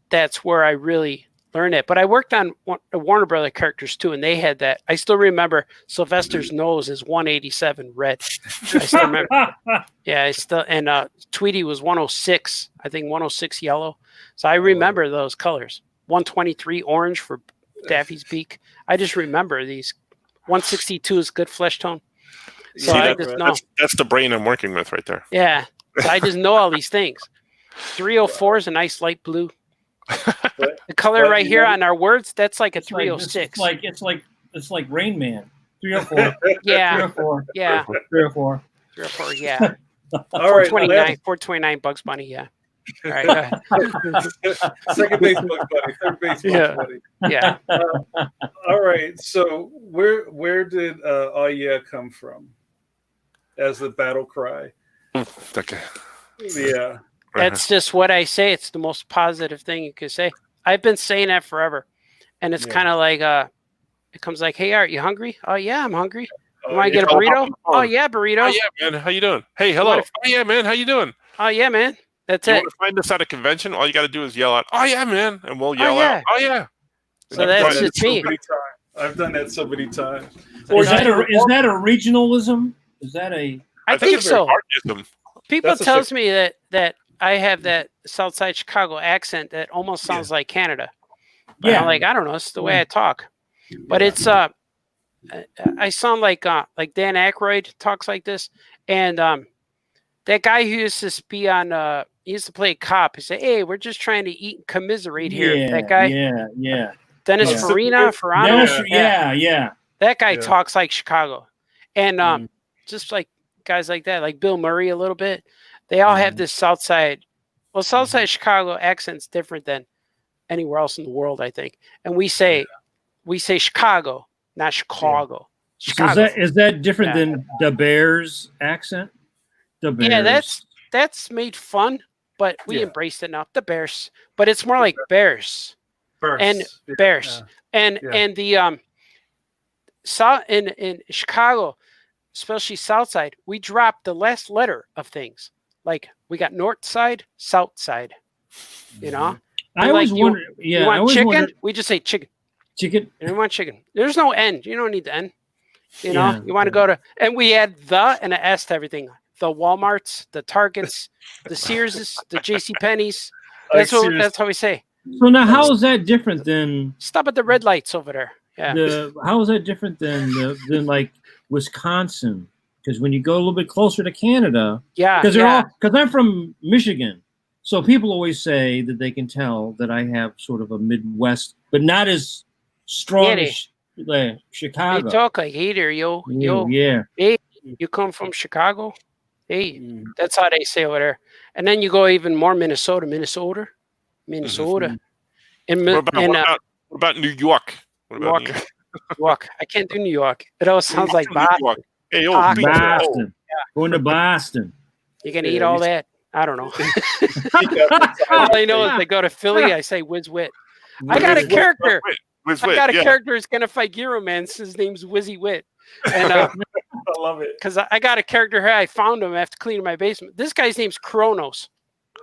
Speaker 3: that's where I really learned it. But I worked on the Warner Brother characters too, and they had that. I still remember Sylvester's nose is 187 red. I still remember. Yeah, and Tweety was 106, I think 106 yellow. So I remember those colors. 123 orange for Daffy's beak. I just remember these. 162 is good flesh tone. So I just know.
Speaker 4: That's the brain I'm working with right there.
Speaker 3: Yeah. So I just know all these things. 304 is a nice light blue. The color right here on our words, that's like a 306.
Speaker 2: It's like Rain Man. 304.
Speaker 3: Yeah.
Speaker 2: 304.
Speaker 3: Yeah.
Speaker 2: 304.
Speaker 3: 304. Yeah.
Speaker 1: All right.
Speaker 3: 429 Bugs Bunny. Yeah. All right. Go ahead.
Speaker 1: Second base Bugs Bunny. Third base Bugs Bunny.
Speaker 3: Yeah.
Speaker 1: All right. So where did "Oh Yeah" come from as the battle cry?
Speaker 4: Okay.
Speaker 1: Yeah.
Speaker 3: That's just what I say. It's the most positive thing you could say. I've been saying that forever. And it's kind of like, it comes like, hey, Art, you hungry? Oh, yeah, I'm hungry. You want to get a burrito? Oh, yeah, burrito.
Speaker 4: Oh, yeah, man. How you doing? Hey, hello. Oh, yeah, man. How you doing?
Speaker 3: Oh, yeah, man. That's
Speaker 4: you
Speaker 3: it.
Speaker 4: Want to find us at a convention? All you got to do is yell out, oh, yeah, man. And we'll yell out, oh, yeah.
Speaker 3: So that's just me.
Speaker 1: I've done that so many times.
Speaker 2: Is that a regionalism? Is that a...
Speaker 3: I think so.
Speaker 4: Artism.
Speaker 3: People tells me that I have that Southside Chicago accent that almost sounds like Canada. But I'm like, I don't know. It's the way I talk. But it's I sound like Dan Aykroyd talks like this. And that guy who used to be on he used to play a cop. He said, hey, we're just trying to eat and commiserate here. That guy.
Speaker 2: Yeah.
Speaker 3: Dennis Farina.
Speaker 2: Yeah.
Speaker 3: That guy talks like Chicago. And just like guys like that, like Bill Murray a little bit. They all have this Southside Chicago accent's different than anywhere else in the world, I think. And we say Chicago, not Chicago. Chicago.
Speaker 2: So is that different than the Bears accent? The Bears.
Speaker 3: Yeah, that's made fun, but we embraced it now. The Bears, but it's more like Bears. And Bears. And the in Chicago, especially Southside, we dropped the last letter of things. Like we got North Side, South Side. You know?
Speaker 2: I always wonder.
Speaker 3: You want chicken? We just say chicken.
Speaker 2: Chicken.
Speaker 3: You want chicken. There's no N. You don't need the N. You know? You want to go to, and we add the and an S to everything. The Walmarts, the Targets, the Searses, the JCPenney's. That's how we say.
Speaker 2: So now, how is that different than?
Speaker 3: Stop at the red lights over there. Yeah.
Speaker 2: How is that different than like Wisconsin? Because when you go a little bit closer to Canada, because I'm from Michigan, so people always say that they can tell that I have sort of a Midwest, but not as strong as Chicago.
Speaker 3: They talk like, hey there, yo.
Speaker 2: Yeah.
Speaker 3: Hey, you come from Chicago? Hey, that's how they say over there. And then you go even more Minnesota.
Speaker 4: Mm-hmm. What about New York?
Speaker 3: New York. I can't do New York. It always sounds like Boston.
Speaker 4: Hey,
Speaker 2: Boston. Going to Boston.
Speaker 3: You're going to eat all that? I don't know. All I know is they go to Philly, I say whiz wit. I got a character. Character who's going to fight Giro Man. His name's Wizzy Wit. And
Speaker 1: I love it.
Speaker 3: Because I got a character here. I found him after cleaning my basement. This guy's name's Kronos.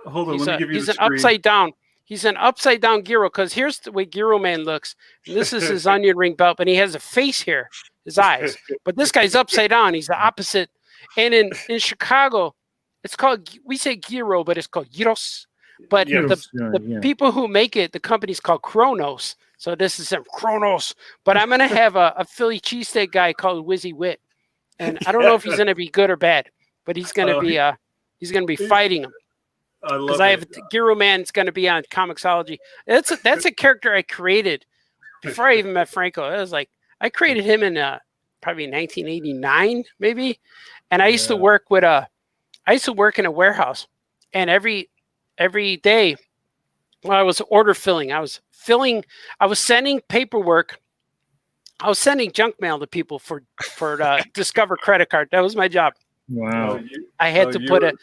Speaker 1: Hold on, let me give you
Speaker 3: he's
Speaker 1: the
Speaker 3: an
Speaker 1: screen.
Speaker 3: upside down. He's an upside down Giro, because here's the way Giro Man looks. And this is his onion ring belt, but he has a face here, his eyes. But this guy's upside down. He's the opposite. And in Chicago, it's called, we say Giro, but it's called Gyros. But the people who make it, the company's called Kronos. So this is Kronos. But I'm going to have a Philly cheesesteak guy called Wizzy Wit. And I don't know if he's going to be good or bad, but he's going to be fighting him. Because I have Giro Man's going to be on Comixology. That's a character I created before I even met Franco. It was like I created him in probably 1989, maybe. And I used to work in a warehouse, and every day when I was order filling, I was sending paperwork. I was sending junk mail to people for Discover credit card. That was my job.
Speaker 2: Wow.
Speaker 3: I had to put it.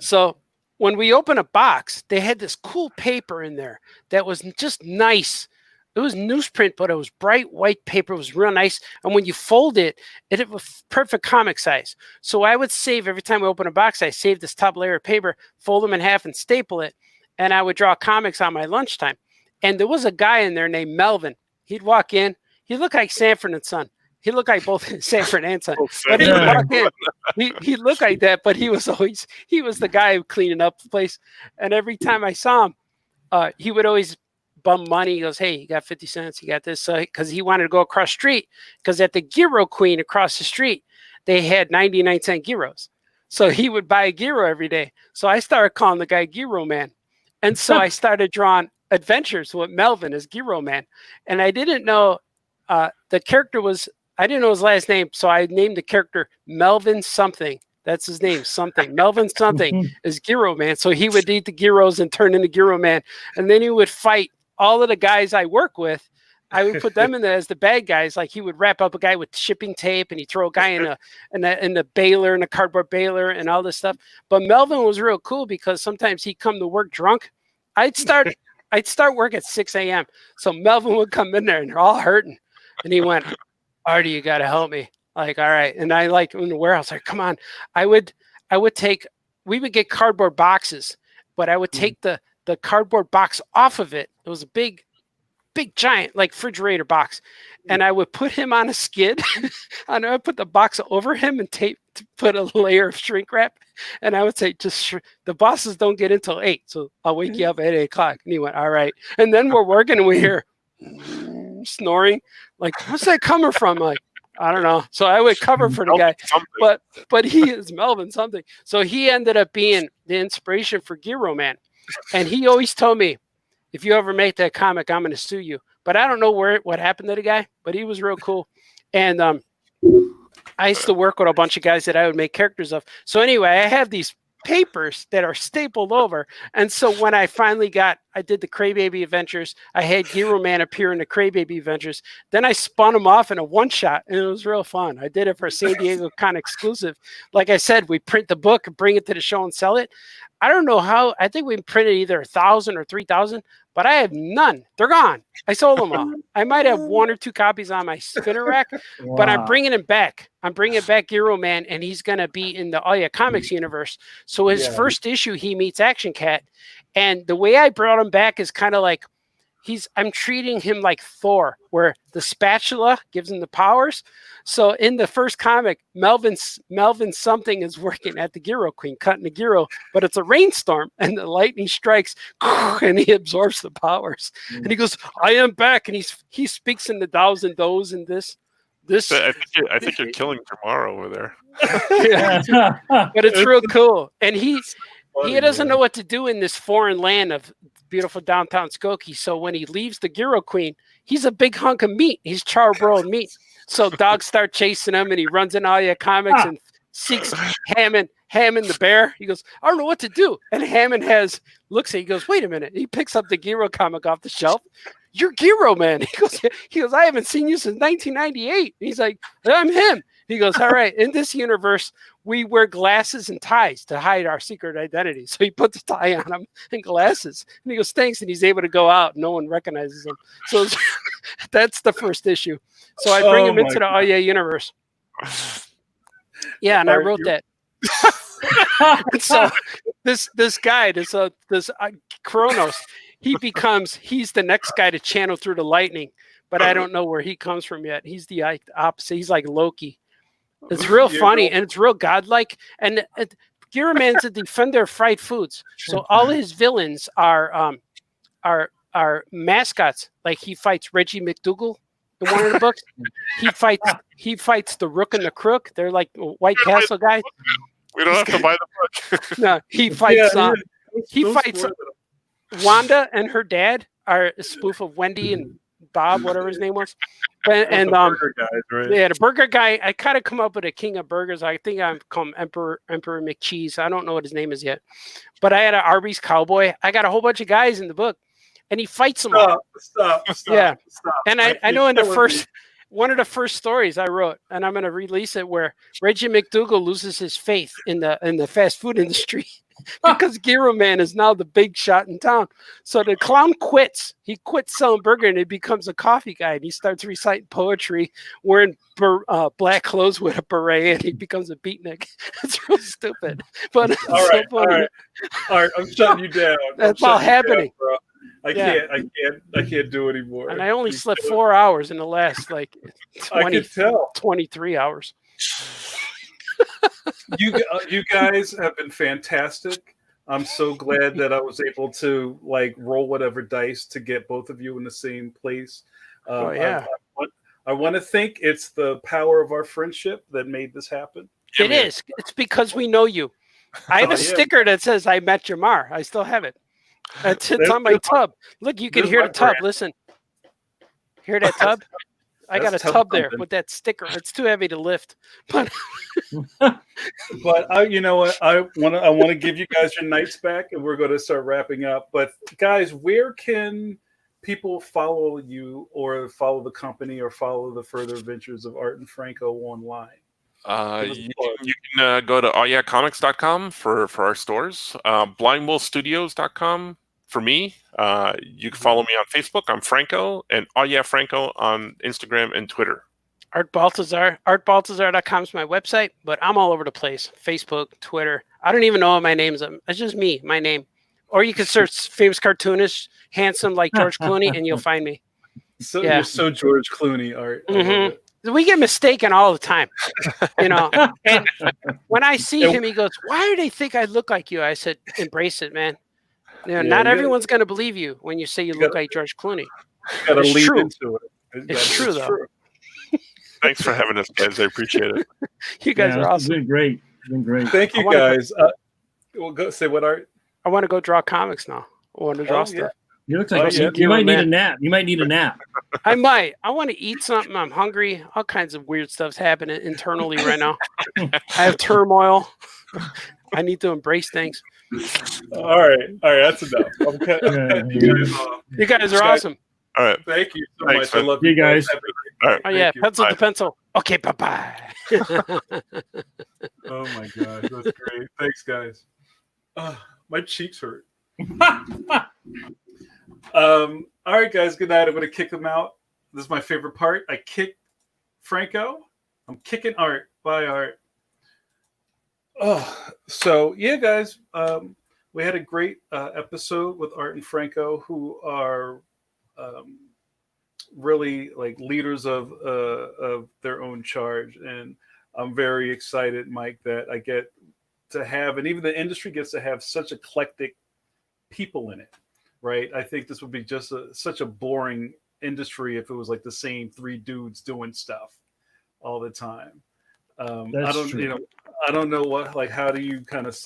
Speaker 3: So when we opened a box, they had this cool paper in there that was just nice. It was newsprint, but it was bright white paper. It was real nice. And when you fold it, it was perfect comic size. So I would save, every time I open a box, I saved this top layer of paper, fold them in half and staple it. And I would draw comics on my lunchtime. And there was a guy in there named Melvin. He'd walk in. He looked like Sanford and Son. He looked like both Sanford and Son. But he would walk in. He looked like that, but he was the guy cleaning up the place. And every time I saw him, he would always bum money. He goes, hey, you got 50 cents, you got this. So because he wanted to go across the street, because at the Giro Queen across the street, they had 99-cent gyros. So he would buy a gyro every day. So I started calling the guy Giro Man. And so I started drawing adventures with Melvin as Giro Man. And I didn't know the character was, I didn't know his last name. So I named the character Melvin something. That's his name, something. Melvin something is Giro Man. So he would eat the gyros and turn into Giro Man. And then he would fight all of the guys I work with. I would put them in there as the bad guys. Like he would wrap up a guy with shipping tape, and he'd throw a guy in the baler, in a cardboard baler, and all this stuff. But Melvin was real cool because sometimes he'd come to work drunk. I'd start work at 6 a.m. So Melvin would come in there, and they're all hurting. And he went, Artie, you got to help me. Like, all right. And I like in the warehouse, like, come on. We would get cardboard boxes, but I would take the cardboard box off of it. It was a big giant like refrigerator box, and I would put him on a skid and I would put the box over him and put a layer of shrink wrap, and I would say, the bosses don't get until 8, so I'll wake you up at 8 o'clock. And he went, all right. And then we're working and we hear snoring, like, what's that coming from? Like, I don't know. So I would cover for the guy, but he is Melvin something. So he ended up being the inspiration for Giro Man. And he always told me, if you ever make that comic, I'm going to sue you. But I don't know what happened to the guy, but he was real cool. And I used to work with a bunch of guys that I would make characters of. So anyway, I have these papers that are stapled over. And so when I finally I did the Crybaby Adventures, I had Giro Man appear in the Crybaby Adventures. Then I spun him off in a one-shot, and it was real fun. I did it for a San Diego Con exclusive. Like I said, we print the book and bring it to the show and sell it. I don't know how. I think we printed either 1,000 or 3,000, but I have none. They're gone. I sold them all. I might have 1 or 2 copies on my spinner rack, but I'm bringing him back. I'm bringing back Giro Man, and he's going to be in the Oh Yeah Comics universe. So his first issue, he meets Action Cat. And the way I brought him back is kind of like, I'm treating him like Thor, where the spatula gives him the powers. So in the first comic, Melvin something is working at the Giro Queen, cutting the Giro, but it's a rainstorm and the lightning strikes and he absorbs the powers. And he goes, I am back. And he speaks in the thous and those and this.
Speaker 4: I think you're killing tomorrow over there.
Speaker 3: Yeah. But it's real cool. And he doesn't know what to do in this foreign land of beautiful downtown Skokie. So when he leaves the Giro Queen, he's a big hunk of meat. He's charbroiled meat. So dogs start chasing him, and he runs in All Your Comics and seeks Hammond the bear. He goes, I don't know what to do. And Hammond looks at it, he goes, wait a minute. He picks up the Giro comic off the shelf. You're Giro Man. He goes, I haven't seen you since 1998. He's like, I'm him. He goes, all right, in this universe, we wear glasses and ties to hide our secret identity. So he puts a tie on him and glasses. And he goes, thanks. And he's able to go out. No one recognizes him. So that's the first issue. So I bring him into the Oh Yeah universe. Yeah, and I wrote that. And so this guy, Kronos, he's the next guy to channel through the lightning, but I don't know where he comes from yet. He's the opposite. He's like Loki. It's real funny and it's real godlike. And Giraman's a defender of fried foods, so all his villains are mascots. Like he fights Reggie McDougal in one of the books. He fights the Rook and the Crook. They're like White Castle guys.
Speaker 4: We don't have to buy the book.
Speaker 3: No, he fights. He fights Wanda and her dad are a spoof of Wendy and Bob, whatever his name was. And
Speaker 1: burger guys, right?
Speaker 3: Yeah, the burger guy. I kind of come up with a king of burgers. I think I'm called Emperor McCheese. I don't know what his name is yet, but I had an Arby's cowboy. I got a whole bunch of guys in the book, and he fights them all.
Speaker 1: Stop.
Speaker 3: Yeah, and I know in the first one of the first stories I wrote, and I'm going to release it, where Reggie McDougal loses his faith in the fast food industry. Because Giraman is now the big shot in town. So the clown quits. He quits selling burger and he becomes a coffee guy. And he starts reciting poetry, wearing black clothes with a beret, and he becomes a beatnik. It's real stupid. But it's
Speaker 1: all right,
Speaker 3: so funny.
Speaker 1: All right. I'm shutting you down.
Speaker 3: That's all happening.
Speaker 1: Down, I can't do anymore.
Speaker 3: And I only slept 4 hours in the last 23 hours.
Speaker 1: You guys have been fantastic. I'm so glad that I was able to roll whatever dice to get both of you in the same place. I want to think it's the power of our friendship that made this happen.
Speaker 3: It is. It's because we know you. I have a sticker that says "I met Jamar." I still have it. It's on my tub. Look, you can hear the tub. Listen, hear that tub? I got a tub there with that sticker. It's too heavy to lift, but
Speaker 1: you know what? I want to give you guys your nights back, and we're going to start wrapping up. But guys, where can people follow you, or follow the company, or follow the further adventures of Art and Franco online?
Speaker 4: You can go to ohyeahcomics.com for our stores, blindwolfstudios.com for me. You can follow me on Facebook. I'm Franco, and Franco on Instagram and Twitter.
Speaker 3: Art Baltazar. ArtBaltazar.com is my website, but I'm all over the place. Facebook, Twitter. I don't even know what my name is. It's just me, my name. Or you can search famous cartoonist, handsome like George Clooney, and you'll find me.
Speaker 1: So yeah. You're so George Clooney, Art.
Speaker 3: Mm-hmm. We get mistaken all the time, And when I see him, he goes, "Why do they think I look like you?" I said, "Embrace it, man. Not everyone's going to believe you when you say you look like George Clooney."
Speaker 1: You got to lead into it.
Speaker 3: It's true, though.
Speaker 4: Thanks for having us, guys. I appreciate it.
Speaker 3: You guys are awesome.
Speaker 2: It's been great.
Speaker 1: Thank you, guys. We'll go say what, Art?
Speaker 3: I want to go draw comics now. I want to draw stuff.
Speaker 2: You look like you might need a nap. You might need a nap.
Speaker 3: I might. I want to eat something. I'm hungry. All kinds of weird stuff's happening internally right now. I have turmoil. I need to embrace things.
Speaker 1: All right. That's enough.
Speaker 3: You guys are awesome.
Speaker 4: All right.
Speaker 1: Thank you so
Speaker 4: Thanks,
Speaker 1: much.
Speaker 4: man.
Speaker 1: I love
Speaker 2: you guys.
Speaker 4: All right.
Speaker 3: Oh, yeah. Pencil to pencil. Okay, bye-bye.
Speaker 1: Oh, my gosh. That's great. Thanks, guys. My cheeks hurt. All right, guys. Good night. I'm going to kick them out. This is my favorite part. I kick Franco. I'm kicking Art. Bye, Art. So yeah, guys. We had a great episode with Art and Franco, who are really leaders of their own charge, and I'm very excited, Mike, that I get to have, and even the industry gets to have, such eclectic people in it, right? I think this would be just such a boring industry if it was the same three dudes doing stuff all the time. I don't know what, how do you kind of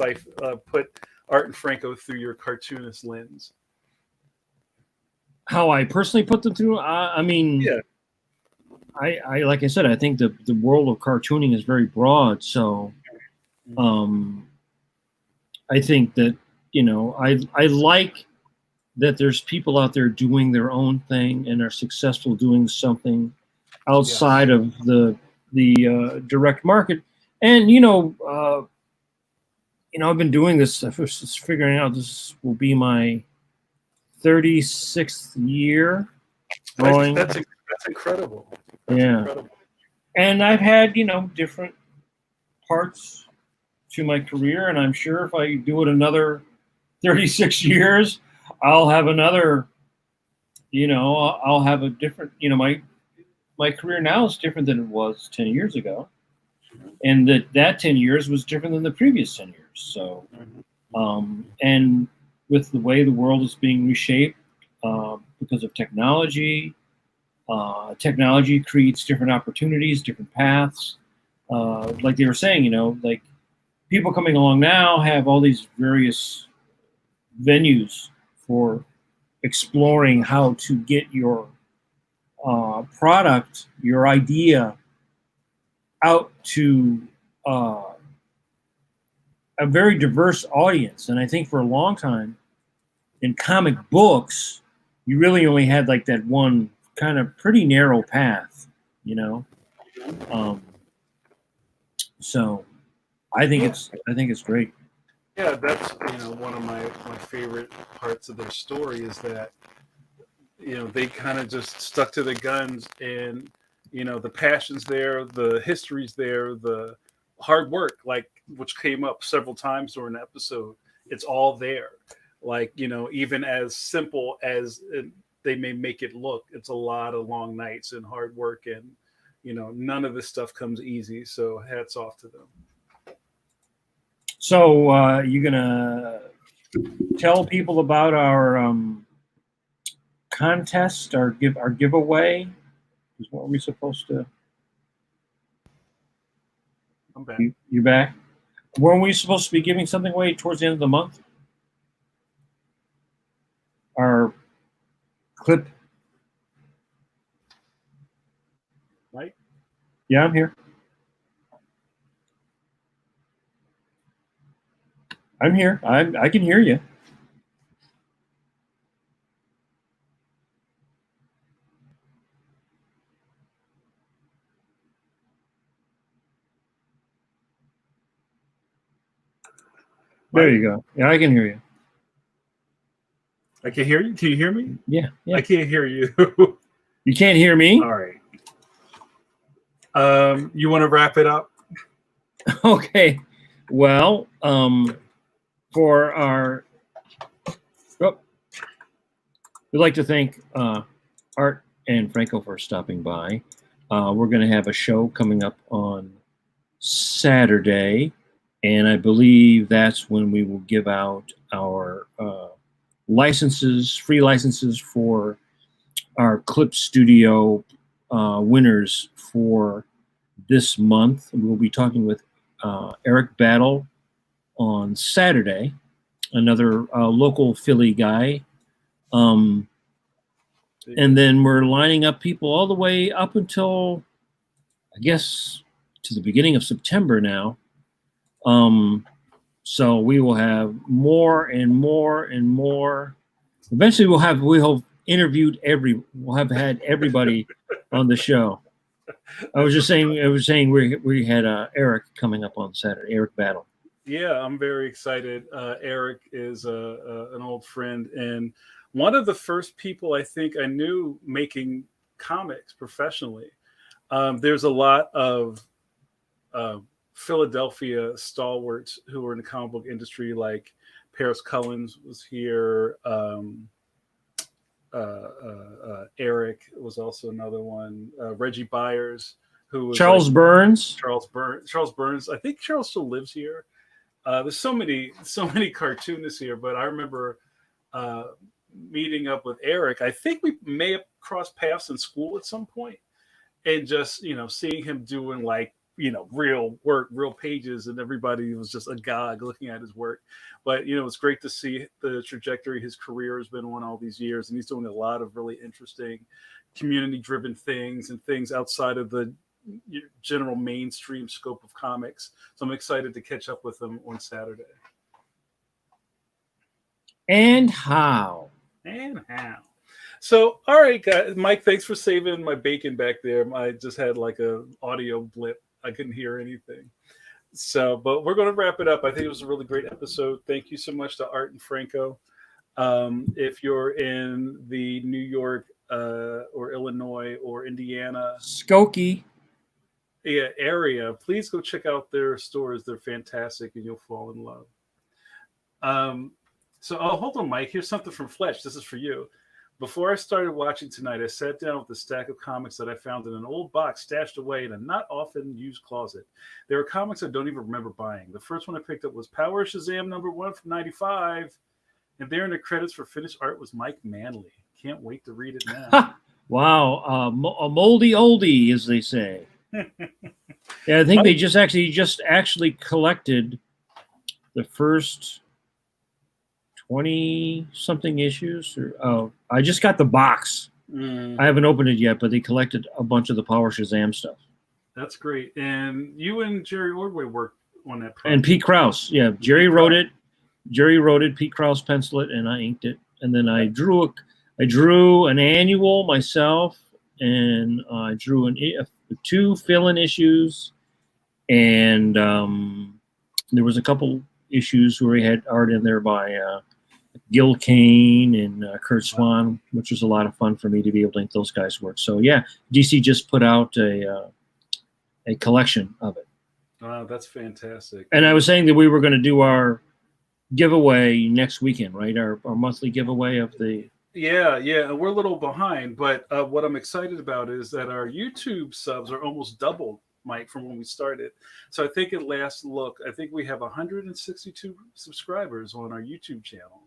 Speaker 1: put Art and Franco through your cartoonist lens?
Speaker 2: How I personally put them through? I like I said, I think the world of cartooning is very broad. So, I think that, I like that there's people out there doing their own thing and are successful doing something outside of the direct market. And, I've been doing this. I was just figuring out this will be my 36th year.
Speaker 1: That's incredible.
Speaker 2: Incredible. And I've had, different parts to my career. And I'm sure if I do it another 36 years, I'll have another. I'll have a different. My career now is different than it was 10 years ago, and that 10 years was different than the previous 10 years. So, and with the way the world is being reshaped because of technology. Technology creates different opportunities, different paths. Like they were saying, like people coming along now have all these various venues for exploring how to get your product, your idea out to a very diverse audience. And I think for a long time in comic books, you really only had like that one kind of pretty narrow path, so I think it's great.
Speaker 1: Yeah, that's one of my favorite parts of their story is that they kind of just stuck to the guns, and the passion's there, the history's there, the hard work, like which came up several times during the episode. It's all there. Like even as simple as they may make it look, it's a lot of long nights and hard work, and none of this stuff comes easy. So hats off to them.
Speaker 2: So you gonna tell people about our contest, our giveaway? What are we supposed to?
Speaker 1: I'm back.
Speaker 2: You back? Weren't we supposed to be giving something away towards the end of the month? Our clip.
Speaker 1: Mike?
Speaker 2: Yeah, I'm here. I'm here. I can hear you. There you go. Yeah, I can hear you.
Speaker 1: I can hear you. Can you hear me?
Speaker 2: Yeah.
Speaker 1: I can't hear you.
Speaker 2: You can't hear me?
Speaker 1: All right. You want to wrap it up?
Speaker 2: Okay. Well, for our, we'd like to thank Art and Franco for stopping by. We're going to have a show coming up on Saturday, and I believe that's when we will give out our licenses, free licenses for our Clip Studio winners for this month. We'll be talking with Eric Battle on Saturday, another local Philly guy. And then we're lining up people all the way up until, I guess, to the beginning of September now. So we will have more and more and more. Eventually we'll have interviewed we'll have had everybody on the show. I was saying we had Eric coming up on Saturday, Eric Battle.
Speaker 1: Yeah, I'm very excited. Eric is an old friend and one of the first people I think I knew making comics professionally. There's a lot of Philadelphia stalwarts who were in the comic book industry, like Paris Cullins was here. Eric was also another one. Reggie Byers, who was
Speaker 2: Charles Burns.
Speaker 1: Charles Burns. I think Charles still lives here. There's so many cartoonists here, but I remember meeting up with Eric. I think we may have crossed paths in school at some point, and just seeing him doing like real work, real pages, and everybody was just agog looking at his work. But it's great to see the trajectory his career has been on all these years, and he's doing a lot of really interesting community-driven things and things outside of the general mainstream scope of comics. So I'm excited to catch up with him on Saturday.
Speaker 2: And how?
Speaker 1: So, all right, guys. Mike, thanks for saving my bacon back there. I just had like a audio blip. I couldn't hear anything. So, but we're going to wrap it up. I think it was a really great episode. Thank you so much to Art and Franco. If you're in the New York or Illinois or Indiana
Speaker 2: Skokie
Speaker 1: area, please go check out their stores. They're fantastic and you'll fall in love. So, oh, hold on, Mike. Here's something from Fletch. This is for you. Before I started watching tonight, I sat down with a stack of comics that I found in an old box stashed away in a not often used closet. There were comics I don't even remember buying. The first one I picked up was Power Shazam #1 from '95. And there in the credits for finished art was Mike Manley. Can't wait to read it now.
Speaker 2: Wow, a moldy oldie, as they say. Yeah, I think they just actually collected the first 20-something issues. I just got the box. I haven't opened it yet, but they collected a bunch of the Power Shazam stuff.
Speaker 1: That's great. And you and Jerry Ordway worked on that project.
Speaker 2: And Pete Krause. Yeah, Jerry wrote it. Pete Krause penciled it, and I inked it. And then I drew an annual myself, and I drew 2 fill-in issues, and there was a couple issues where we had art in there by Gil Kane and Kurt Swan, which was a lot of fun for me to be able to ink those guys' work. So yeah, DC just put out a collection of it.
Speaker 1: Wow, that's fantastic.
Speaker 2: And I was saying that we were going to do our giveaway next weekend, right? Our monthly giveaway of the...
Speaker 1: Yeah, we're a little behind, but what I'm excited about is that our YouTube subs are almost doubled, Mike, from when we started. So I think at last look, I think we have 162 subscribers on our YouTube channel,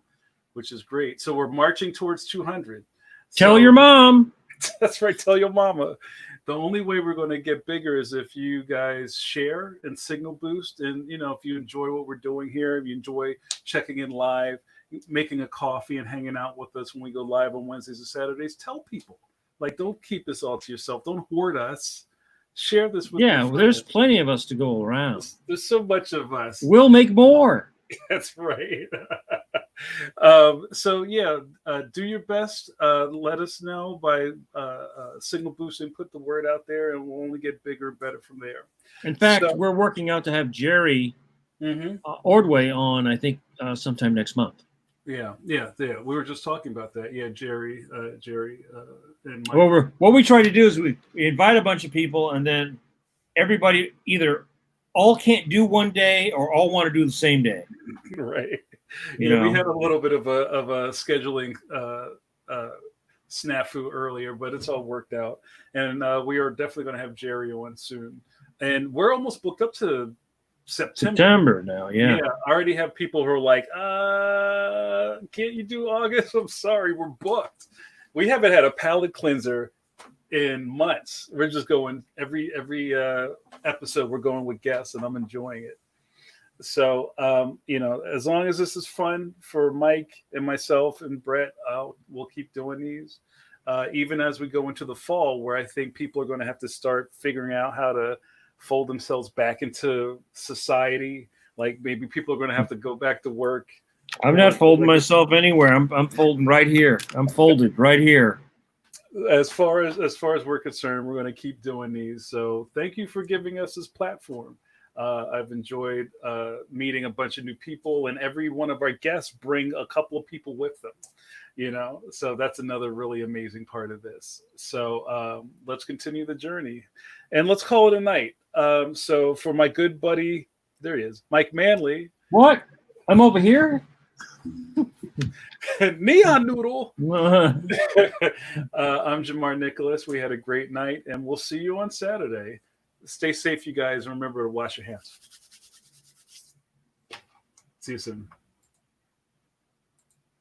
Speaker 1: which is great. So we're marching towards 200.
Speaker 2: Tell your mom.
Speaker 1: That's right. Tell your mama. The only way we're going to get bigger is if you guys share and signal boost. And, if you enjoy what we're doing here, if you enjoy checking in live, making a coffee and hanging out with us when we go live on Wednesdays and Saturdays, tell people. Like, don't keep this all to yourself. Don't hoard us. Share this with
Speaker 2: Yeah, well, there's plenty of us to go around.
Speaker 1: There's so much of us.
Speaker 2: We'll make more.
Speaker 1: That's right. So yeah, do your best. Let us know by signal boost and put the word out there, and we'll only get bigger and better from there.
Speaker 2: In fact, we're working out to have Jerry Ordway on, I think, sometime next month.
Speaker 1: Yeah. We were just talking about that. Yeah, Jerry, and Mike.
Speaker 2: Well, what we try to do is we invite a bunch of people, and then everybody either all can't do one day or all want to do the same day.
Speaker 1: Right.
Speaker 2: You know?
Speaker 1: We had a little bit of a scheduling snafu earlier, but it's all worked out. And we are definitely going to have Jerry on soon. And we're almost booked up to September now. Yeah. I already have people who are like, can't you do August? I'm sorry, we're booked. We haven't had a palate cleanser in months. We're just going every episode. We're going with guests, and I'm enjoying it. So, as long as this is fun for Mike and myself and Brett, we'll keep doing these. Even as we go into the fall, where I think people are going to have to start figuring out how to fold themselves back into society. Like maybe people are going to have to go back to work.
Speaker 2: I'm not folding myself anywhere. I'm folding right here. I'm folded right here.
Speaker 1: As far as we're concerned, we're going to keep doing these. So thank you for giving us this platform. I've enjoyed meeting a bunch of new people, and every one of our guests bring a couple of people with them. So that's another really amazing part of this. So let's continue the journey, and let's call it a night. So for my good buddy, there he is, Mike Manley.
Speaker 2: What? I'm over here.
Speaker 1: Neon Noodle. I'm Jamar Nicholas. We had a great night, and we'll see you on Saturday. Stay safe, you guys. Remember to wash your hands. See you soon.